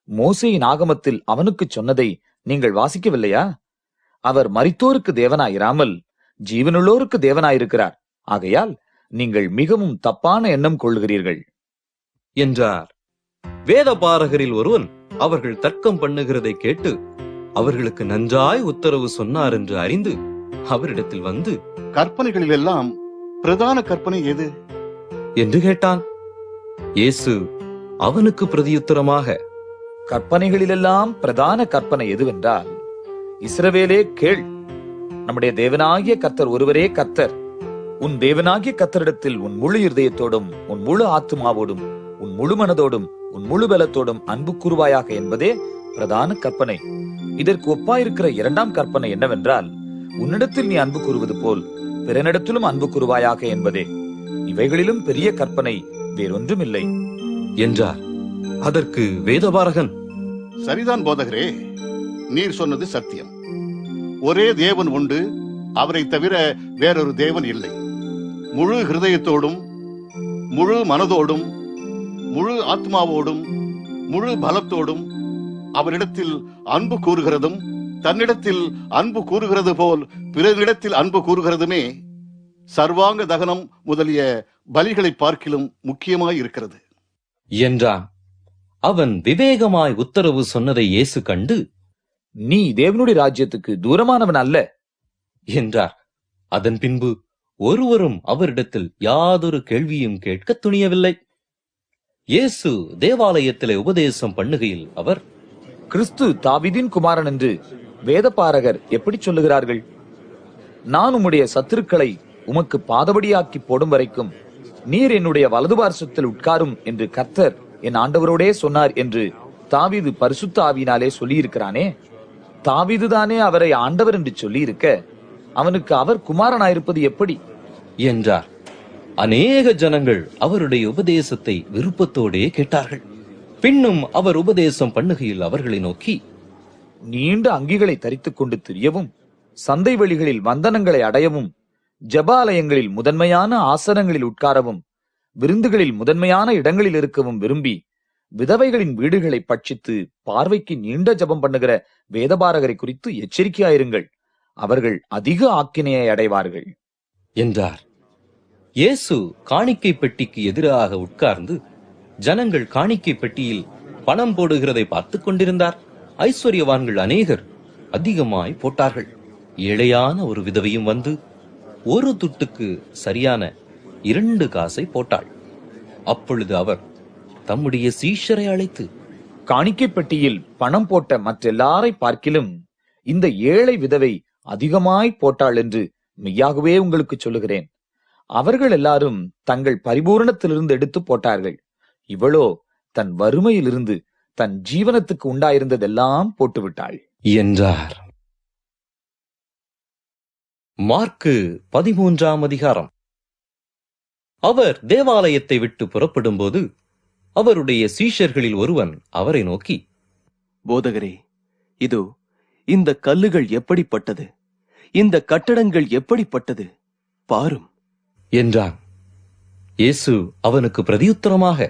மோசேயின் ஆகமத்தில் அவனுக்கு சொன்னதை நீங்கள் வாசிக்கவில்லையா? அவர் மரித்தோருக்கு தேவனாயிராமல் ஜீவனுள்ளோருக்கு தேவனாயிருக்கிறார். ஆகையால் நீங்கள் மிகவும் தப்பான எண்ணம் கொள்கிறீர்கள் என்றார். வேதபாரகரில் ஒருவன் அவர்கள் தர்க்கம் பண்ணுகிறதை கேட்டு அவர்களுக்கு நன்றாய் உத்தரவு சொன்னார் என்று அறிந்து அவரிடத்தில் வந்து, கற்பனைகளில் எல்லாம் பிரதான கற்பனை எது என்று கேட்டான். இயேசு அவனுக்கு பிரதியுத்தரமாக, கற்பனைகளிலெல்லாம் பிரதான கற்பனை எதுவென்றால், இஸ்ரவேலே கேள், நம்முடைய தேவனாகிய கர்த்தர் ஒருவரே கர்த்தர். உன் தேவனாகிய கர்த்தரிடத்தில் உன் முழு இருதயத்தோடும் உன் முழு ஆத்துமாவோடும் உன் முழு மனதோடும் உன் முழு பலத்தோடும் அன்பு கூறுவாயாக என்பதே பிரதான கற்பனை. இதற்கு ஒப்பாயிருக்கிற 2ஆம் கற்பனை என்னவென்றால், உன்னிடத்தில் நீ அன்பு கூறுவது போல் பிறனிடத்திலும் அன்பு கூறுவாயாக என்பதே. இவைகளிலும் பெரிய கற்பனை வேறொன்றுமில்லை என்றார். அதற்கு வேதபாரகன், சரிதான் போதகரே, நீர் சொன்னது சத்தியம். ஒரே தேவன் உண்டு, அவரை தவிர வேறொரு தேவன் இல்லை. முழு ஹிருதயத்தோடும் முழு மனதோடும் முழு ஆத்மாவோடும் முழு பலத்தோடும் அவரிடத்தில் அன்பு கூறுகிறதும் தன்னிடத்தில் அன்பு கூறுகிறது போல் பிறரிடத்தில் அன்பு கூறுகிறதுமே சர்வாங்க தகனம் முதலிய பலிகளை பார்க்கிலும் முக்கியமாய் இருக்கிறது என்றான். அவன் விவேகமாய் உத்தரவு சொன்னதை இயேசு கண்டு, நீ தேவனுடைய ராஜ்யத்துக்கு தூரமானவன் அல்ல என்றார். அதன் பின்பு ஒருவரும் அவரிடத்தில் யாதொரு கேள்வியும் கேட்க துணியவில்லை. இயேசு தேவாலயத்திலே உபதேசம் பண்ணுகையில் அவர், கிறிஸ்து தாவீதின் குமாரன் என்று வேதபாரகர் எப்படி சொல்லுகிறார்கள்? நான் உம்முடைய சத்துருக்களை உமக்கு பாதபடியாக்கி போடும் வரைக்கும் நீர் என்னுடைய வலது பார்சத்தில் உட்காரும் என்று கர்த்தர் என் ஆண்டவரோடே சொன்னார் என்று தாவீது பரிசுத்த ஆவியினாலே சொல்லியிருக்கிறானே. தாவீதுதானே அவரை ஆண்டவர் என்று சொல்லியிருக்க அவனுக்கு அவர் குமாரனாயிருப்பது எப்படி என்றார். அநேக ஜனங்கள் அவருடைய உபதேசத்தை விருப்பத்தோடே கேட்டார்கள். பின்னும் அவர் உபதேசம் பண்ணுகையில் அவர்களை நோக்கி, நீண்ட அங்கிகளை தரித்துக் கொண்டு திரியவும், சந்தை வெளிகளில் வந்தனங்களை அடையவும், ஜபாலயங்களில் முதன்மையான ஆசனங்களில் உட்காரவும், விருந்துகளில் முதன்மையான இடங்களில் இருக்கவும் விரும்பி விதவைகளின் வீடுகளை பட்சித்து பார்வைக்கு நீண்ட ஜபம் பண்ணுகிற வேதபாரகரை குறித்து எச்சரிக்கையாயிருங்கள். அவர்கள் அதிக ஆக்கினையை அடைவார்கள் என்றார். இயேசு காணிக்கை பெட்டிக்கு எதிராக உட்கார்ந்து ஜனங்கள் காணிக்கை பெட்டியில் பணம் போடுகிறதை பார்த்துக் கொண்டிருந்தார். ஐஸ்வர்யவான்கள் அநேகர் அதிகமாய் போட்டார்கள். ஏழையான ஒரு விதவையும் வந்து ஒரு துட்டுக்கு சரியான 2 காசை போட்டாள். அப்பொழுது அவர் தம்முடைய சீஷரை அழைத்து, காணிக்கை பெட்டியில் பணம் போட்ட மற்றெல்லாரை பார்க்கிலும் இந்த ஏழை விதவை அதிகமாய் போட்டாள் என்று மெய்யாகவே உங்களுக்கு சொல்லுகிறேன். அவர்கள் எல்லாரும் தங்கள் பரிபூரணத்திலிருந்து எடுத்து போட்டார்கள். இவளோ தன் வறுமையிலிருந்து தன் ஜீவனத்துக்கு உண்டாயிருந்ததெல்லாம் போட்டுவிட்டாள் என்றார். மார்க்கு 13ஆம் அதிகாரம். அவர் தேவாலயத்தை விட்டு புறப்படும்போது அவருடைய சீஷர்களில் ஒருவன் அவரை நோக்கி, போதகரே, இதோ இந்த கல்லுகள் எப்படிப்பட்டது, இந்த கட்டடங்கள் எப்படிப்பட்டது, பாரும் என்றான். இயேசு அவனுக்கு பிரதியுத்தரமாக,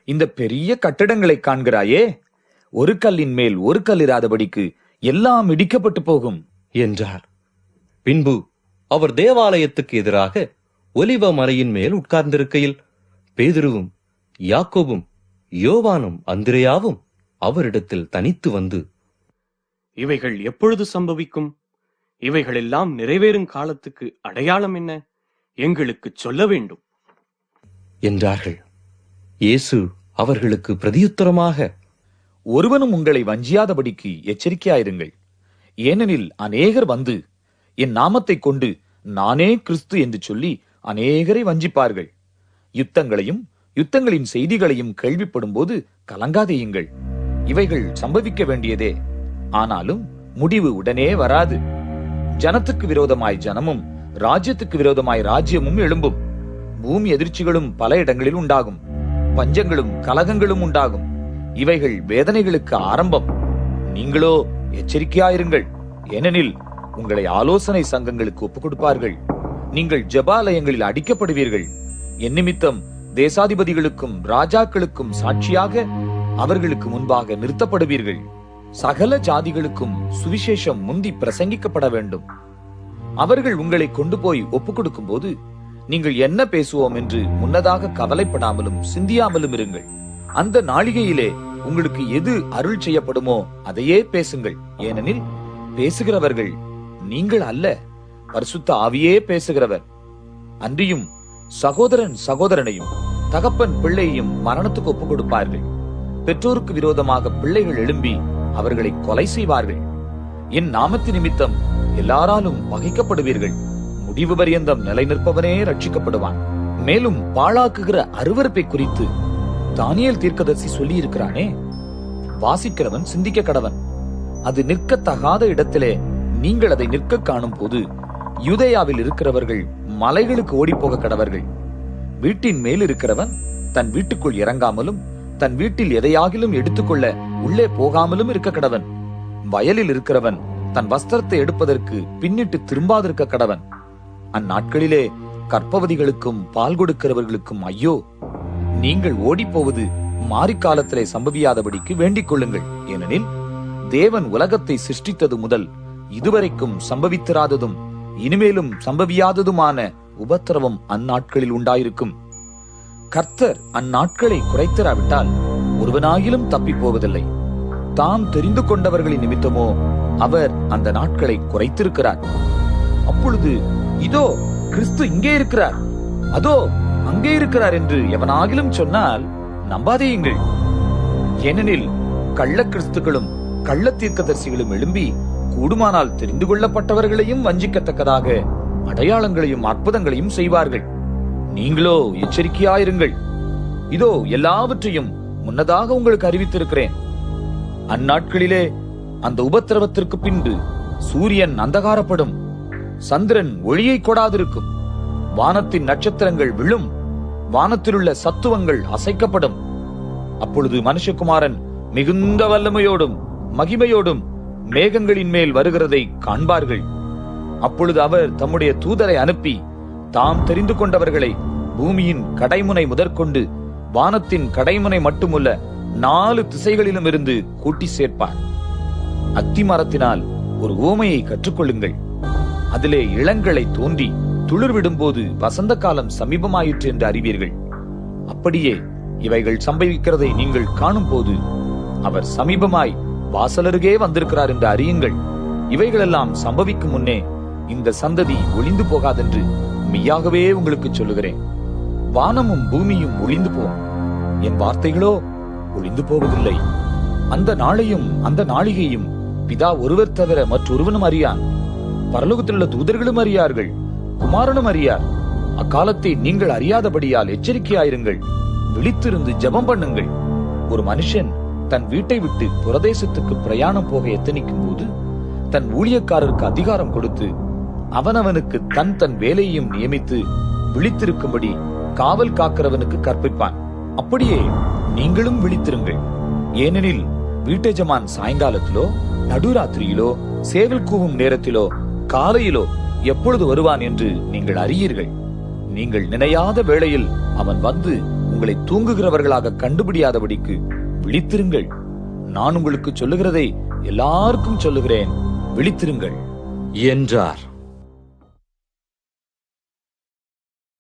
இந்த பெரிய கட்டடங்களை காண்கிறாயே, ஒரு கல்லின் மேல் ஒரு கல் இராதபடிக்கு எல்லாம் இடிக்கப்பட்டு போகும் என்றார். பின்பு அவர் தேவாலயத்துக்கு எதிராக ஒலிவ மலையின் மேல் உட்கார்ந்திருக்கையில் பேதுருவும் யாக்கோபும் யோவானும் அந்திரேயாவும் அவரிடத்தில் தனித்து வந்து, இவைகள் எப்பொழுது சம்பவிக்கும்? இவைகளெல்லாம் நிறைவேறும் காலத்துக்கு அடையாளம் என்ன? எங்களுக்கு சொல்ல வேண்டும் என்றார்கள். இயேசு அவர்களுக்கு பிரதியுத்தரமாக, ஒருவனும் உங்களை வஞ்சியாதபடிக்கு எச்சரிக்கையாயிருங்கள். ஏனெனில் அநேகர் வந்து என் நாமத்தை கொண்டு நானே கிறிஸ்து என்று சொல்லி அநேகரை வஞ்சிப்பார்கள். யுத்தங்களையும் யுத்தங்களின் செய்திகளையும் கேள்விப்படும் போது கலங்காதேயுங்கள். இவைகள் சம்பவிக்க வேண்டியதே, ஆனாலும் முடிவு உடனே வராது. ஜனத்துக்கு விரோதமாய் ஜனமும் ராஜ்யத்துக்கு விரோதமாய் ராஜ்யமும் எழும்பும். பூமி எதிர்ச்சிகளும் பல இடங்களில் உண்டாகும். பஞ்சங்களும் கலகங்களும் உண்டாகும். இவைகள் வேதனைகளுக்கு ஆரம்பம். நீங்களோ எச்சரிக்கையாயிருங்கள். ஏனெனில் உங்களை ஆலோசனை சங்கங்களுக்கு ஒப்புக் கொடுப்பார்கள். நீங்கள் ஜெபாலயங்களில் அடிக்கப்படுவீர்கள். என் நிமித்தம் தேசாதிபதிகளுக்கும் ராஜாக்களுக்கும் சாட்சியாக அவர்களுக்கு முன்பாக நிறுத்தப்படுவீர்கள். சகல ஜாதிகளுக்கும் சுவிசேஷம் முந்தி பிரசங்கிக்கப்பட வேண்டும். அவர்கள் உங்களை கொண்டு போய் ஒப்புக் கொடுக்கும் போது நீங்கள் என்ன பேசுவோம் என்று முன்னதாக கவலைப்படாமலும் சிந்தியாமலும் இருங்கள். அந்த நாளிகையிலே உங்களுக்கு எது அருள் செய்யப்படுமோ அதையே பேசுங்கள். ஏனெனில் பேசுகிறவர்கள் நீங்கள் அல்ல, பரிசுத்த ஆவியே பேசுகிறவர். அன்றியும் சகோதரன் சகோதரனையும் தகப்பன் பிள்ளையையும் மரணத்துக்கு ஒப்புக் கொடுப்பார்கள். பெற்றோருக்கு விரோதமாக பிள்ளைகள் எழும்பி அவர்களை கொலை செய்வார்கள். என் நாமத்து நிமித்தம் எல்லாராலும் பகைக்கப்படுவீர்கள். முடிவு பரியந்தம் நிலை நிற்பவனே ரட்சிக்கப்படுவான். மேலும் பாழாக்குகிற அருவருப்பை குறித்து தானியேல் தீர்க்கதரிசி சொல்லி இருக்கிறானே, வாசிக்கிறவன் சிந்திக்க கடவன். அது நிற்கத்தகாத இடத்திலே நீங்கள் அதை நிற்க காணும் போது யூதேயாவில் இருக்கிறவர்கள் மலைகளுக்கு ஓடிப்போக கடவர்கள். வீட்டின் மேல் இருக்கிறவன் தன் வீட்டுக்குள் இறங்காமலும் தன் வீட்டில் எதையாகிலும் எடுத்துக்கொள்ள உள்ளே போகாமலும் இருக்க கடவன். வயலில் இருக்கிறவன் தன் வஸ்திரத்தை எடுப்பதற்கு பின்னிட்டு திரும்பாதிருக்க கடவன். அந்நாட்களிலே கர்ப்பவதிகளுக்கும் பால் கொடுக்கிறவர்களுக்கும் ஐயோ! நீங்கள் ஓடிப்போவது மாரிக்காலத்திலே சம்பவியாதபடிக்கு வேண்டிக் கொள்ளுங்கள். ஏனெனில் தேவன் உலகத்தை சிருஷ்டித்தது முதல் இதுவரைக்கும் சம்பவித்திராததும் இனிமேலும் சம்பவியாததுமான உபத்திரவம் அந்நாட்களில் உண்டாயிருக்கும். கர்த்தர் அந்நாட்களை குறைத்திராவிட்டால் ஒருவனாகிலும் தப்பி போவதில்லை. தாம் தெரிந்து கொண்டவர்களின் நிமித்தமோ அவர் அந்த நாட்களை குறைத்திருக்கிறார். அப்பொழுது இதோ கிறிஸ்து இங்கே இருக்கிறார், அதோ அங்கே இருக்கிறார் என்று எவனாகிலும் சொன்னால் நம்பாதேயுங்கள். ஏனெனில் கள்ள கிறிஸ்துகளும் கள்ள தீர்க்கதரிசிகளும் எழும்பி கூடுமானால் தெரிந்து கொள்ளப்பட்டவர்களையும் வஞ்சிக்கத்தக்கதாக அடையாளங்களையும் அற்புதங்களையும் செய்வார்கள். நீங்களோ எச்சரிக்கையாயிருங்கள். இதோ எல்லாவற்றையும் முன்னதாக உங்களுக்கு அறிவித்திருக்கிறேன். அந்நாட்களிலே அந்த உபத்திரவத்திற்கு பின்பு சூரியன் அந்தகாரப்படும், சந்திரன் ஒளியை கொடாதிருக்கும், வானத்தின் நட்சத்திரங்கள் விழும், வானத்திலுள்ள சத்துவங்கள் அசைக்கப்படும். அப்பொழுது மனுஷகுமாரன் மிகுந்த வல்லமையோடும் மகிமையோடும் மேகங்களின் மேல் வருகிறதை காண்பார்கள். அப்பொழுது அவர் தம்முடைய தூதரை அனுப்பி தாம் தெரிந்து கொண்டவர்களை பூமியின் கடைமுனை முதற்கொண்டு வானத்தின் கடைமுனை மட்டுமுள்ள 4 திசைகளிலும் இருந்து கூட்டி சேர்ப்பார். அத்தி மரத்தினால் ஒரு உவமையை கற்றுக்கொள்ளுங்கள். அதிலே இளங்களை தோன்றி துளிர் விடும்போது வசந்த காலம் சமீபமாயிற்று என்று அறிவீர்கள். அப்படியே இவைகள் சம்பவிக்கிறதை நீங்கள் காணும் போது அவர் சமீபமாய் வாசலருகே வந்திருக்கிறார் என்று அறியுங்கள். இவைகளெல்லாம் சம்பவிக்கும் முன்னே இந்த சந்ததி ஒளிந்து போகாதென்று மெய்யாகவே உங்களுக்கு சொல்லுகிறேன். வானமும் பூமியும் ஒளிந்து போகும், என் வார்த்தைகளோ ஒளிந்து போவதில்லை. அந்த நாளையும் அந்த நாளிகையும் பிதா ஒருவர் தவிர மற்றொருவனும் அறியான். பரலோகத்திலுள்ள தூதர்களும் அறியார்கள், குமாரனும் அறியார். அக்காலத்தை நீங்கள் அறியாதபடியால் எச்சரிக்கையாயிருங்கள். விழித்திருந்து ஜெபம் பண்ணுங்கள். ஒரு மனுஷன் தன் வீட்டை விட்டு புரதேசத்துக்கு பிரயாணம் போக எத்தனிக்கும் போது தன் ஊழியக்காரருக்கு அதிகாரம் கொடுத்து அவனவனுக்கு தன் தன் வேலையையும் நியமித்து விழித்திருக்கும்படி காவல் காக்கிறவனுக்கு கற்பிப்பான். அப்படியே நீங்களும் விழித்திருங்கள். ஏனெனில் வீட்டெஜமான் சாயங்காலத்திலோ நடுராத்திரியிலோ சேவல் கூவும் நேரத்திலோ காலையிலோ எப்பொழுது வருவான் என்று நீங்கள் அறியீர்கள். நீங்கள் நினையாத வேளையில் அவன் வந்து உங்களை தூங்குகிறவர்களாக கண்டுபிடியாதபடிக்கு விழித்திருங்கள். நான் உங்களுக்கு சொல்லுகிறதை எல்லாருக்கும் சொல்லுகிறேன், விழித்திருங்கள் என்றார்.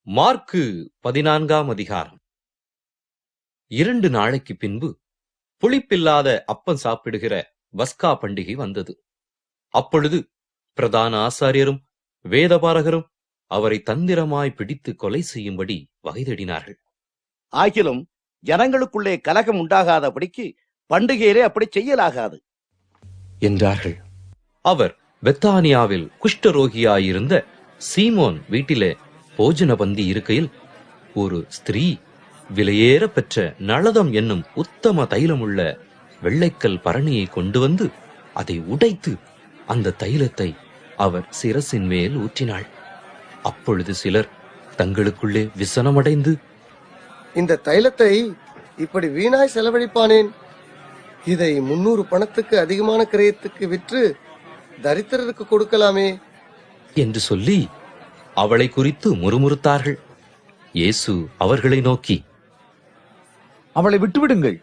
மார்க்கு 14ஆம் அதிகாரம். 2 நாளைக்கு பின்பு புளிப்பில்லாத அப்பம் சாப்பிடுகிற பஸ்கா பண்டிகை வந்தது. அப்பொழுது பிரதான ஆசாரியரும் வேதபாரகரும் அவரை தந்திரமாய் பிடித்து கொலை செய்யும்படி வகைதடினார்கள். ஆகிலும் ஜனங்களுக்குள்ளே கலகம் உண்டாகாதபடிக்கு பண்டிகையிலே அப்படி செய்யலாகாது என்றார்கள். அவர் பெத்தானியாவில் குஷ்டரோகியாயிருந்த சீமோன் வீட்டிலே போஜன பந்தி இருக்கையில் ஒரு ஸ்திரீ விலையேற பெற்ற நளதம் என்னும் உத்தம தைலமுள்ள வெள்ளைக்கல் பரணியை கொண்டு வந்து அதை உடைத்து அந்த தைலத்தை அவர் சிரசின் மேல் ஊற்றினாள். அப்பொழுது சிலர் தங்களுக்குள்ளே விசனமடைந்து, இந்த தைலத்தை இப்படி வீணாய் செலவழிப்பானேன்? இதை 300 பணத்துக்கு அதிகமான கிரயத்துக்கு விற்று தரித்திரருக்கு கொடுக்கலாமே என்று சொல்லி அவளை குறித்து முறுமுறுத்தார்கள். இயேசு அவர்களை நோக்கி, அவளை விட்டுவிடுங்கள்,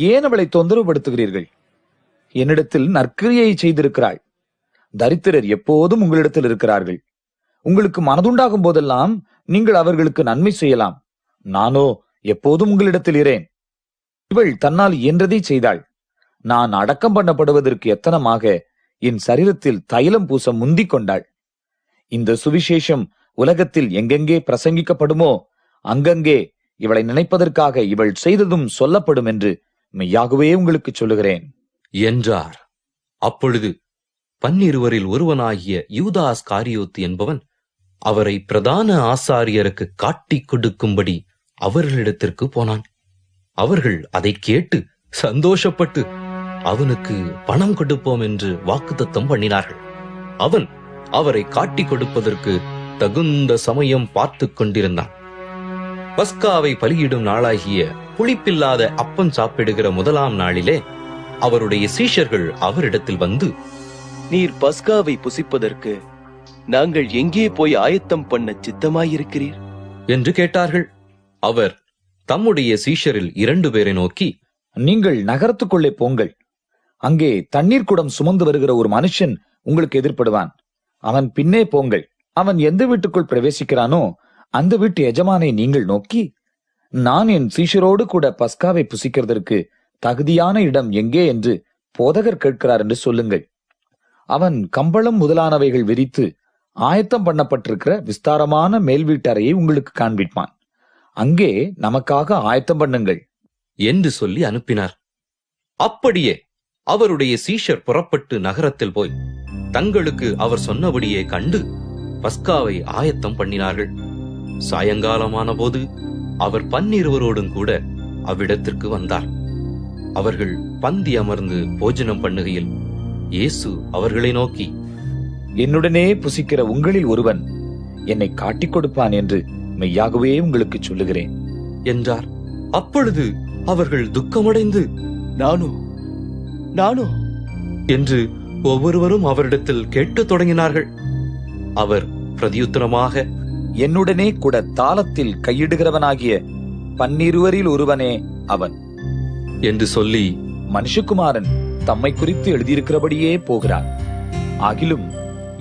ஏன் அவளை தொந்தரவுபடுத்துகிறீர்கள்? என்னிடத்தில் நற்கிரியை செய்திருக்கிறாள். தரித்திரர் எப்போதும் உங்களிடத்தில் இருக்கிறார்கள். உங்களுக்கு மனதுண்டாகும் போதெல்லாம் நீங்கள் அவர்களுக்கு நன்மை செய்யலாம். நானோ எப்போதும் உங்களிடத்தில் இரேன். இவள் தன்னால் இயன்றதை செய்தாள். நான் அடக்கம் பண்ணப்படுவதற்கு எத்தனமாக என் சரீரத்தில் தைலம் பூச முந்திக் கொண்டாள். இந்த சுவிசேஷம் உலகத்தில் எங்கெங்கே பிரசங்கிக்கப்படுமோ அங்கங்கே இவளை நினைப்பதற்காக இவள் செய்ததும் சொல்லப்படும் என்று மெய்யாகவே உங்களுக்கு சொல்லுகிறேன் என்றார். அப்பொழுது 12 ஒருவனாகிய யூதாஸ் காரியோத்து என்பவன் அவரை பிரதான ஆசாரியருக்கு காட்டிக் கொடுக்கும்படி அவர்களிடத்திற்கு போனான். அவர்கள் அதை கேட்டு சந்தோஷப்பட்டு அவனுக்கு பணம் கொடுப்போம் என்று வாக்குத்தத்தம் பண்ணினார்கள். அவன் அவரை காட்டிக் கொடுப்பதற்கு தகுந்த சமயம் பார்த்து கொண்டிருந்தான். பஸ்காவை பலியிடும் நாளாகிய புளிப்பில்லாத அப்பம் சாப்பிடுகிற முதலாம் நாளிலே அவருடைய சீஷர்கள் அவரிடத்தில் வந்து, நீர் பஸ்காவை புசிப்பதற்கு நாங்கள் எங்கே போய் ஆயத்தம் பண்ண சித்தமாயிருக்கிறீர் என்று கேட்டார்கள். அவர் தம்முடைய சீஷரில் 2 பேரை நோக்கி, நீங்கள் நகரத்துக்குள்ளே போங்கள். அங்கே தண்ணீர் குடம் சுமந்து வருகிற ஒரு மனுஷன் உங்களுக்கு எதிர்ப்படுவான். அவன் பின்னே போங்கள். அவன் எந்த வீட்டுக்குள் பிரவேசிக்கிறானோ அந்த வீட்டு எஜமானை நீங்கள் நோக்கி, நான் என் சீஷரோடு கூட பஸ்காவை புசிக்கிறதற்கு தகுதியான இடம் எங்கே என்று போதகர் கேட்கிறார் என்று சொல்லுங்கள். அவன் கம்பளம் முதலானவைகள் விரித்து ஆயத்தம் பண்ணப்பட்டிருக்கிற விஸ்தாரமான மேல் வீட்டறையை உங்களுக்கு காண்பிப்பான். அங்கே நமக்காக ஆயத்தம் பண்ணுங்கள் என்று சொல்லி அனுப்பினார். அப்படியே அவருடைய சீஷர் புறப்பட்டு நகரத்தில் போய் தங்களுக்கு அவர் சொன்னபடியே கண்டு பஸ்காவை ஆயத்தம் பண்ணினார்கள். சாயங்காலமான போது அவர் 12 கூட அவ்விடத்திற்கு வந்தார். அவர்கள் பந்தி அமர்ந்து போஜனம் பண்ணுகையில் இயேசு அவர்களை நோக்கி, என்னுடனே புசிக்கிற உங்களில் ஒருவன் என்னை காட்டிக் கொடுப்பான் என்று மெய்யாகவே உங்களுக்கு சொல்லுகிறேன் என்றார். அப்பொழுது அவர்கள் துக்கமடைந்து, நானோ என்று ஒவ்வொருவரும் அவரிடத்தில் கேட்கத் தொடங்கினார்கள். அவர் பிரதியுத்தரமாக, என்னுடனே கூட தாளத்தில் கையிடுகிறவனாகிய 12 ஒருவனே அவன் என்று சொல்லி, மனுஷகுமாரன் தம்மை குறித்து எழுதியிருக்கிறபடியே போகிறார். ஆகிலும்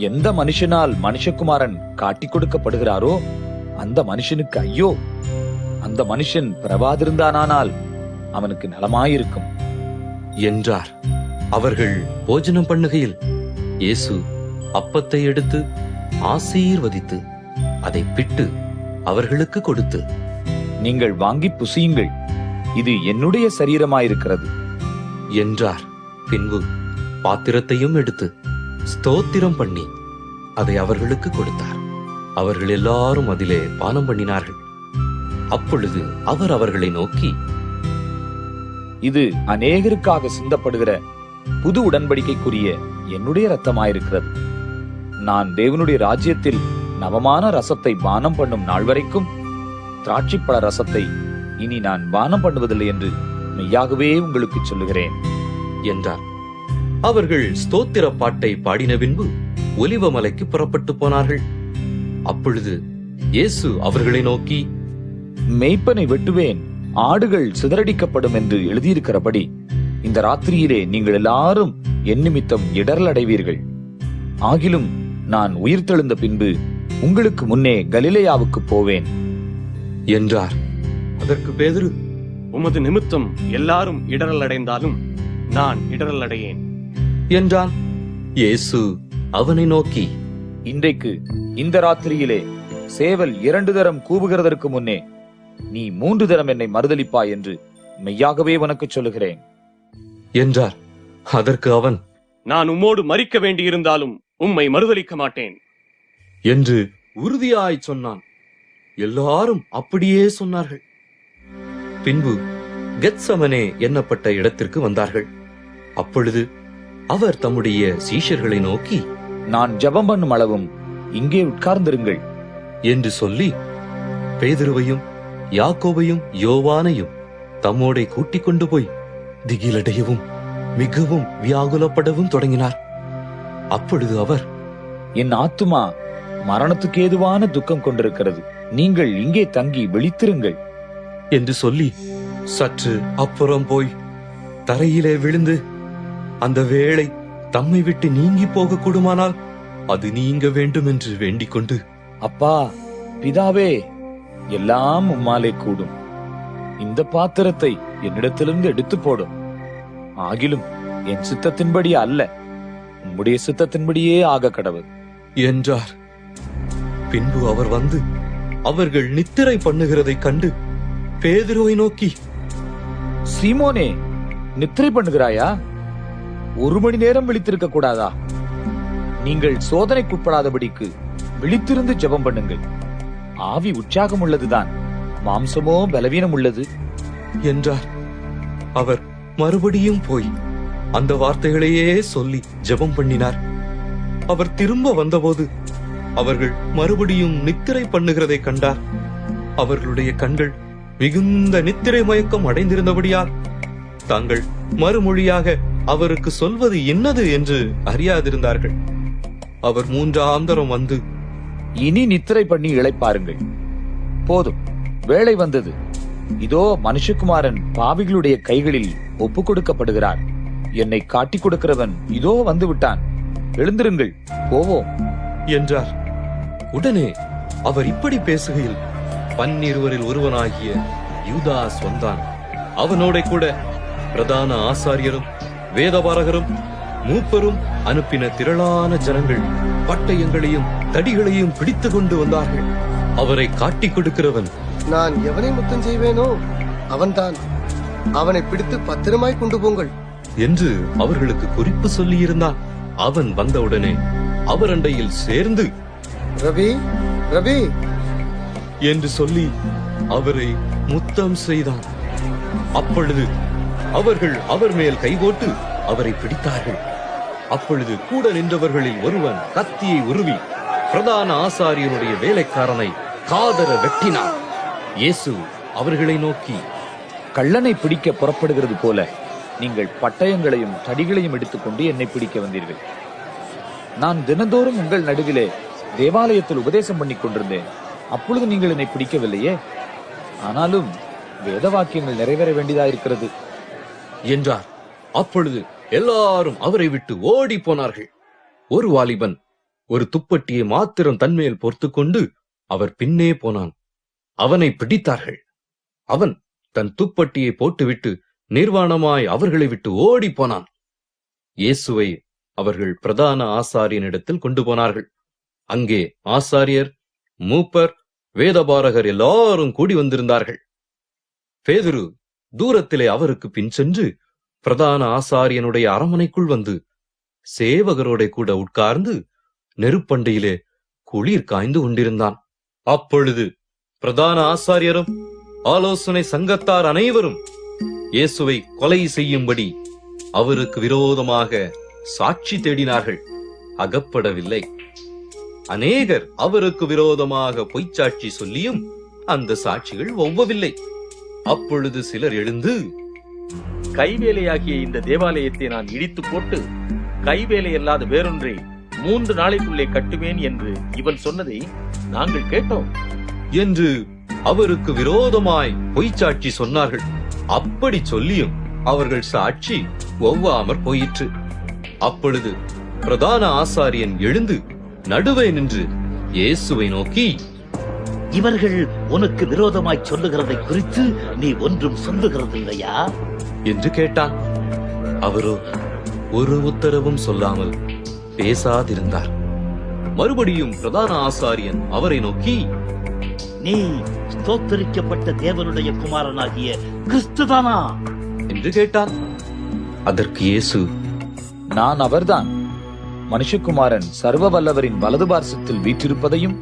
எந்த மனுஷனால் மனுஷகுமாரன் காட்டிக் கொடுக்கப்படுகிறாரோ அந்த மனுஷனுக்கு ஐயோ! அந்த மனுஷன் பிறவாதிருந்தானால் அவனுக்கு நலமாயிருக்கும் என்றார். அவர்கள் போஜனம் பண்ணுகையில் இயேசு அப்பத்தை எடுத்து ஆசீர்வதித்து அதை பிட்டு அவர்களுக்கு கொடுத்து, நீங்கள் வாங்கி புசியுங்கள், இது என்னுடைய சரீரமாயிருக்கிறது என்றார். பின்பு பாத்திரத்தையும் எடுத்து ஸ்தோத்திரம் பண்ணி அதை அவர்களுக்கு கொடுத்தார். அவர்கள் எல்லாரும் அதிலே பானம் பண்ணினார்கள். அப்பொழுது அவர் அவர்களை நோக்கி, இது அநேகருக்காக சிந்தப்படுகிற புது உடன்படிக்கைக்குரிய என்னுடைய இரத்தமாயிருக்கிறது. நான் தேவனுடைய ராஜ்யத்தில் நவமான ரசத்தை பானம் பண்ணும் நாள் வரைக்கும் திராட்சைப்பழ ரசத்தை இனி நான் பானம் பண்ணுவதில்லை என்று மெய்யாகவே உங்களுக்கு சொல்லுகிறேன் என்றார். அவர்கள் ஸ்தோத்திர பாட்டை பாடின பின்பு ஒலிவ மலைக்கு புறப்பட்டு போனார்கள். அப்பொழுது இயேசு அவர்களை நோக்கி, மெய்ப்பனை வெட்டுவேன், ஆடுகள் சிதறடிக்கப்படும் என்று எழுதியிருக்கிறபடி இந்த ராத்திரியிலே நீங்கள் எல்லாரும் என் நிமித்தம் இடரல் அடைவீர்கள். ஆகிலும் நான் உயிர்த்தெழுந்த பின்பு உங்களுக்கு முன்னே கலிலேயாவுக்கு போவேன் என்றார். அதற்கு பேதுரு, உமது நிமித்தம் எல்லாரும் இடரல் அடைந்தாலும் நான் இடரல் அடையேன் என்றான். இயேசு அவனை நோக்கி, இன்றைக்கு இந்த ராத்திரியிலே சேவல் 2 தரம் கூவுகிறதற்கு முன்னே நீ 3 தரம் என்னை மறுதலிப்பாய் என்று மெய்யாகவே உனக்கு சொல்லுகிறேன் என்றார். அதற்கு அவன், நான் உம்மோடு மரிக்க வேண்டியிருந்தாலும் உம்மை மறுதலிக்க மாட்டேன் என்று உறுதியாய் சொன்னான். எல்லாரும் அப்படியே சொன்னார்கள். பின்பு கெத்சமனே எண்ணப்பட்ட இடத்திற்கு வந்தார்கள். அப்பொழுது அவர் தம்முடைய சீஷர்களை நோக்கி, நான் ஜெபம் பண்ணும் அளவும் இங்கே உட்கார்ந்திருங்கள் என்று சொல்லி பேதுருவையும் யாக்கோபையும் யோவானையும் தம்மோடே கூட்டிக் கொண்டு போய் திகிலடையவும் மிகவும் வியாகுலப்படவும் தொடங்கினார். அப்பொழுது அவர், என் ஆத்துமா மரணத்துக்கு ஏதுவான துக்கம் கொண்டிருக்கிறது, நீங்கள் இங்கே தங்கி விழித்திருங்கள் என்று சொல்லி சற்று அப்புறம் போய் தரையிலே விழுந்து, அந்த வேளை தம்மை விட்டு நீங்கி போக கூடுமானால் அது நீங்க வேண்டும் என்று வேண்டிக் கொண்டு, அப்பா பிதாவே, எல்லாம் உம்மாலே கூடும், இந்த பாத்திரத்தை என்னிடத்திலிருந்து எடுத்து போடும், ஆகிலும் என் சித்தத்தின்படி அல்ல, உம்முடைய சித்தத்தின்படியே ஆக கடவுள் என்றார். பின்பு அவர் வந்து அவர்கள் நித்திரை பண்ணுகிறதை கண்டு பேதுருவை நோக்கி, சீமோனே, நித்திரை பண்ணுகிறாயா? 1 மணி நேரம் விழித்திருக்க கூடாதா? நீங்கள் சோதனைக்குட்படாதபடிக்கு விழித்திருந்து ஜெபம் பண்ணுங்கள். ஆவி உற்சாகம் உள்ளதுதான், மாம்சமோ பலவீனம் உள்ளது என்றார். அவர் மறுபடியும் போய் அந்த வார்த்தைகளையே சொல்லி ஜெபம் பண்ணினார். அவர் திரும்ப வந்தபோது அவர்கள் மறுபடியும் நித்திரை பண்ணுகிறதை கண்டார். அவர்களுடைய கண்கள் மிகுந்த நித்திரை மயக்கம் அடைந்திருந்தபடியால் தாங்கள் மறுமொழியாக அவருக்கு சொல்வது என்னது என்று அறியாதிருந்தார்கள். அவர் 3ஆம் தரம் வந்து, இனி நித்திரை பண்ணி இளைப்பாருங்கள், போதும், வேளை வந்தது, இதோ மனுஷகுமாரன் பாவிகளுடைய கைகளில் ஒப்பு கொடுக்கப்படுகிறார், என்னை காட்டிக் கொடுக்கிறவன் இதோ வந்து விட்டான், எழுந்திருங்கள், போவோம் என்றார். உடனே அவர் இப்படி பேசுகையில் 12 ஒருவனாகிய யூதாஸ் வந்தான். அவனோட கூட பிரதான ஆசாரியரும் வேதபாரகரும் மூப்பரும் அனுப்பின திரளான ஜனங்கள் பட்டயங்களையும் தடிகளையும் பிடித்துக் கொண்டு வந்தார்கள். அவரை காட்டிக் கொடுக்கிறவன், நான் எவனை முத்தம் செய்வேனோ அவன்தான், அவனை பிடித்து பத்திரமாய் கொண்டு போங்கள் என்று அவர்களுக்கு குறிப்பு சொல்லியிருந்தான். அவன் வந்தவுடனே அவர் அண்டையில் சேர்ந்து, ரவி ரவி என்று சொல்லி அவரை முத்தம் செய்தான். அப்பொழுது அவர்கள் அவர் மேல் கைகோட்டு அவரை பிடித்தார்கள். அப்பொழுது கூட நின்றவர்களில் ஒருவன் கத்தியை உருவி பிரதான ஆசாரியனுடைய வேலைக்காரனை காதர வெட்டினார். இயேசு அவர்களை நோக்கி, கள்ளனை பிடிக்க புறப்படுகிறது போல நீங்கள் பட்டயங்களையும் தடிகளையும் எடுத்துக்கொண்டு என்னை பிடிக்க வந்தீர்கள். நான் தினந்தோறும் உங்கள் நடுவிலே தேவாலயத்தில் உபதேசம் பண்ணிக் கொண்டிருந்தேன், அப்பொழுது நீங்கள் என்னை பிடிக்கவில்லையே. ஆனாலும் வேத வாக்கியங்கள் நிறைவேற வேண்டியதாயிருக்கிறது என்றார். அப்பொழுது எல்லாரும் அவரை விட்டு ஓடி போனார்கள். ஒரு வாலிபன் ஒரு துப்பட்டியை மாத்திரம் தன்மேல் பொறுத்துக் கொண்டு அவர் பின்னே போனான். அவனை பிடித்தார்கள். அவன் தன் துப்பட்டியை போட்டுவிட்டு நிர்வாணமாய் அவர்களை விட்டு ஓடி போனான். இயேசுவை அவர்கள் பிரதான ஆசாரியனிடத்தில் கொண்டு போனார்கள். அங்கே ஆசாரியர், மூப்பர், வேதபாரகர் எல்லாரும் கூடி வந்திருந்தார்கள். பேதுரு தூரத்திலே அவருக்கு பின் சென்று பிரதான ஆசாரியனுடைய அரமனைக்குள் வந்து சேவகரோட கூட உட்கார்ந்து நெருப்பண்டையிலே குளிர் காய்ந்து கொண்டிருந்தான். அப்பொழுது பிரதான ஆசாரியரும் ஆலோசனை சங்கத்தார் அனைவரும் இயேசுவை கொலை செய்யும்படி அவருக்கு விரோதமாக சாட்சி தேடினார்கள், அகப்படவில்லை. அநேகர் அவருக்கு விரோதமாக பொய்ச்சாட்சி சொல்லியும் அந்த சாட்சிகள் ஒவ்வவில்லை. அப்பொழுது சிலர் எழுந்து, கைவேலையாகிய இந்த தேவாலயத்தை நான் இடித்து போட்டு கைவேலை அல்லாத வேறொன்றை 3 நாளைக்குள்ளே கட்டுவேன் என்று இவன் சொன்னதை நாங்கள் கேட்டோம் என்று அவருக்கு விரோதமாய் பொய்ச்சாட்சி சொன்னார்கள். அப்படி சொல்லியும் அவர்கள் சாட்சி ஒவ்வாமற் போயிற்று. அப்பொழுது பிரதான ஆசாரியன் எழுந்து நடுவே நின்று இயேசுவை நோக்கி, இவர்கள் உனக்கு விரோதமாய் சொல்லுகிறதை குறித்து நீ ஒன்றும் சொல்லுகிறதில்லையா என்று கேட்டான். அவரோ ஒரு உத்தரவும் சொல்லாமல் பேசாதிருந்தார். மறுபடியும் பிரதான ஆசாரியன் அவரை நோக்கி, நீ ஸ்தோத்தரிக்கப்பட்ட தேவனுடைய குமாரனாகிய கிறிஸ்துதானா என்று கேட்டான். அதற்கு இயேசு, நான் அவர்தான். மனுஷகுமாரன் சர்வ வல்லவரின் வலது பார்சத்தில் வீற்றிருப்பதையும்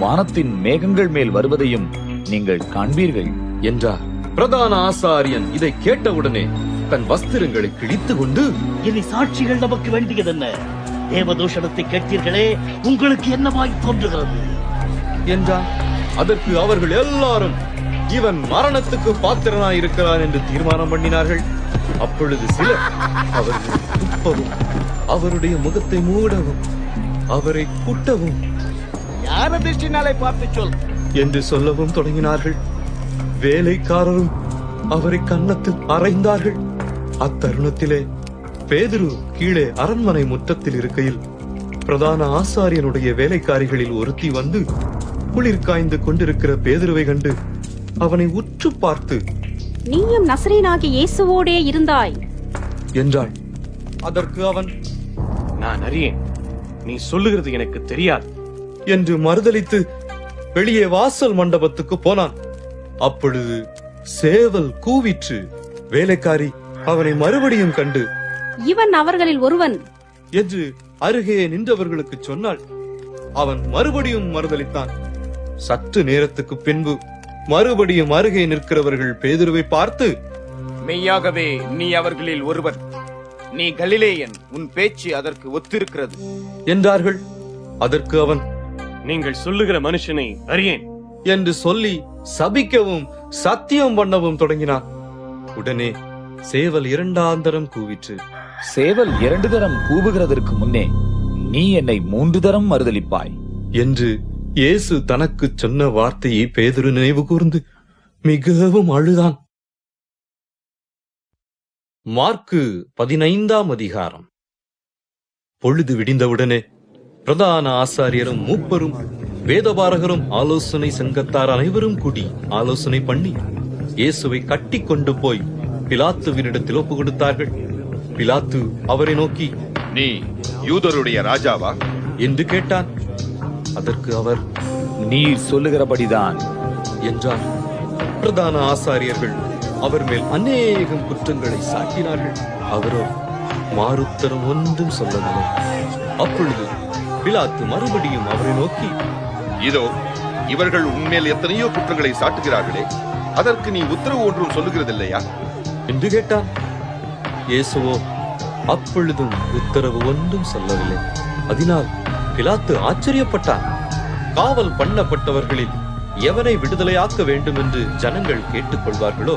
வானத்தின் மேகங்கள் மேல் வருவதையும் நீங்கள் காண்பீர்கள் என்றார். பிரதான ஆசாரியன் இதை கேட்டவுடனே தன் வஸ்திரங்களை கிழித்துக் கொண்டு, இனி சாட்சிகள் நமக்கு வேண்டியதென்ன? தேவதூஷணத்தை கேட்டீர்களே, உங்களுக்கு என்னவாய் தோன்றுகிறது என்றான். அதற்கு அவர்கள் எல்லாரும், இவன் மரணத்துக்கு பாத்திரனாயிருக்கிறான் என்று தீர்மானம் பண்ணினார்கள். அப்பொழுது சிலர் அவர்கள் துப்பவும், அவருடைய முகத்தை மூடவும், அவரை குட்டவும், யார திருஷ்டினாலே பார்த்து சொல் என்று சொல்லவும் தொடங்கினார்கள். வேலைக்காரரும் அவரை கன்னத்தில் அறைந்தார்கள். அத்தருணத்திலே பேதுரு கீழே அரண்மனை முற்றத்தில் இருக்கையில் பிரதான ஆசாரியனுடைய வேலைக்காரிகளில் ஒருத்தி வந்து குளிர் காய்ந்து கொண்டிருக்கிற பேதுருவை கண்டு அவனை உற்று பார்த்து, நீயும் நசரேயனாகிய இயேசுவோடே இருந்தாய் என்றாள். அதற்கு அவன், நான் அறியேன், நீ சொல்லுகிறது எனக்கு தெரியாது என்று மறுதலித்து வெளியே வாசல் மண்டபத்துக்கு போனான். அப்பொழுது சேவல் கூவிற்று. வேலைக்காரி அவனை மறுபடியும் கண்டு, இவன் அவர்களில் ஒருவன் என்று அருகே நின்றவர்களுக்கு சொன்னாள். அவன் மறுபடியும் மறுதலித்தான். சற்று நேரத்துக்கு பின்பு மறுபடியும் அருகே நிற்கிறவர்கள் பேதுருவை பார்த்து, மெய்யாகவே நீ அவர்களில் ஒருவன், நீ கலிலேயன், உன் பேச்சு அதற்கு ஒத்திருக்கிறது என்றார்கள். அதற்கு அவன், நீங்கள் சொல்லுகிற மனுஷனை அறியேன் என்று சொல்லி சபிக்கவும் சத்தியம் பண்ணவும் தொடங்கினான். உடனே சேவல் 2ஆம் தரம் கூவிற்று. சேவல் 2 தரம் கூவுகிறதற்கு முன்னே நீ என்னை 3 தரம் மறுதலிப்பாய் என்று இயேசு தனக்கு சொன்ன வார்த்தையை பேதுரு நினைவு கூர்ந்து மிகவும் அழுதான். மார்க்கு 15ஆம் அதிகாரம். பொழுது விடிந்தவுடனே பிரதான ஆசாரியரும் மூப்பரும் வேதபாரகரும் ஆலோசனை சங்கத்தார் அனைவரும் கூடி ஆலோசனை பண்ணி இயேசுவை கட்டி கொண்டு போய் பிலாத்துவினிடத்தில் ஒப்பு கொடுத்தார்கள். பிலாத்து அவரை நோக்கி, நீ யூதருடைய ராஜாவா என்று கேட்டான். அதற்கு அவர், நீர் சொல்லுகிறபடிதான் என்றார். பிரதான ஆசாரியர்கள் அவர் மேல் அநேகம் குற்றங்களை சாட்டினார்கள். அவரோ மாறுத்தரம் ஒன்றும் சொல்லவில்லை. அப்பொழுது பிலாத்து மறுபடியும் அவரை நோக்கி, இதோ இவர்கள் உன்மேல் எத்தனையோ குற்றங்களை சாட்டுகிறார்களே, அதற்கு நீ உத்தரவு ஒன்றும் சொல்லுகிறதில்லையா என்று கேட்டான். இயேசுவோ அப்பொழுதும் உத்தரவு ஒன்றும் சொல்லவில்லை. அதனால் பிலாத்து ஆச்சரியப்பட்டான். காவல் பண்ணப்பட்டவர்களில் எவனை விடுதலையாக்க வேண்டும் என்று ஜனங்கள் கேட்டுக்கொள்வார்களோ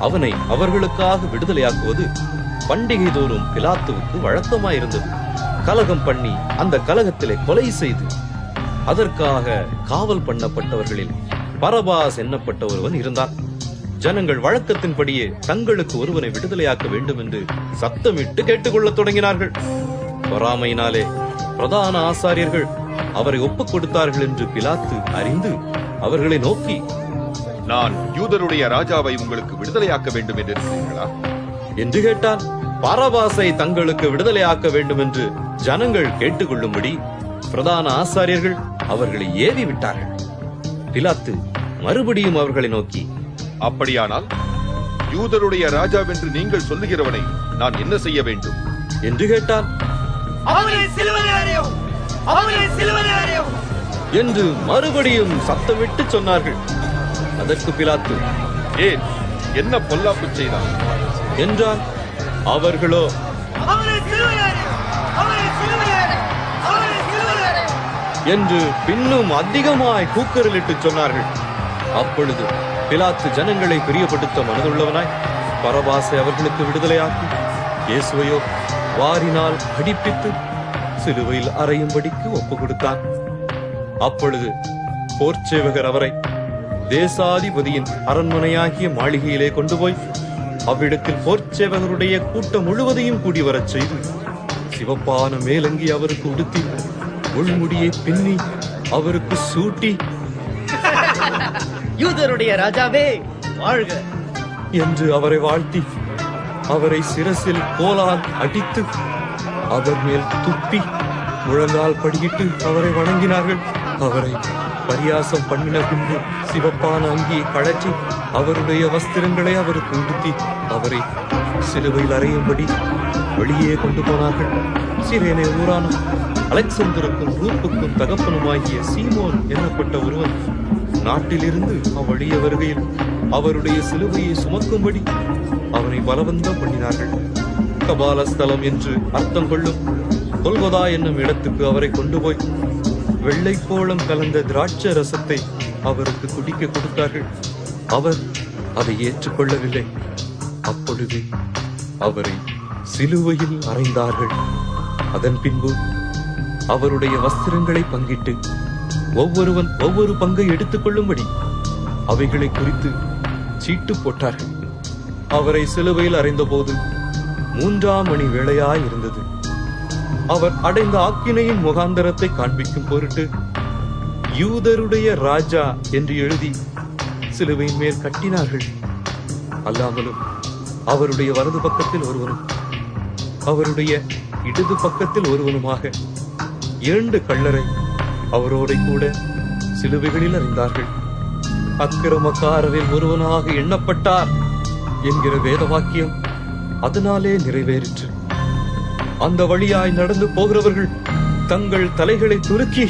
அவனை அவர்களுக்காக விடுதலையாக்குவது பண்டிகை தோறும் பிலாத்துவுக்கு வழக்கமாயிருந்தது. கலகம் பண்ணி அந்த கலகத்திலே கொலை செய்து அதற்காக காவல் பண்ணப்பட்டவர்களில் பரபாஸ் எண்ணப்பட்ட ஒருவன் இருந்தான். ஜனங்கள் வழக்கத்தின்படியே தங்களுக்கு ஒருவனை விடுதலையாக்க வேண்டும் என்று சத்தமிட்டு கேட்டுக்கொள்ளத் தொடங்கினார்கள். பொறாமையினாலே பிரதான ஆசாரியர்கள் அவரை ஒப்புக் கொடுத்தார்கள் என்று பிலாத்து அறிந்து அவர்களை நோக்கி, நான் யூதருடைய ராஜாவை உங்களுக்கு விடுதலையாக்க வேண்டும் என்று இருக்கிறீர்களா என்று கேட்டான். பரபாசை தங்களுக்கு விடுதலையாக்க வேண்டும் என்று ஜனங்கள் கேட்டுக்கொள்ளும்படி பிரதான ஆசாரியர்கள் அவர்களை ஏவி விட்டார்கள். பிலாத்து மறுபடியும் அவர்களை நோக்கி, அப்படியானால் யூதருடைய ராஜாவென்று நீங்கள் சொல்லுகிறவனை நான் என்ன செய்ய வேண்டும் என்று கேட்டான். என்று மறுபடியும் சத்தமிட்டு சொன்னார்கள். அதற்கு பிலாத்து, ஏன் என்ன பொல்லாப்பு செய்தான் என்றான். அவர்களோ, என்று பின்னும் அதிகமாய் கூக்குரலிட்டு சொன்னார்கள். அப்பொழுது பிலாத்து ஜனங்களை பிரியப்படுத்த மனதுள்ளவனாய் பரபாசை அவர்களுக்கு விடுதலையாக்கி, இயேசுவையோ வாரினால் அடிப்பித்து சிலுவையில் அறையும்படிக்கு ஒப்பு கொடுத்தான். அப்பொழுது போர்ச்சேவகர் அவரை தேசாதிபதியின் அரண்மனையாகிய மாளிகையிலே கொண்டு போய் அவ்விடத்தில் போர்ச்சேவகருடைய கூட்டம் முழுவதையும் கூடி வரச் செய்து சிவப்பான மேலங்கி அவருக்கு உடுத்தி உள்முடியை பின்னி அவருக்கு சூட்டி, யூதருடைய ராஜாவே வாழ்க என்று அவரை வாழ்த்தி அவரை சிரசில் கோலால் அடித்து அவர் மேல் துப்பி முழங்கால் படியிட்டு அவரை வணங்கினார்கள். அவரை பரியாசம் பண்ணின பின்பு சிவப்பான அங்கியை கழற்றி அவருடைய வஸ்திரங்களை அவருக்கு உடுத்தி அவரை சிலுவையில் அறையும்படி வெளியே கொண்டு போனார்கள். சிரேனே ஊரான அலெக்சாந்தருக்கும் ரூப்புக்கும் தகப்பனுமாகிய சீமோன் என்னப்பட்ட ஒருவன் நாட்டிலிருந்து அவ்வழிய வருகையில் அவருடைய சிலுவையை சுமக்கும்படி அவனை பலவந்தம் பண்ணினார்கள். கபாலஸ்தலம் என்று அர்த்தம் கொள்ளும் கொல்கொதா என்னும் இடத்துக்கு அவரை கொண்டு போய் வெள்ளைப்போளம் கலந்த திராட்சை ரசத்தை அவருக்கு குடிக்க கொடுத்தார்கள். அவர் அதை ஏற்றுக்கொள்ளவில்லை. அப்பொழுது அவரை சிலுவையில் அறைந்தார்கள். அதன் பின்பு அவருடைய வஸ்திரங்களை பங்கிட்டு ஒவ்வொருவன் ஒவ்வொரு பங்கை எடுத்துக் கொள்ளும்படி அவைகளை குறித்து சீட்டு போட்டார்கள். அவரை சிலுவையில் அறைந்த போது 3ஆம் மணி வேளையாய் இருந்தது. அவர் அடைந்த ஆக்கினையின் முகாந்தரத்தை காண்பிக்கும் பொருட்டு யூதருடைய ராஜா என்று எழுதி சிலுவையின் மேல் கட்டினார்கள். அல்லாமலும் அவருடைய வலது பக்கத்தில் ஒருவனும் அவருடைய இடது பக்கத்தில் ஒருவனுமாக 2 கள்ளரை அவரோட கூட சிலுவைகளில் அறிந்தார்கள். அக்கிரமக்காரரில் ஒருவனாக எண்ணப்பட்டார் என்கிற வேத வாக்கியம் அதனாலே நிறைவேறிற்று. அந்த வழியாய் நடந்து போகிறவர்கள் தங்கள் தலைகளை துருக்கி,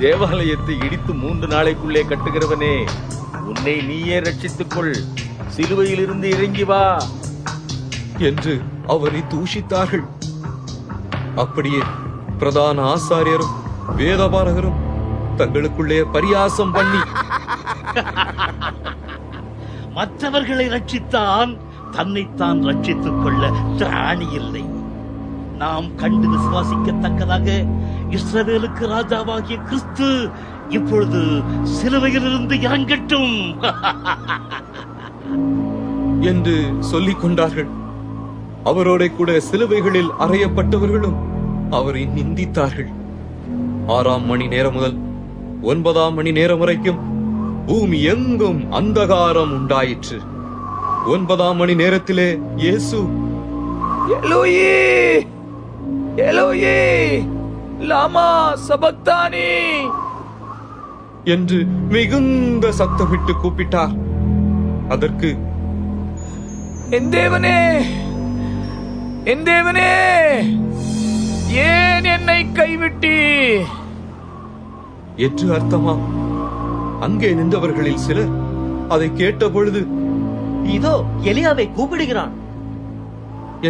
தேவாலயத்தை இடித்து 3 நாளைக்குள்ளே கட்டுகிறவனே, உன்னை நீயே ரட்சித்துக் கொள், சிலுவையிலிருந்து இறங்கி வா என்று அவரை தூஷித்தார்கள். அப்படியே பிரதான ஆசாரியரும் வேதபாரகரும் தங்களுக்குள்ளே பரியாசம் பண்ணி, மற்றவர்களை ரட்சித்தான், தன்னைத்தான் ரட்சித்துக் கொள்ள திராணி இல்லை. நாம் கண்டு விசுவாசிக்கத்தக்கதாக இஸ்ரவேலுக்கு ராஜாவாகிய கிறிஸ்து இப்பொழுது சிலுவையிலிருந்து இறங்கட்டும் என்று சொல்லிக் கொண்டார்கள். அவரோட கூட சிலுவைகளில் அறையப்பட்டவர்களும் அவரை நிந்தித்தார்கள். 6ஆம் மணி நேரம் முதல் 9ஆம் மணி நேரம் வரைக்கும் பூமி எங்கும் அந்தகாரம் உண்டாயிற்று. 9ஆம் மணி நேரத்திலே இயேசு, எலோயி எலோயி லாமா சபக்தானி என்று மிகுந்த சத்தமிட்டு கூப்பிட்டார். அதற்கு, என் தேவனே என் தேவனே ஏன் என்னை கைவிட்டி என்று அர்த்தமா? அங்கே நின்றவர்களில் சிலர் அதை கேட்ட பொழுது, இதோ எலியாவை கூப்பிடுகிறான்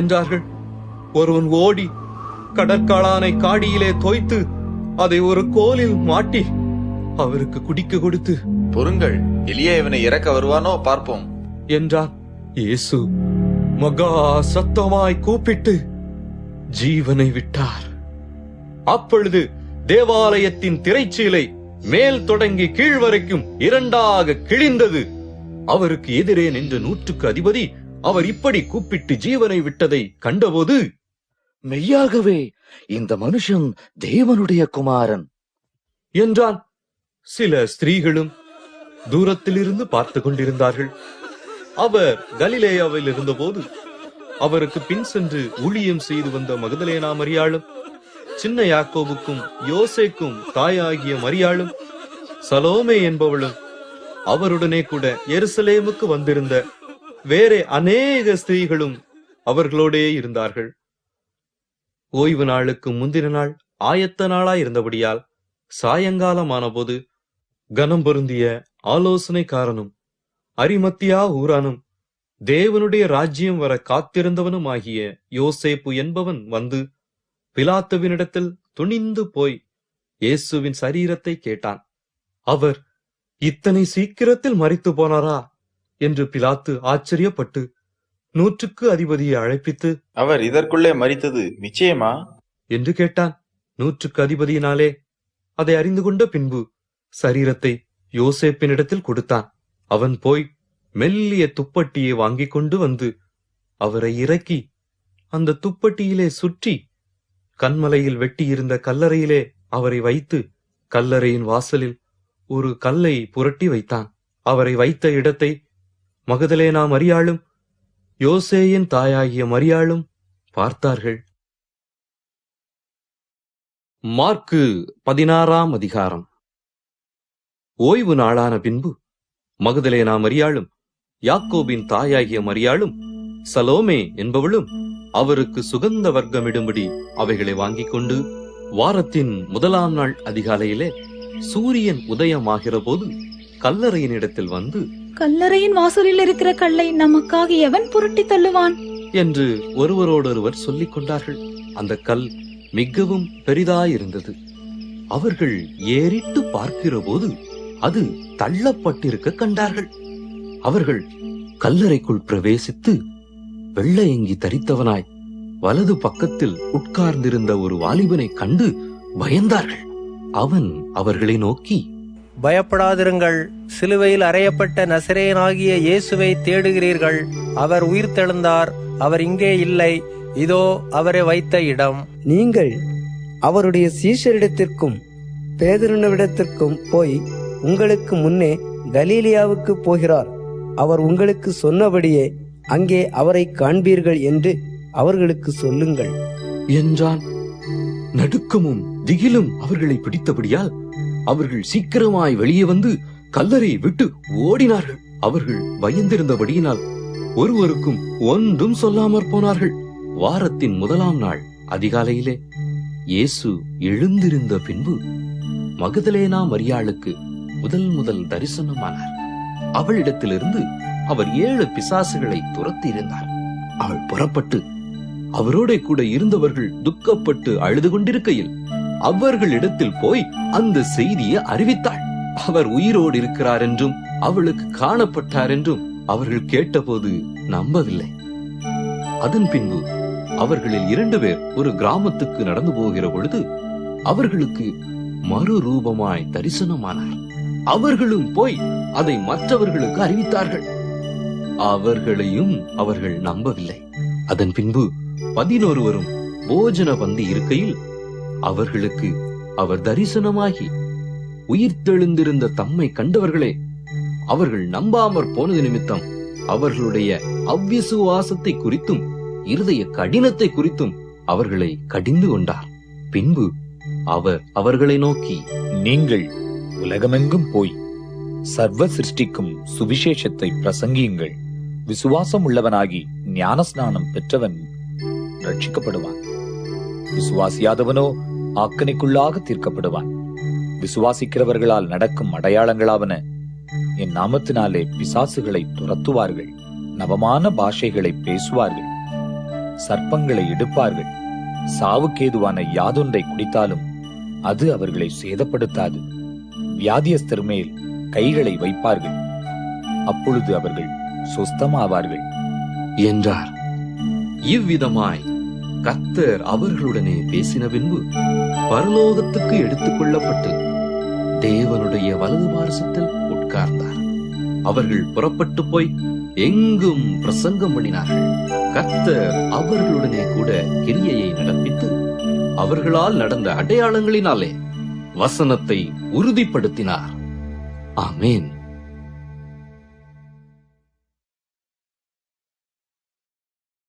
என்றார்கள். ஒருவன் ஓடி கடற்காளானை காடியிலே தோய்த்து அதை ஒரு கோலில் மாட்டி அவருக்கு குடிக்க கொடுத்து, பொறுங்கள், எலியா இவனை இறக்க வருவானோ பார்ப்போம் என்றான். இயேசு மகா சத்தமாய் கூப்பிட்டு ஜீவனை விட்டார். அப்பொழுது தேவாலயத்தின் திரைச்சீலை மேல் தொடங்கி கீழ் வரைக்கும் 2ஆக கிழிந்தது. அவருக்கு எதிரே நின்ற 100க்கு அதிபதி அவர் இப்படி கூப்பிட்டு ஜீவனை விட்டதை கண்டபோது, மெய்யாகவே இந்த மனுஷன் தேவனுடைய குமாரன் என்றான். சில ஸ்திரீகளும் தூரத்திலிருந்து பார்த்து கொண்டிருந்தார்கள். அவர் கலிலேயாவில் இருந்தபோது அவருக்கு பின் சென்று ஊழியம் செய்து வந்த மகதலேனா மரியாளும், சின்ன யாக்கோபுக்கும் யோசேக்கும் தாயாகிய மரியாளும், சலோமே என்பவளும் அவருடனே கூட எருசலேமுக்கு வந்திருந்த வேறே அநேக ஸ்திரீகளும் அவர்களோடே இருந்தார்கள். ஓய்வு நாளுக்கு முந்தின நாள் ஆயத்த நாளாய் இருந்தபடியால் சாயங்காலமான போது கனம் பொருந்திய ஆலோசனைக்காரனும் அரிமத்தியா ஊரானும் தேவனுடைய ராஜ்யம் வர காத்திருந்தவனுமாகிய யோசேப்பு என்பவன் வந்து பிலாத்துவினிடத்தில் துணிந்து போய் இயேசுவின் சரீரத்தை கேட்டான். அவர் இத்தனை சீக்கிரத்தில் மரித்து போனாரா என்று பிலாத்து ஆச்சரியப்பட்டு 100க்கு அதிபதியை அழைப்பித்து, அவர் இதற்குள்ளே மரித்தது நிச்சயமா என்று கேட்டான். 100க்கு அதிபதியினாலே அதை அறிந்து கொண்ட பின்பு சரீரத்தை யோசேப்பினிடத்தில் கொடுத்தான். அவன் போய் மெல்லிய துப்பட்டியை வாங்கிக் கொண்டு வந்து அவரை இறக்கி அந்த துப்பட்டியிலே சுற்றி கன்மலையில் வெட்டியிருந்த கல்லறையிலே அவரை வைத்து கல்லறையின் வாசலில் ஒரு கல்லை புரட்டி வைத்தான். அவரை வைத்த இடத்தை மகதலேனா மரியாளும் யோசேயின் தாயாகிய மரியாளும் பார்த்தார்கள். மார்க்கு 16ஆம் அதிகாரம். ஓய்வு நாளான பின்பு மகதலேனா மரியாளும் யாக்கோபின் தாயாகிய மரியாளும் சலோமே என்பவளும் அவருக்கு சுகந்த வர்க்கமிடும்படி அவைகளை வாங்கிக் கொண்டு வாரத்தின் முதலாம் நாள் அதிகாலையிலே சூரியன் உதயமாகிற போது கல்லறையின் இடத்தில் வந்து, கல்லறையின் வாசலில் இருக்கிற கல்லை நமக்காக எவன் புரட்டி தள்ளுவான் என்று ஒருவரோடொருவர் சொல்லிக் கொண்டார்கள். அந்த கல் மிகவும் பெரிதாயிருந்தது. அவர்கள் ஏறிட்டு பார்க்கிற போது அது தள்ளப்பட்டிருக்க கண்டார்கள். அவர்கள் கல்லறைக்குள் பிரவேசித்து வெள்ளையங்கி தரித்தவனாய் வலது பக்கத்தில் உட்கார்ந்திருந்த ஒரு வாலிபனை கண்டு பயந்தார்கள். அவன் அவர்களை நோக்கி, பயப்படாதிருங்கள், சிலுவையில் அறையப்பட்ட நசரேயனாகிய இயேசுவை தேடுகிறீர்கள். அவர் உயிர்த்தெழுந்தார், அவர் இங்கே இல்லை. இதோ அவரை வைத்த இடம். நீங்கள் அவருடைய சீஷரிடத்திற்கும் பேதுருவிடத்திற்கும் போய் உங்களுக்கு முன்னே கலீலியாவுக்கு போகிறார், அவர் உங்களுக்கு சொன்னபடியே அங்கே அவரை காண்பீர்கள் என்று அவர்களுக்கு சொல்லுங்கள் என்றான். நடுக்கமும் திகிலும் அவர்களை பிடித்தபடியால் அவர்கள் சீக்கிரமாய் வெளியே வந்து கல்லறையை விட்டு ஓடினார்கள். அவர்கள் பயந்திருந்தபடியினால் ஒருவருக்கும் ஒன்றும் சொல்லாமற் போனார்கள். வாரத்தின் முதலாம் நாள் அதிகாலையிலே இயேசு எழுந்திருந்த பின்பு மகதலேனா மரியாளுக்கு முதல் தரிசனமானார். அவளிடத்திலிருந்து அவர் 7 பிசாசுகளை துரத்தி இருந்தார். அவள் புறப்பட்டு அவரோட கூட இருந்தவர்கள் துக்கப்பட்டு அழுது கொண்டிருக்கையில் அவர்களிடத்தில் போய் அந்த செய்தியை அறிவித்தாள். அவர் உயிரோடு இருக்கிறார் என்றும் அவளுக்கு காணப்பட்டார் என்றும் அவர்கள் கேட்டபோது நம்பவில்லை. அதன் பின்பு அவர்களில் 2 பேர் ஒரு கிராமத்துக்கு நடந்து போகிற பொழுது அவர்களுக்கு மறுரூபமாய் தரிசனமானார். அவர்களும் போய் அதை மற்றவர்களுக்கு அறிவித்தார்கள். அவர்களையும் அவர்கள் நம்பவில்லை. அதன் பின்பு 11 போஜன பந்தி இருக்கையில் அவர்களுக்கு அவர் தரிசனமாகி உயிர்த்தெழுந்திருந்த தம்மை கண்டவர்களே, அவர்கள் நம்பாமற் போனது நிமித்தம் அவர்களுடைய அவ்விசுவாசத்தை குறித்தும் இருதய கடினத்தை குறித்தும் அவர்களை கடிந்து கொண்டார். பின்பு அவர் அவர்களை நோக்கி, நீங்கள் உலகமெங்கும் போய் சர்வ சிருஷ்டிக்கும் சுவிசேஷத்தை பிரசங்கியுங்கள். விசுவாசம் உள்ளவனாகி ஞானஸ்நானம் பெற்றவன் ரட்சிக்கப்படுவான். விசுவாசியாதவனோ ஆக்கனைக்குள்ளாக தீர்க்கப்படுவான். விசுவாசிக்கிறவர்களால் நடக்கும் அடையாளங்களாவன, என் நாமத்தினாலே பிசாசுகளை துரத்துவார்கள், நவமான பாஷைகளை பேசுவார்கள், சர்ப்பங்களை எடுப்பார்கள், சாவுக்கேதுவான யாதொன்றை குடித்தாலும் அது அவர்களை சேதப்படுத்தாது. வியாதியஸ்தர் மேல் கைகளை வைப்பார்கள், அப்பொழுது அவர்கள் சொஸ்தமாவார்கள் என்றார். இவ்விதமாய் கர்த்தர் அவர்களுடனே பேசின பின்பு பரலோகத்துக்கு எடுத்துக் கொள்ளப்பட்டு தேவனுடைய வலது பாரசத்தில் உட்கார்ந்தார். அவர்கள் புறப்பட்டு போய் எங்கும் பிரசங்கம் பண்ணினார்கள். கர்த்தர் அவர்களுடனே கூட கிரியையை நடப்பித்து அவர்களால் நடந்த அடையாளங்களினாலே வசனத்தை உறுதிப்படுத்தினார். ஆமென்.